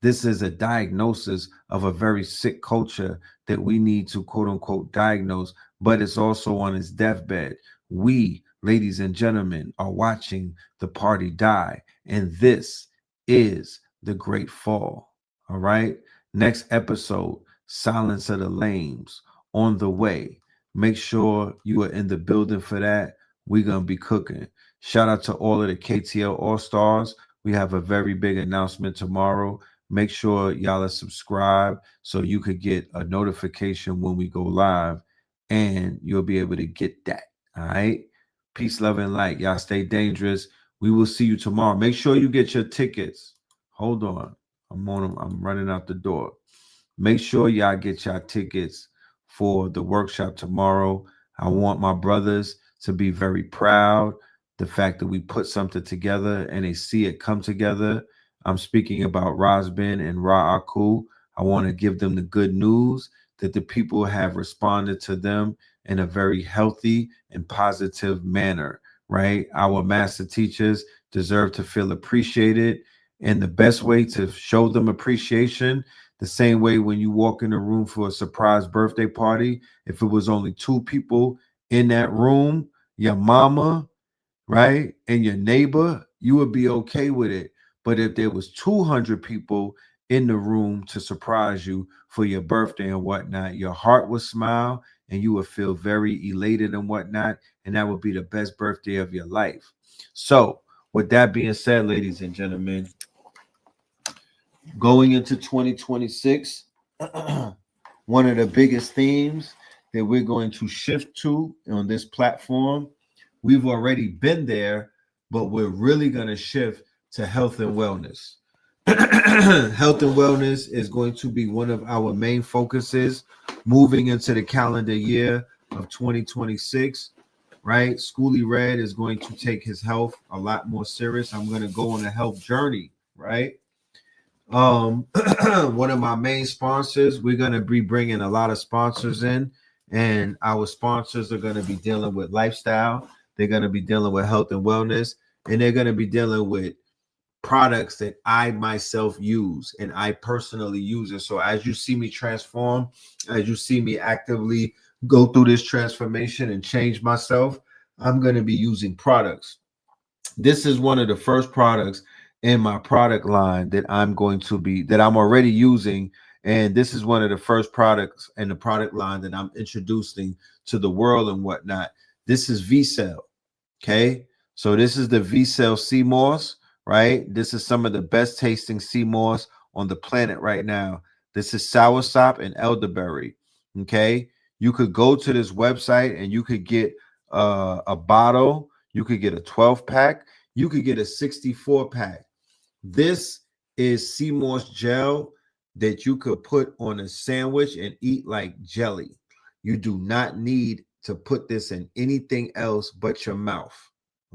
This is a diagnosis of a very sick culture that we need to quote unquote diagnose, but it's also on its deathbed. We, ladies and gentlemen, are watching the party die, and this is the great fall. All right. Next episode, Silence of the Lames, on the way. Make sure you are in the building for that. We're going to be cooking. Shout out to all of the KTL All Stars. We have a very big announcement tomorrow. Make sure y'all are subscribed so you could get a notification when we go live, and you'll be able to get that. All right. Peace, love, and light. Y'all stay dangerous. We will see you tomorrow. Make sure you get your tickets. Hold on. I'm running out the door. Make sure y'all get y'all tickets for the workshop tomorrow. I want my brothers to be very proud. The fact that we put something together and they see it come together. I'm speaking about Razbin and Ra Aku. I want to give them the good news that the people have responded to them in a very healthy and positive manner, right? Our master teachers deserve to feel appreciated. And the best way to show them appreciation, the same way when you walk in a room for a surprise birthday party, if it was only 2 people in that room, your mama, right, and your neighbor, you would be okay with it. But if there was 200 people in the room to surprise you for your birthday and whatnot, your heart would smile and you would feel very elated and whatnot, and that would be the best birthday of your life. So with that being said, ladies and gentlemen, going into 2026, one of the biggest themes that we're going to shift to on this platform, we've already been there, but we're really going to shift to health and wellness. Health and wellness is going to be one of our main focuses moving into the calendar year of 2026, right? Schoolie Red is going to take his health a lot more serious. I'm going to go on a health journey, right? One of my main sponsors, we're going to be bringing a lot of sponsors in, and our sponsors are going to be dealing with lifestyle. They're going to be dealing with health and wellness, and they're going to be dealing with products that I myself use and I personally use it. So as you see me transform, as you see me actively go through this transformation and change myself, I'm going to be using products. This is one of the first products in my product line that I'm already using. And this is one of the first products in the product line that I'm introducing to the world and whatnot. This is V-Cell. Okay. So this is the V-Cell sea moss, right? This is some of the best tasting sea moss on the planet right now. This is soursop and elderberry. Okay. You could go to this website and you could get a bottle. You could get a 12-pack. You could get a 64-pack. This is sea moss gel that you could put on a sandwich and eat like jelly. You do not need to put this in anything else but your mouth.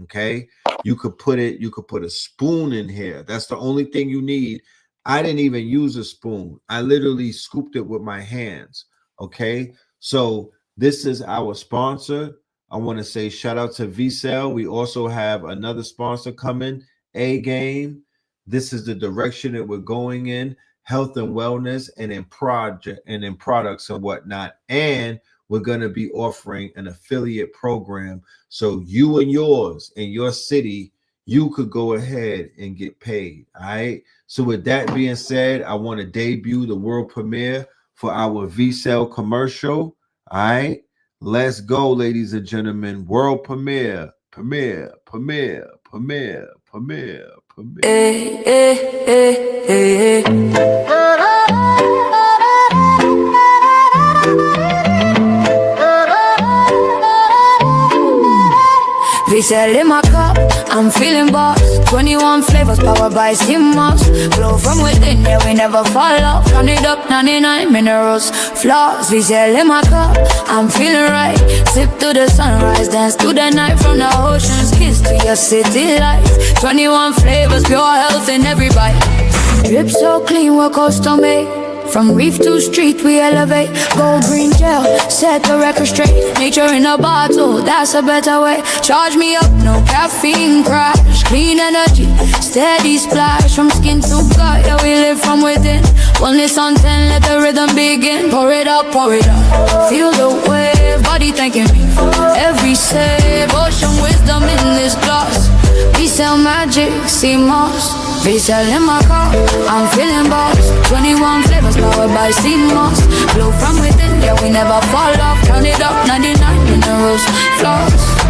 Okay. You could put a spoon in here. That's the only thing you need. I didn't even use a spoon. I literally scooped it with my hands. Okay. So this is our sponsor. I want to say shout out to VCell. We also have another sponsor coming, A Game. This is the direction that we're going in, health and wellness, and in products and whatnot. And we're going to be offering an affiliate program. So you and yours in your city, you could go ahead and get paid. All right. So with that being said, I want to debut the world premiere for our VCell commercial. All right. Let's go, ladies and gentlemen. World premiere. VCell in my cup, I'm feeling boss. 21 flavors powered by steam moss. Flow from within, yeah, we never fall off. Count it up, 99 minerals, flaws. VCell in my cup, I'm feeling right. Sip to the sunrise, dance to the night. From the ocean's kiss to your city lights. 21 flavors, pure health in every bite. Drip so clean, we're custom made. From reef to street, we elevate. Gold green gel, set the record straight. Nature in a bottle, that's a better way. Charge me up, no caffeine crash. Clean energy, steady splash. From skin to gut, yeah, we live from within. Wellness on 10, let the rhythm begin. Pour it up, pour it up. Feel the wave, body thanking me. Every save, ocean wisdom in this glass. VCell magic, sea moss. VCell in my car, I'm feeling boss. 21 flavors powered by sea moss. Flow from within, yeah, we never fall off. Count it up, 99 minerals, flaws.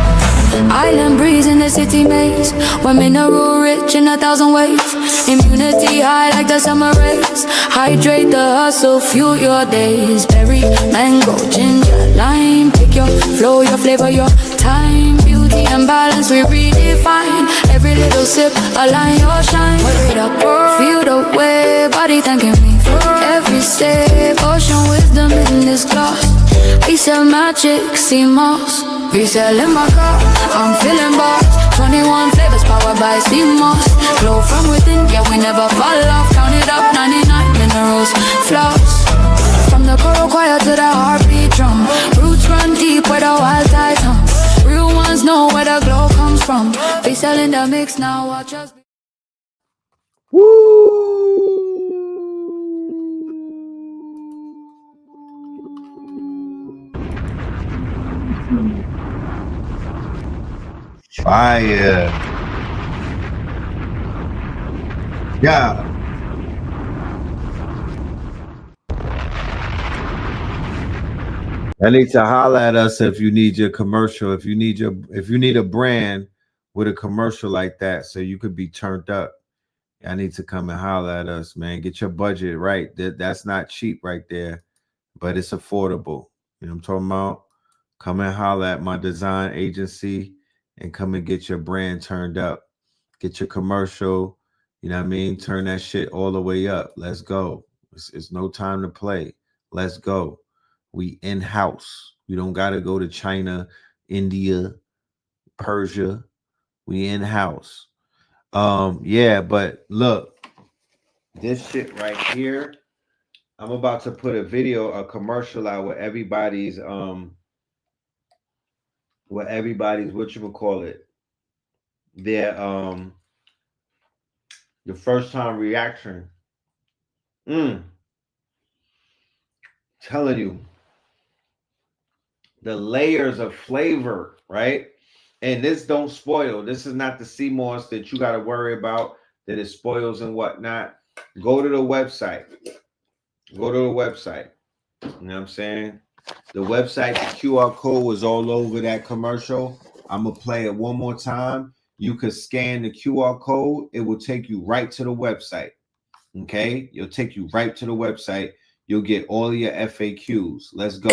Island breeze in the city maze. We're mineral rich in 1,000 ways. Immunity high like the summer rays. Hydrate the hustle, fuel your days. Berry, mango, ginger, lime. Pick your flow, your flavor, your time. Beauty and balance we redefine. Every little sip, align your shine. Pour it up, feel the way, body thanking me. Every sip, ocean wisdom in this glass. VCell magic, sea moss. VCell in my car, I'm feeling boss. 21 flavors powered by sea moss. Glow from within, yeah, we never fall off. Count it up, 99 minerals, flaws. From the coral choir to the heartbeat drum. Roots run deep where the wild tides hum. Real ones know where the glow comes from. VCell in the mix now, watch us. Fire. Yeah. I need to holler at us if you need your commercial, if you need a brand with a commercial like that so you could be turned up. I need to come and holler at us, man. Get your budget right. That's not cheap right there, but it's affordable. You know what I'm talking about? Come and holler at my design agency and come and get your brand turned up. Get your commercial, you know what I mean? Turn that shit all the way up. Let's go. It's no time to play. Let's go. We in-house. We don't got to go to China, India, Persia. We in-house. Yeah, but look, this shit right here, I'm about to put a commercial out with everybody's whatchamacallit, their the first time reaction. Telling you the layers of flavor, right? And this don't spoil. This is not the sea moss that you got to worry about that it spoils and whatnot. Go to the website. Go to the website. You know what I'm saying? The website, the QR code was all over that commercial. I'm going to play it one more time. You could scan the QR code. It will take you right to the website. Okay? It'll take you right to the website. You'll get all of your FAQs. Let's go.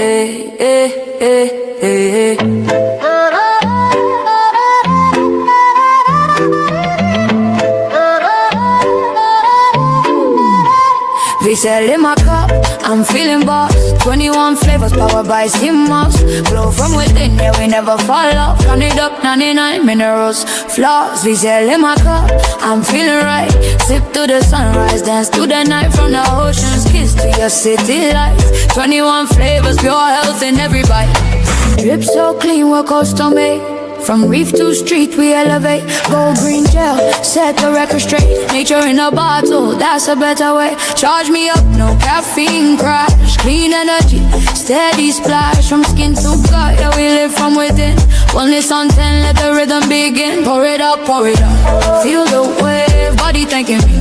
V7 in my cup, I'm feeling boss. 21 flavors powered by skim moss. Glow from within, yeah, we never fall off. Count it up, 99 minerals, flaws. V7 in my cup, I'm feeling right. Sip to the sunrise, dance to the night. From the ocean's kiss to your city lights. 21 flavors, pure health in every bite. Drip so clean, we're custom made. From reef to street, we elevate. Gold green gel, set the record straight. Nature in a bottle, that's a better way. Charge me up, no caffeine crash. Clean energy, steady splash. From skin to gut, yeah, we live from within. Wellness on 10, let the rhythm begin. Pour it up, pour it up. Feel the wave, body thanking me.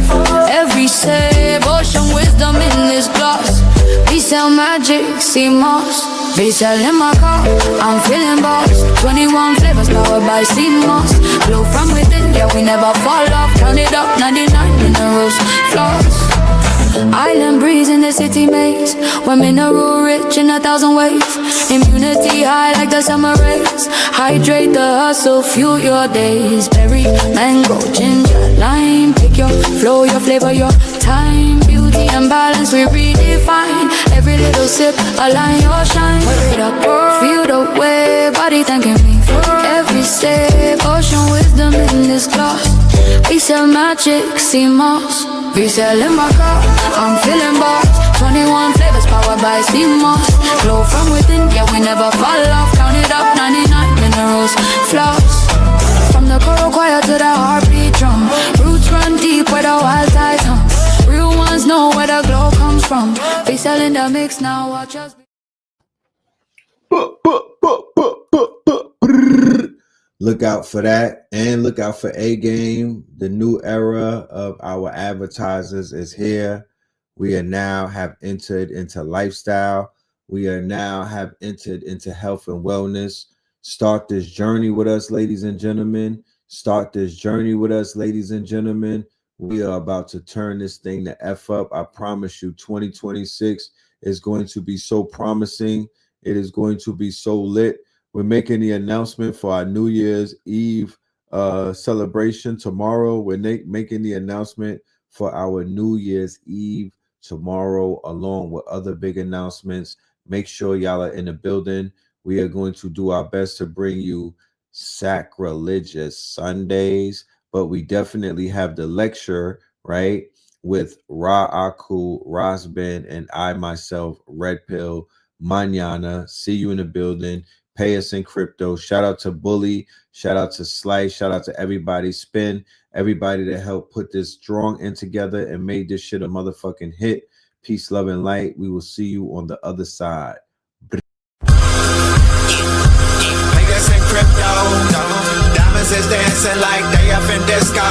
Every save, ocean wisdom in this glass. We sell magic, see moss. V7 in my car, I'm feeling boss. 21 flavors powered by sea moss. Glow from within, yeah, we never fall off. Count it up, 99 minerals, flaws. Island breeze in the city maze. We're mineral rich in 1,000 ways. Immunity high like the summer rays. Hydrate the hustle, fuel your days. Berry, mango, ginger, lime. Pick your flow, your flavor, your time. Beauty and balance we redefine. Every little sip, align your shine. Wear it up, feel the way. Body thanking me for every step. Ocean wisdom in this glass. We sell magic, see moss. V7 in my car, I'm feeling boss. 21 flavors powered by sea moss. Glow from within, yeah, we never fall off. Count it up, 99 minerals, flaws. From the coral choir to the heartbeat drum. Roots run deep where the wild tides hum. Real ones know where the glow comes from. V7 in the mix now, watch us. Look out for that, and look out for A Game. The new era of our advertisers is here. We are now have entered into lifestyle. We are now have entered into health and wellness. Start this journey with us, ladies and gentlemen. Start this journey with us, ladies and gentlemen. We are about to turn this thing to F up. I promise you, 2026 is going to be so promising. It is going to be so lit. We're making the announcement for our New Year's Eve celebration tomorrow. We're making the announcement for our New Year's Eve tomorrow, along with other big announcements. Make sure y'all are in the building. We are going to do our best to bring you sacrilegious Sundays, but we definitely have the lecture, right, with Ra Aku, Rasben, and I myself, Red Pill, Mañana. See you in the building. Pay us in crypto. Shout out to Bully. Shout out to Slice. Shout out to everybody. Spin. Everybody that helped put this strong in together and made this shit a motherfucking hit. Peace, love, and light. We will see you on the other side. Niggas in crypto. Diamonds is dancing like they up in disco.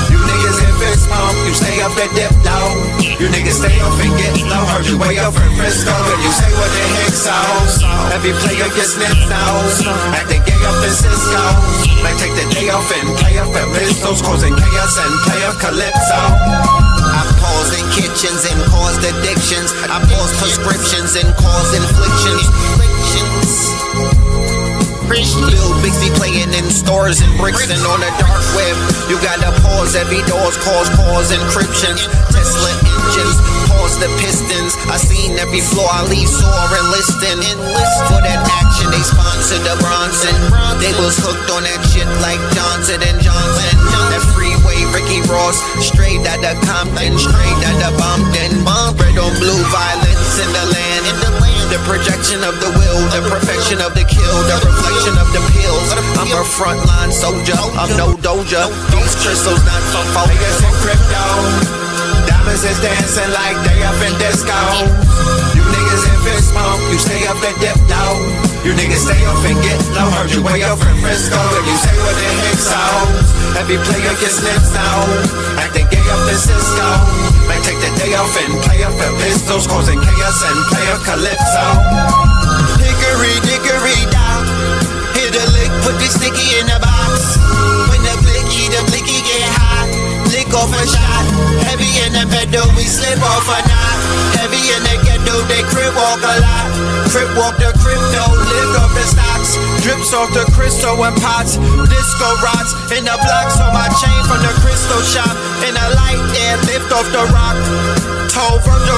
You niggas in fist pump. You stay up at dip though. You niggas stay up and get low. Heard you way up in Frisco. And you say what the heck so. Every player gets snipped out. Acting gay up in Cisco. Might take the day off and play up at Ristos. Causing chaos and play up Calypso. I pause in kitchens and caused addictions. I pause prescriptions and cause inflictions. Lil Bixby playing in stores and bricks and on the dark web. You gotta pause every doors, cause encryption. Tesla engines, pause the pistons. I seen every floor I leave sore enlisting. For that action, they sponsored the Bronson. They was hooked on that shit like Johnson and Johnson. That freeway, Ricky Ross, straight out of Compton, straight out of Bumpton. Red on blue, violence in the land. The projection of the will, the perfection of the kill, the reflection of the pills. I'm a frontline soldier, I'm no doja. These crystals not from niggas in crypto. Diamonds is dancing like they up in disco. You niggas in fist pump, you stay up and dip though. You niggas stay up and get low. Heard you way up in Frisco. And you say what the heck so. Every player gets snipped now. Acting gay up in Cisco. Might take the day off and play up at Pistols. Causing chaos and play up Calypso. Hickory dickory down. Hit a lick, put the sticky in the box. When the blicky get hot. Lick off a shot. Heavy in the pedal, we slip off a knot. Heavy in the ghetto, they crib walk a lot. Crib walk the crypto, lift up the stocks. Drips off the crystal and pots. Disco rods in the blocks on my chain from the crystal shop. In the light air lift off the rock. Told Virgil